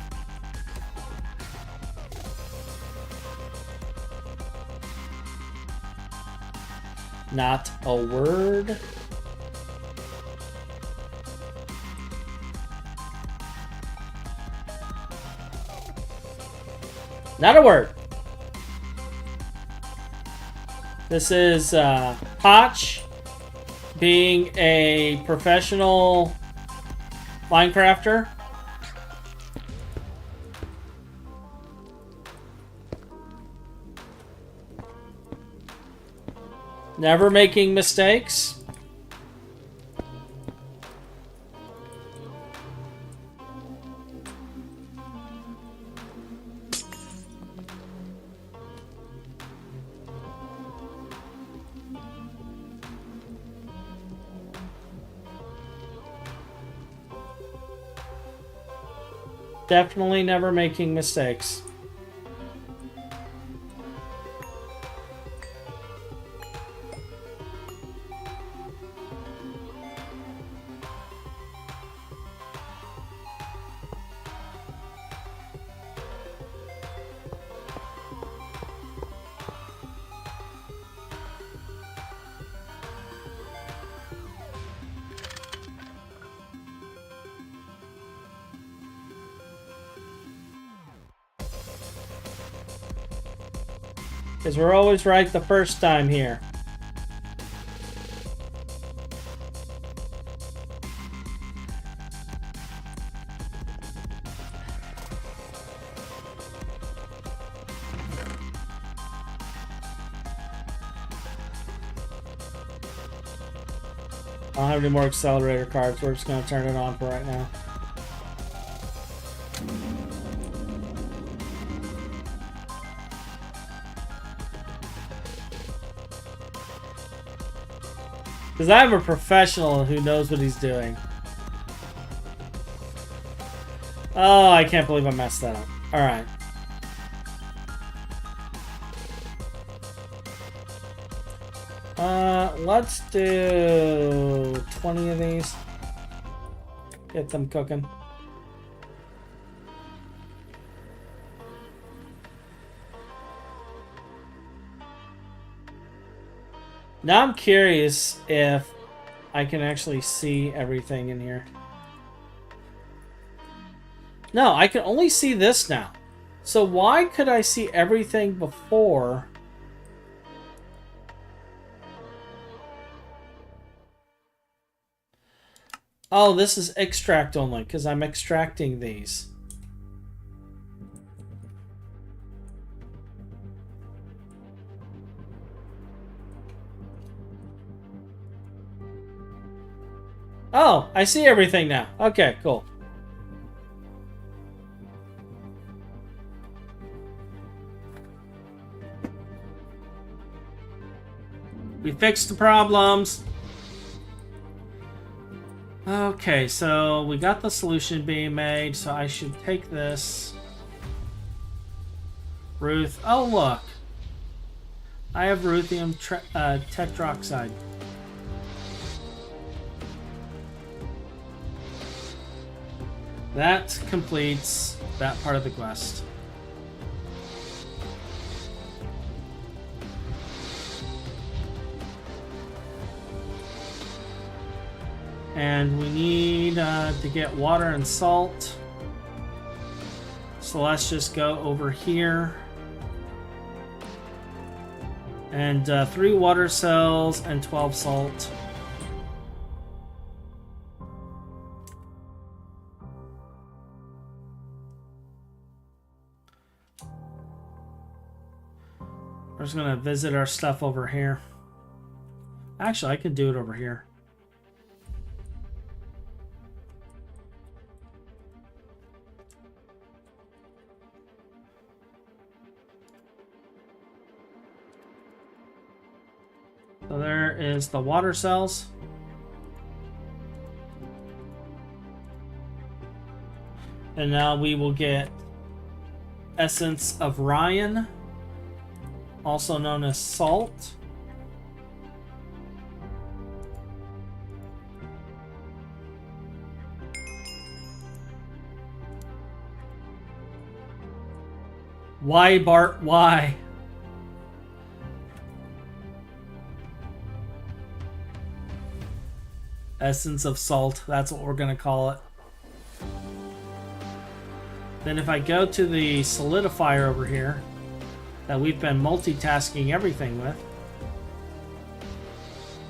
Speaker 1: Not a word. Not a word. This is Potch being a professional Minecrafter. Never making mistakes. Definitely never making mistakes. Because we're always right the first time here. I don't have any more accelerator cards. We're just going to turn it on for right now. Because I have a professional who knows what he's doing. Oh, I can't believe I messed that up. Alright. Let's do 20 of these. Get them cooking. Now I'm curious if I can actually see everything in here. No, I can only see this now. So why could I see everything before? Oh, this is extract only, because I'm extracting these. Oh, I see everything now. Okay, cool. We fixed the problems. Okay, so we got the solution being made, so I should take this. Ruth. Oh, look. I have ruthenium tetroxide. That completes that part of the quest. And we need to get water and salt. So let's just go over here. And 3 water cells and 12 salt. We're just going to visit our stuff over here. Actually, I could do it over here. So there is the water cells. And now we will get essence of Ryan, also known as salt. Why, Bart, why? Essence of salt, that's what we're going to call it. Then if I go to the solidifier over here, that we've been multitasking everything with,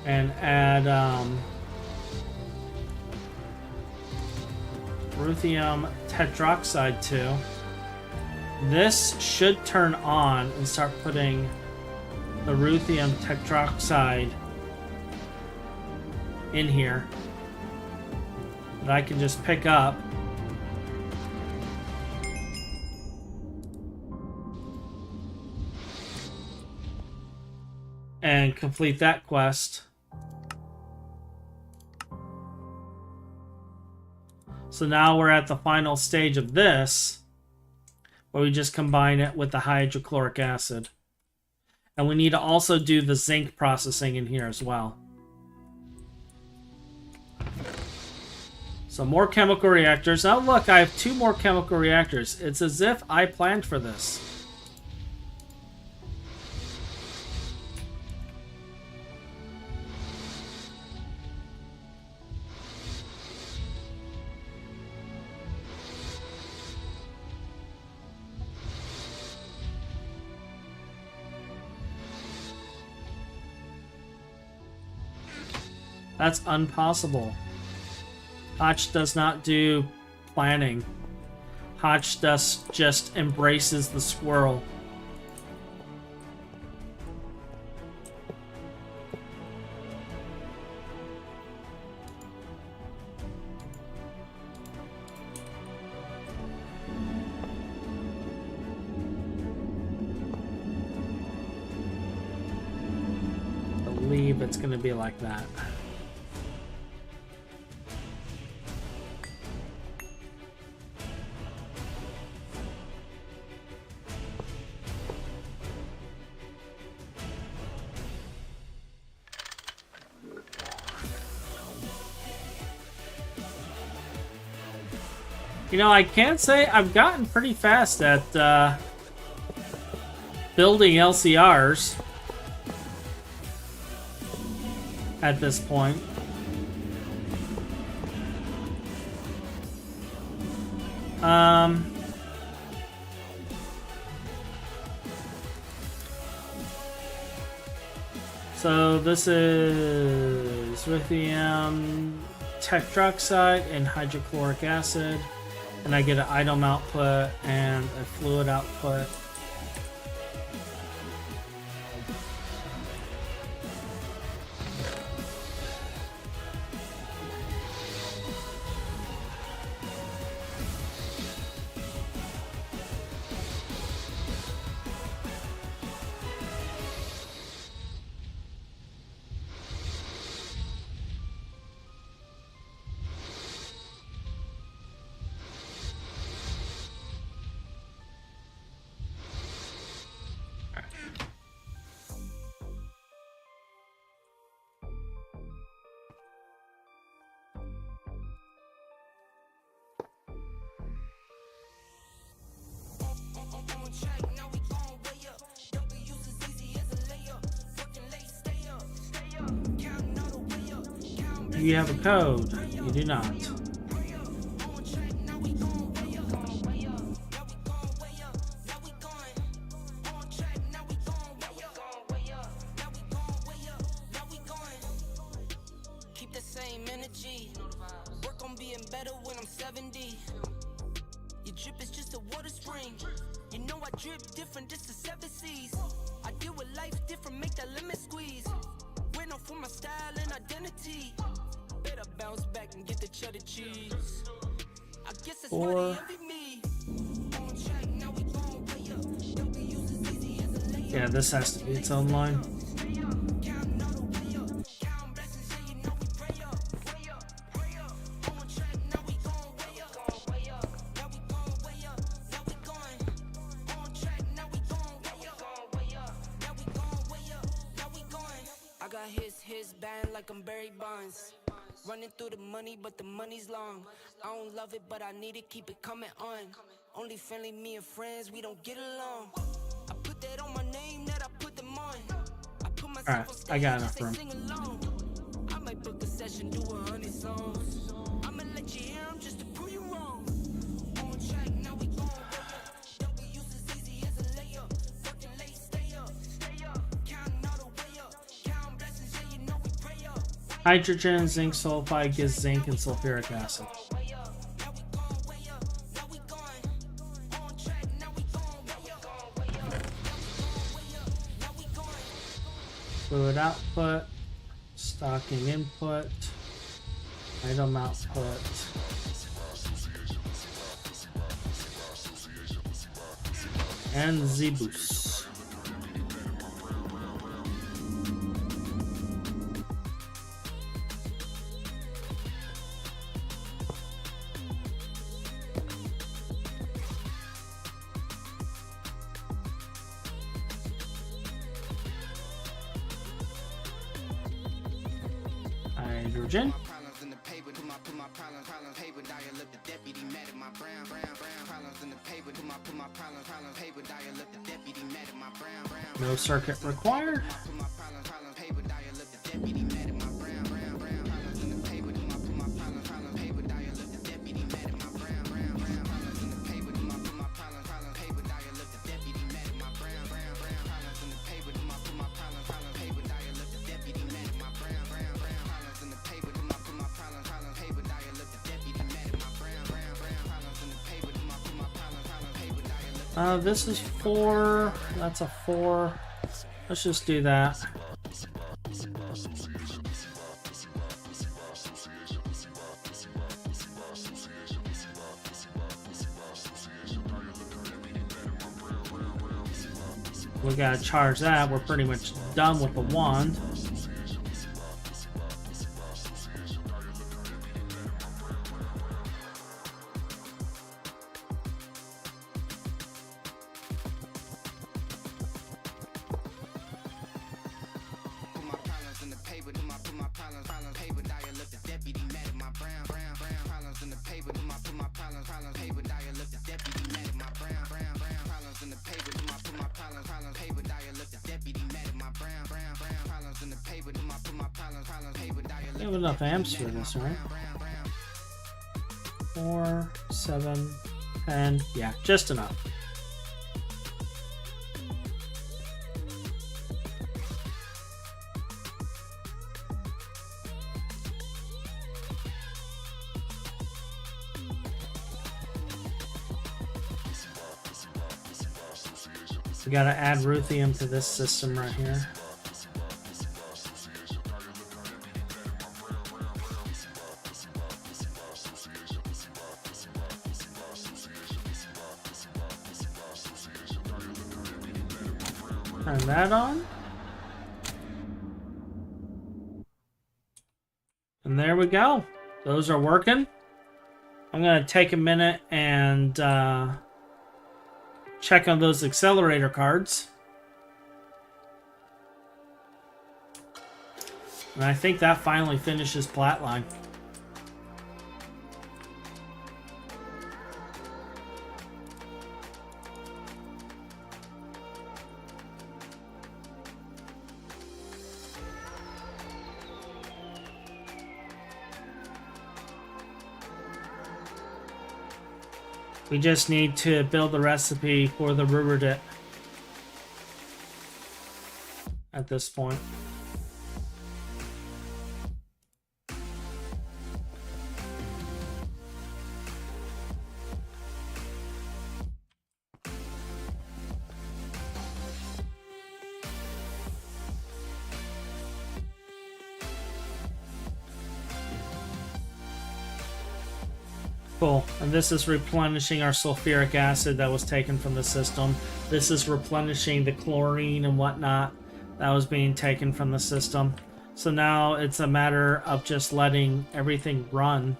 Speaker 1: and add ruthenium tetroxide to, this should turn on and start putting the ruthenium tetroxide in here that I can just pick up and complete that quest. So now we're at the final stage of this, where we just combine it with the hydrochloric acid. And we need to also do the zinc processing in here as well. So more chemical reactors. Now look, I have 2 more chemical reactors. It's as if I planned for this. That's impossible. Hotch does not do planning. Hotch just embraces the squirrel. I believe it's going to be like that. You know, I can't say I've gotten pretty fast at building LCRs at this point. So this is lithium tetroxide and hydrochloric acid. And I get an item output and a fluid output. Do you have a code? You do not.
Speaker 2: Keep the same energy. Work on being better when I'm 70. Your drip is just a water spring. You know I drip different, just the 7 C's. I deal with life different, make that limit squeeze. Went off for my style and identity. Better bounce back and get the cheddar cheese. I guess it's why they envy me. On track, now we gon' way up. Don't be used as easy as a layup.
Speaker 1: Yeah, this has to be its own line.
Speaker 2: Like I'm Barry Bonds, running through the money, but the money's long. I don't love it, but I need it, keep it coming on. Only friendly, me and friends, we don't get along. I put that on my name, that I put them on. I put myself
Speaker 1: Alright,
Speaker 2: on stage,
Speaker 1: I got enough
Speaker 2: just say
Speaker 1: room.
Speaker 2: sing along. I might book a session, do 100 songs. I'ma let you hear them just to prove you wrong. On track, now we gon' way up. Don't be used as easy as a layup. Working late, stay up. Counting all the way up. Counting blessings, yeah, you know we pray up.
Speaker 1: Hydrogen, zinc sulfide gives zinc and sulfuric acid. Fluid output, stocking input, item output. And Z-boost. Hydrogen. No circuit required. This is 4. That's a 4. Let's just do that. We gotta charge that. We're pretty much done with the wand. We have enough amps for this, right? 4, 7, 10. Yeah, just enough. We gotta add ruthenium to this system right here. Turn that on. And there we go. Those are working. I'm going to take a minute and check on those accelerator cards. And I think that finally finishes Platline. We just need to build the recipe for the Ruberdit at this point. Cool. And this is replenishing our sulfuric acid that was taken from the system. This is replenishing the chlorine and whatnot that was being taken from the system. So now it's a matter of just letting everything run.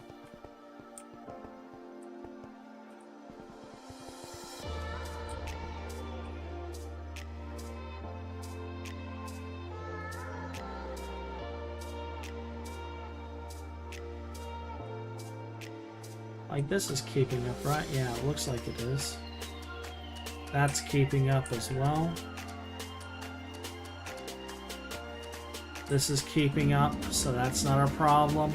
Speaker 1: Like this is keeping up, right? Yeah, it looks like it is. That's keeping up as well. This is keeping up, so that's not a problem.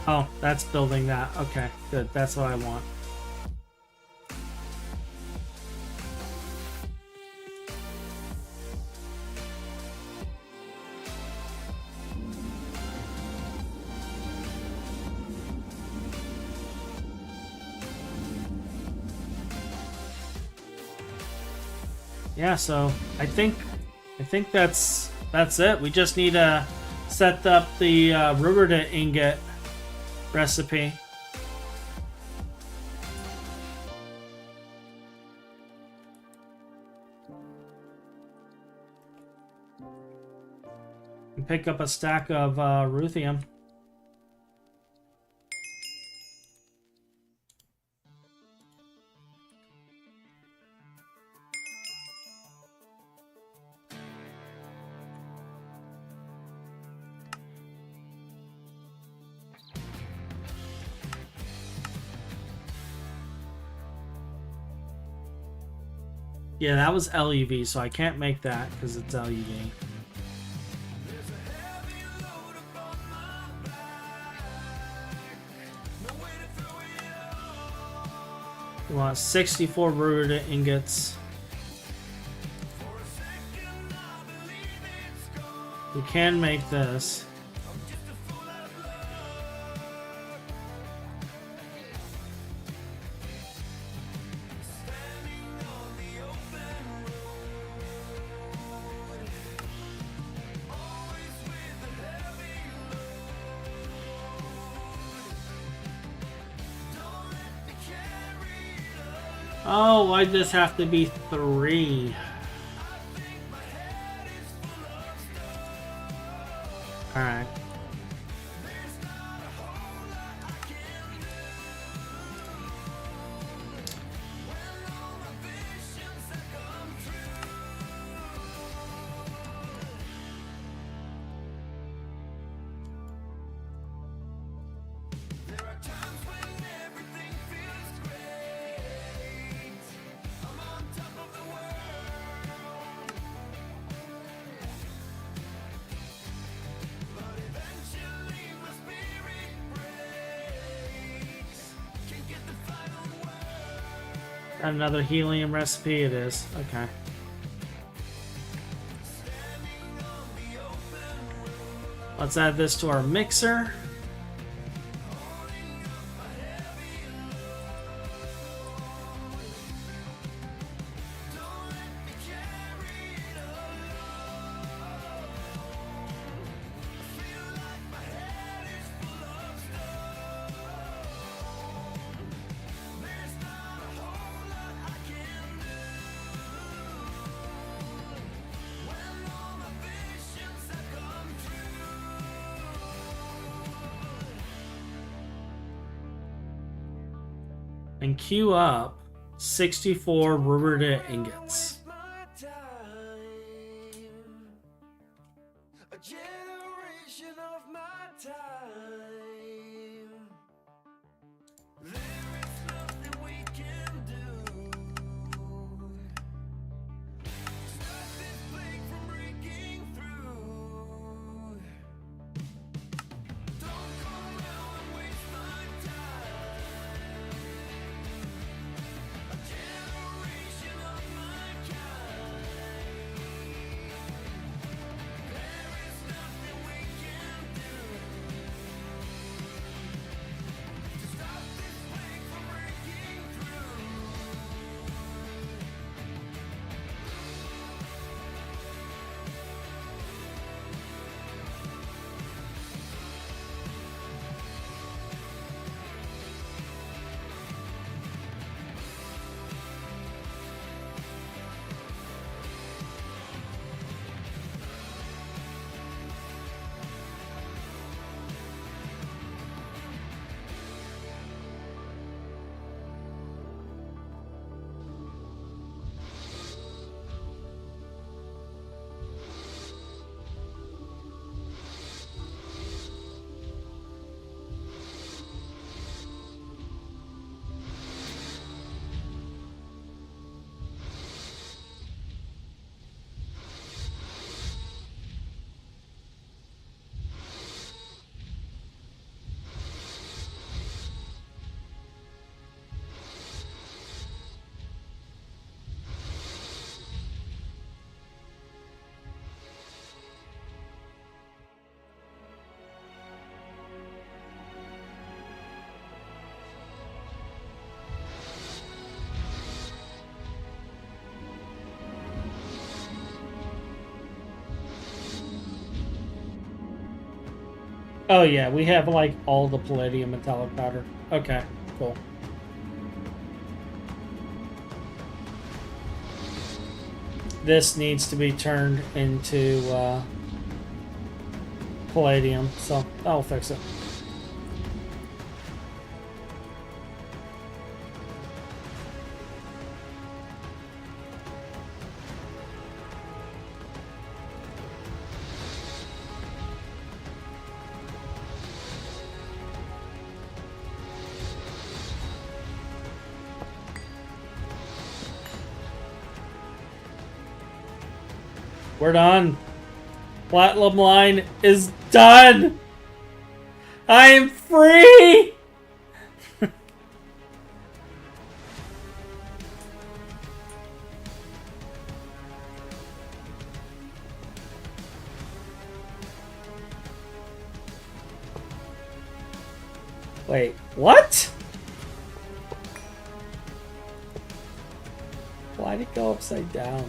Speaker 1: Oh, that's building that. Okay, good. That's what I want. Yeah, so I think that's it. We just need to set up the Ruberdit ingot recipe. And pick up a stack of ruthenium. Yeah, that was LEV, so I can't make that because it's LEV. We want 64 rooted ingots. We can make this. Oh, why does this have to be 3? Alright. Another helium recipe it is. Okay. Let's add this to our mixer. And queue up 64 rubered ingots.
Speaker 2: A generation of my time. There is nothing we can do. Stop this plague from breaking through. Don't come around and waste my time. A generation of my kind. There is nothing we can do to stop this plague from breaking through.
Speaker 1: Oh yeah, we have like all the palladium metallic powder. Okay, cool. This needs to be turned into palladium, so that'll fix it. We're done. Platinum line is done. I am free. Wait, what? Why'd it go upside down?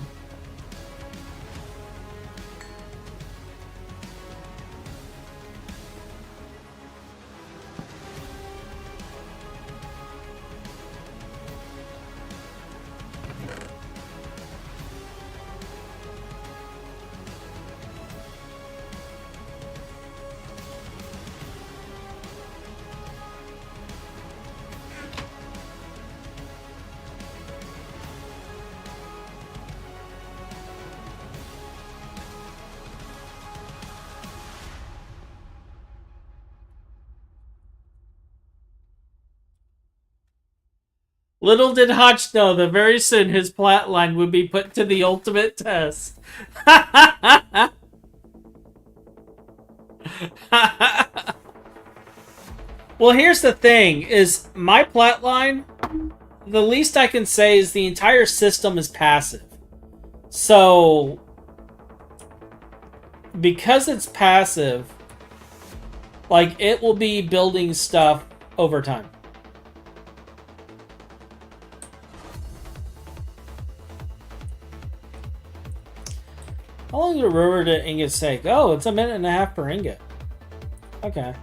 Speaker 1: Little did Hotch know that very soon his Platline would be put to the ultimate test. Well, here's the thing, is my Platline, the least I can say is the entire system is passive. So, because it's passive, like, it will be building stuff over time. How long did river to ingot take? Oh, it's 1.5 minutes per ingot. Okay.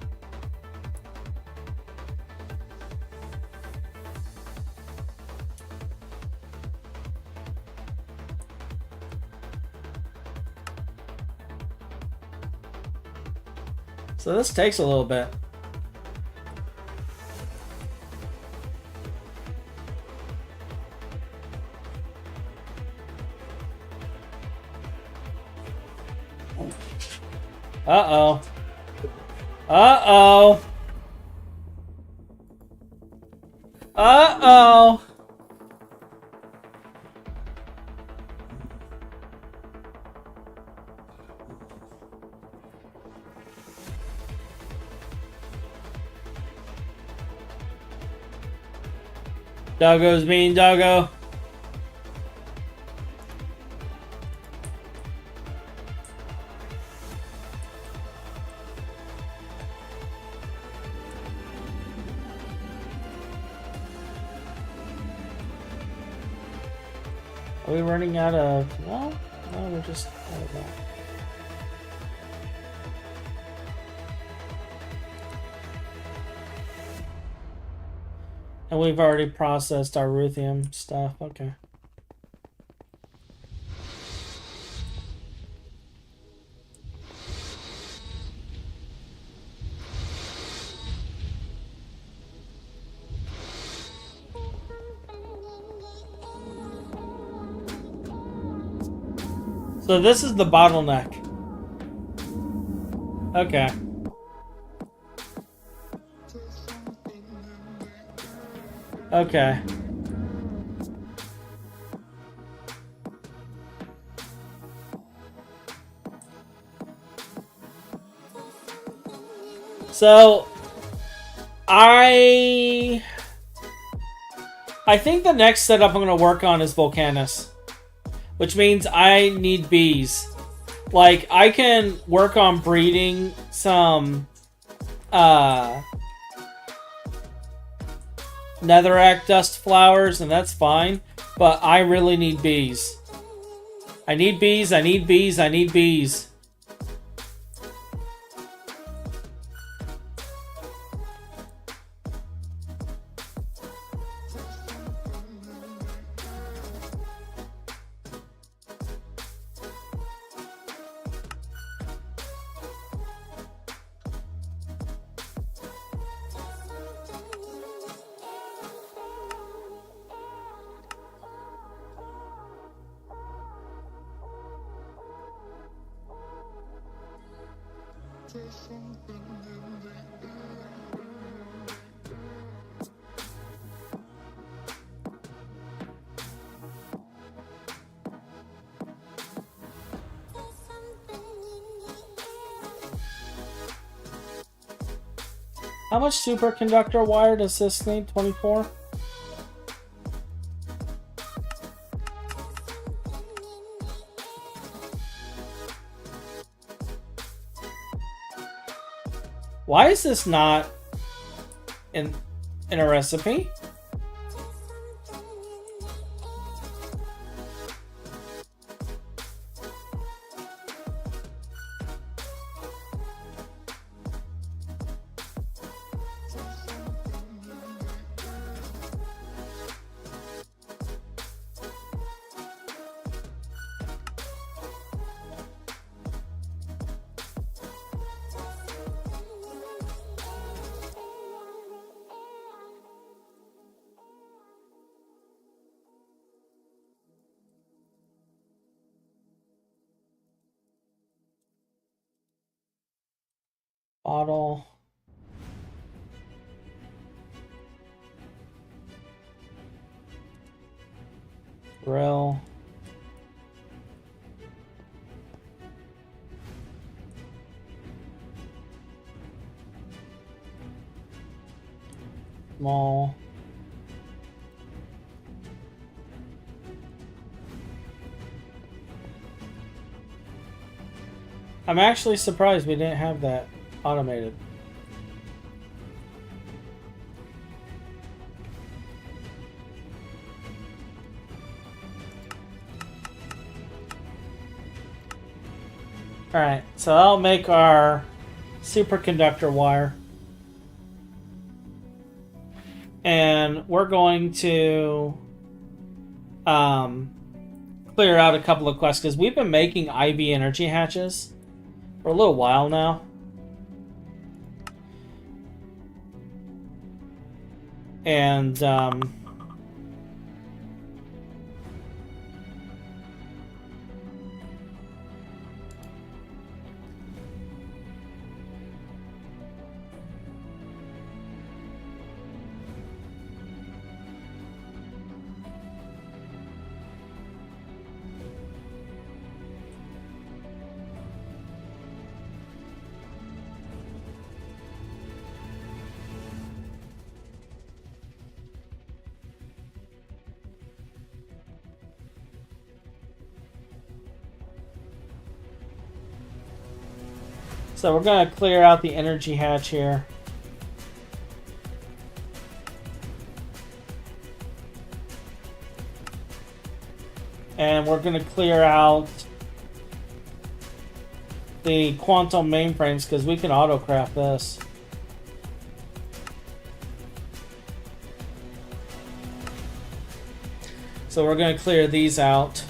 Speaker 1: So this takes a little bit. Uh-oh. Uh-oh. Uh-oh. Doggo's mean, doggo. Are we running out of... No, we're just out of that. And we've already processed our Ruthium stuff. Okay. So this is the bottleneck. Okay. Okay. So I think the next setup I'm going to work on is Volcanus, which means I need bees. Like, I can work on breeding some netherrack dust flowers, and that's fine, but I really need bees. I need bees, I need bees, I need bees. How much superconductor wire does this need? 24? Why is this not... in a recipe. Bottle. Grill. Small. I'm actually surprised we didn't have that automated. Alright, so I'll make our superconductor wire. And we're going to clear out a couple of quests because we've been making IV energy hatches for a little while now. And so we're going to clear out the energy hatch here. And we're going to clear out the quantum mainframes because we can auto-craft this. So we're going to clear these out.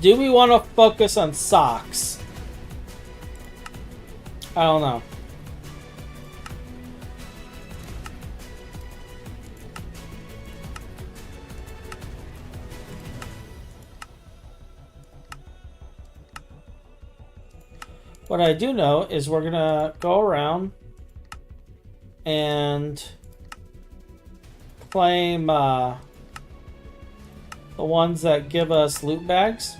Speaker 1: Do we want to focus on socks? I don't know. What I do know is we're going to go around and claim the ones that give us loot bags.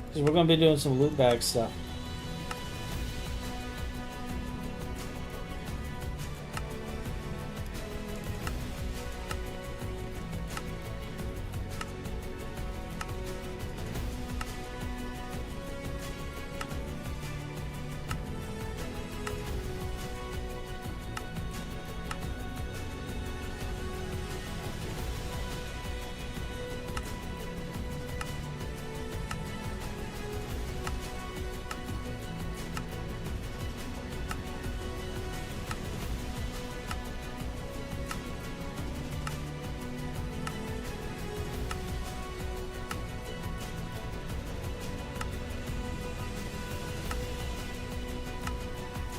Speaker 1: Because we're going to be doing some loot bag stuff.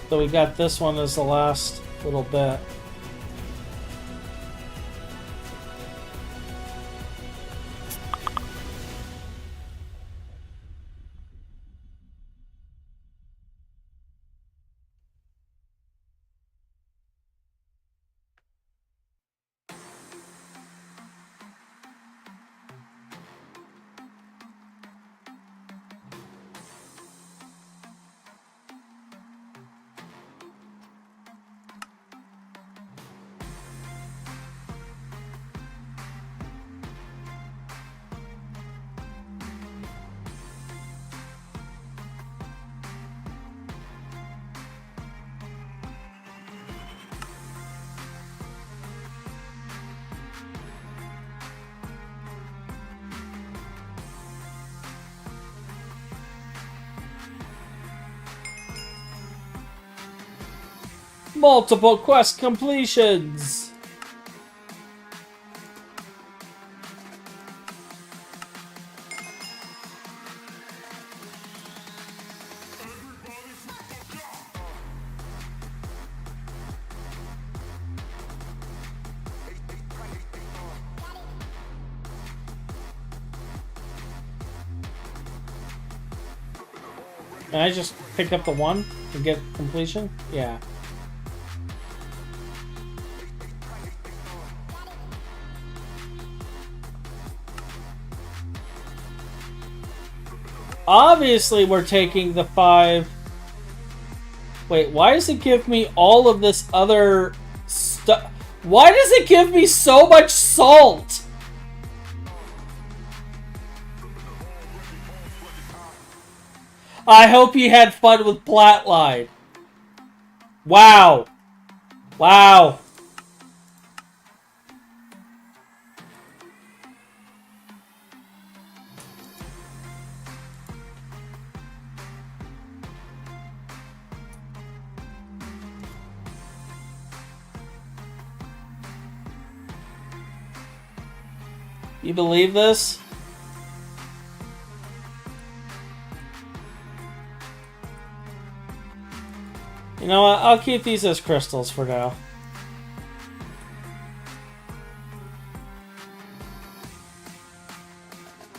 Speaker 1: So we got this one as the last little bit. Multiple quest completions. Can I just pick up the one to get completion? Yeah. Obviously, we're taking the 5. Wait, why does it give me all of this other stuff? Why does it give me so much salt? I hope you had fun with Platline. Wow. Wow. You believe this? You know what? I'll keep these as crystals for now.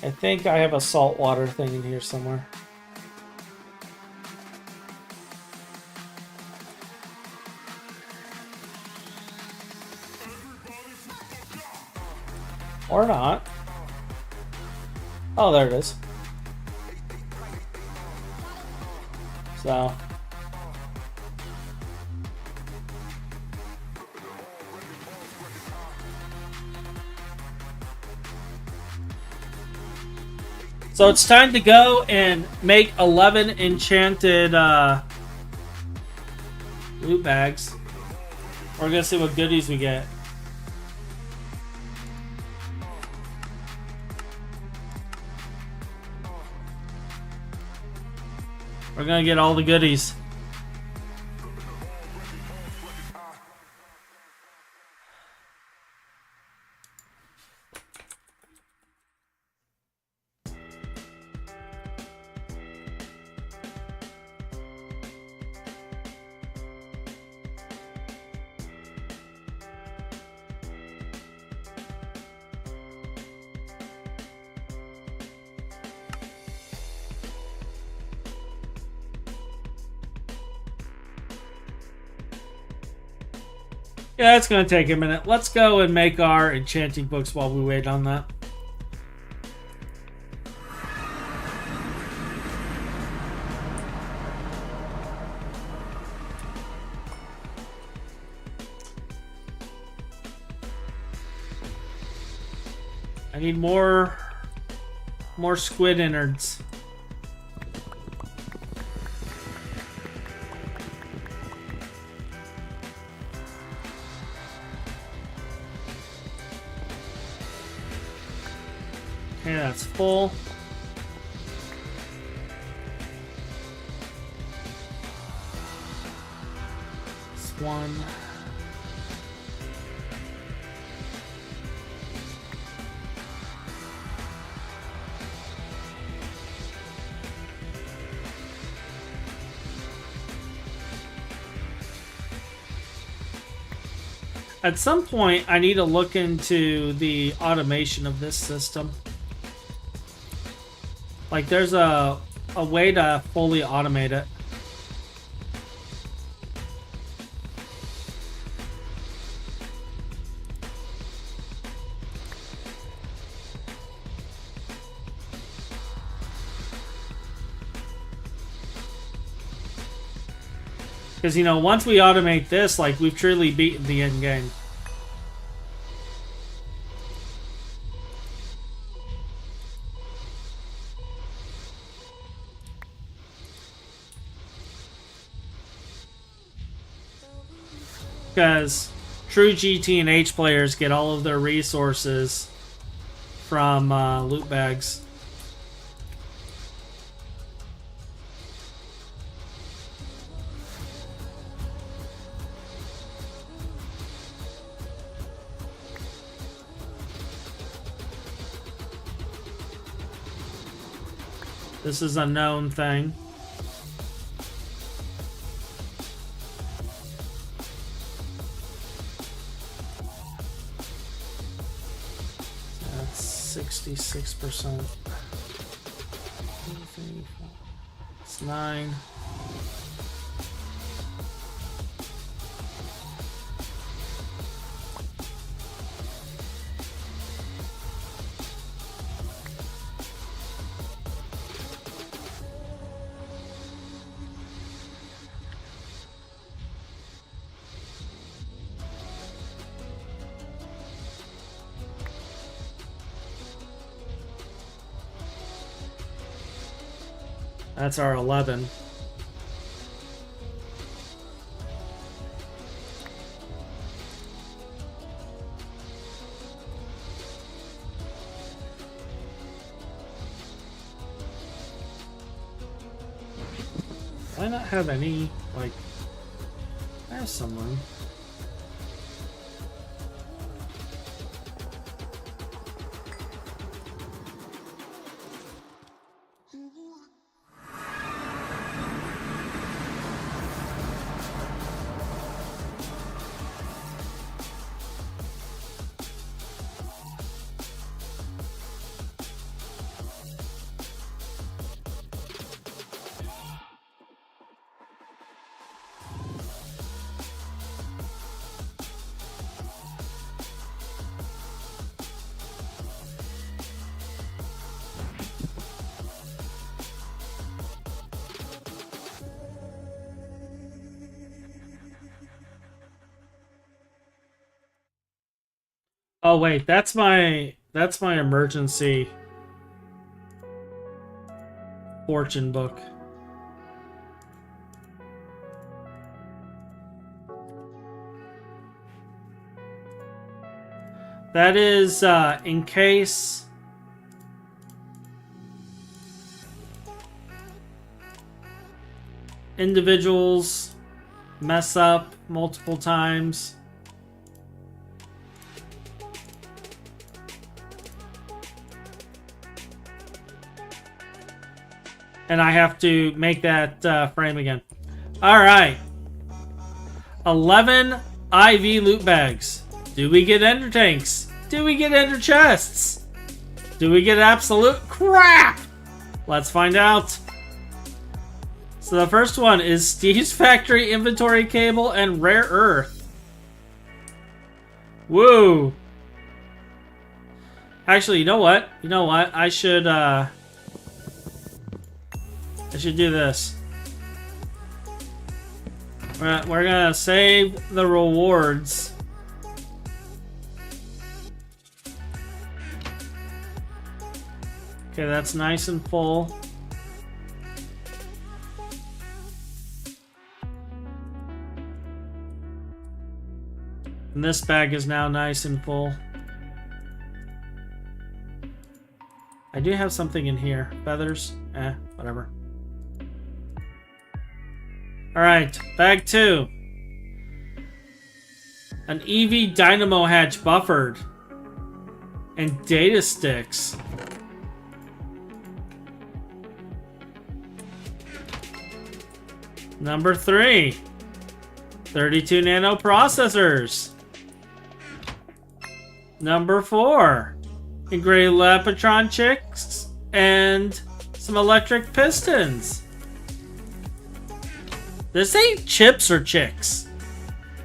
Speaker 1: I think I have a saltwater thing in here somewhere. Or not. Oh, there it is. So. So it's time to go and make 11 enchanted loot bags. We're gonna see what goodies we get. We're gonna get all the goodies. Yeah, it's going to take a minute. Let's go and make our enchanting books while we wait on that. I need more squid innards. Okay, that's full. This one. At some point, I need to look into the automation of this system. Like, there's a way to fully automate it. Because, you know, once we automate this, like, we've truly beaten the end game. Because true GT and H players get all of their resources from loot bags. This is a known thing. That's 66%. It's 9. That's our 11. Why not have any, like, I have some room. Oh wait, that's my emergency fortune book. That is in case individuals mess up multiple times. And I have to make that frame again. Alright. 11 IV loot bags. Do we get ender tanks? Do we get ender chests? Do we get absolute crap? Let's find out. So the first one is Steve's Factory Inventory Cable and Rare Earth. Woo. Actually, you know what? I should do this. We're gonna save the rewards. Okay, that's nice and full. And this bag is now nice and full. I do have something in here. Feathers? Whatever. Alright, bag 2. An EV dynamo hatch buffered. And data sticks. Number 3. 32 nano processors. Number 4. Engraved Lapatron chicks and some electric pistons. This ain't chips or chicks.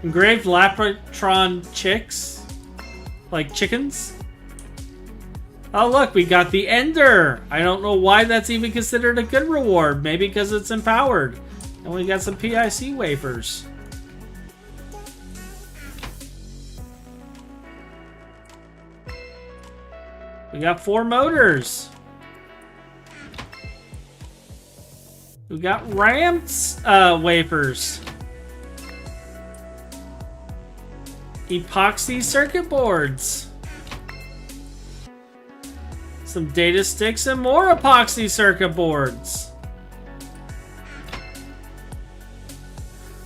Speaker 1: Engraved Lapatron chicks? Like chickens? Oh look, we got the Ender! I don't know why that's even considered a good reward. Maybe because it's empowered. And we got some PIC wafers. We got 4 motors. We got ramps wafers. Epoxy circuit boards. Some data sticks and more epoxy circuit boards.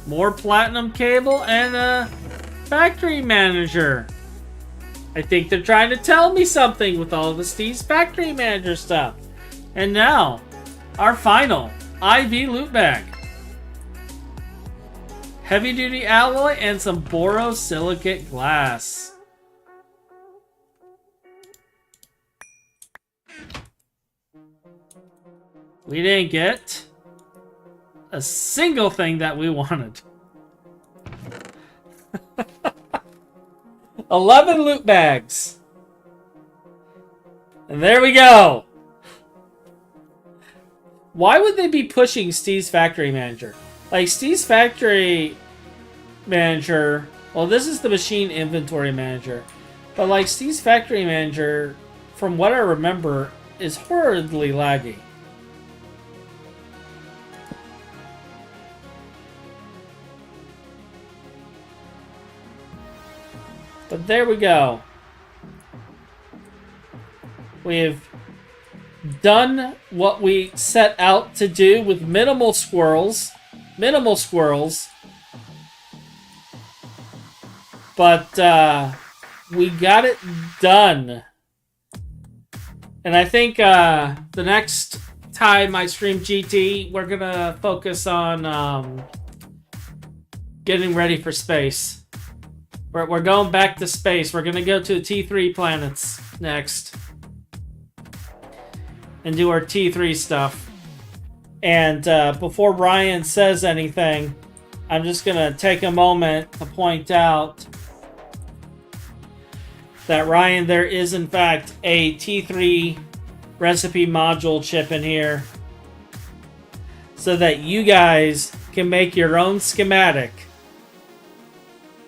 Speaker 1: More platinum cable and a factory manager. I think they're trying to tell me something with all of the Steve's factory manager stuff. And now, our final IV loot bag. Heavy duty alloy and some borosilicate glass. We didn't get a single thing that we wanted. 11 loot bags. And there we go. Why would they be pushing Steve's Factory Manager? Like, Steve's Factory Manager... Well, this is the Machine Inventory Manager. But, like, Steve's Factory Manager, from what I remember, is horridly laggy. But there we go. We've done what we set out to do with minimal squirrels. Minimal squirrels. But we got it done. And I think the next time I stream GT, we're going to focus on getting ready for space. We're going back to space. We're going to go to T3 planets next. And do our T3 stuff. And before Ryan says anything, I'm just going to take a moment to point out that, Ryan, there is in fact a T3 recipe module chip in here so that you guys can make your own schematic.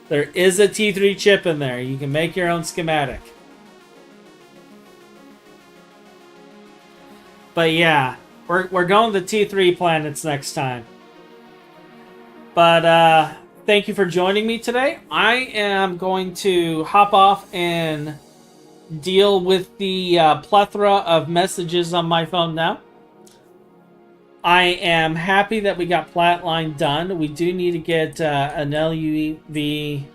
Speaker 1: There is a T3 chip in there. You can make your own schematic. But yeah, we're going to T3 planets next time. But thank you for joining me today. I am going to hop off and deal with the plethora of messages on my phone now. I am happy that we got Platline done. We do need to get an LUV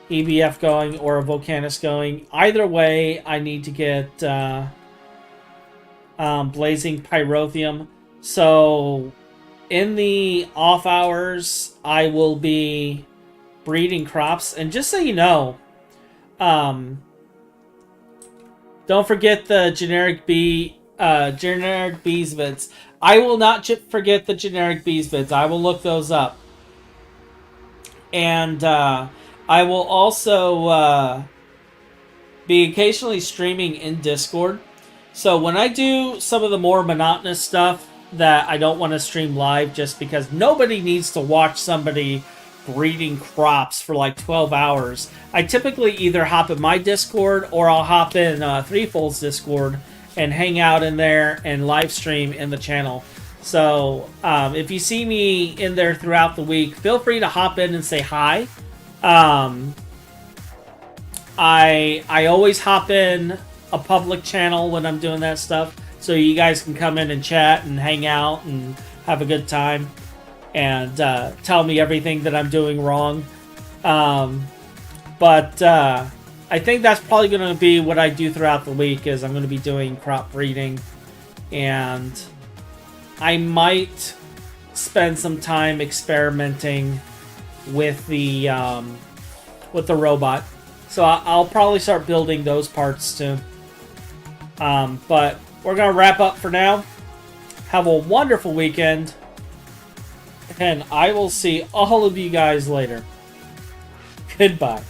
Speaker 1: EBF going or a Volcanus going. Either way, I need to get Blazing Pyrotheum. So in the off hours, I will be breeding crops. And just so you know, don't forget the generic bees vids. I will not forget the generic bees vids. I will look those up. And I will also be occasionally streaming in Discord. So when I do some of the more monotonous stuff that I don't want to stream live just because nobody needs to watch somebody breeding crops for like 12 hours, I typically either hop in my Discord or I'll hop in Threefold's Discord and hang out in there and live stream in the channel. So if you see me in there throughout the week, feel free to hop in and say hi. I always hop in a public channel when I'm doing that stuff, so you guys can come in and chat and hang out and have a good time and tell me everything that I'm doing wrong. But I think that's probably going to be what I do throughout the week, is I'm going to be doing crop breeding, and I might spend some time experimenting with the robot. So I'll probably start building those parts too. But we're going to wrap up for now. Have a wonderful weekend, and I will see all of you guys later. Goodbye.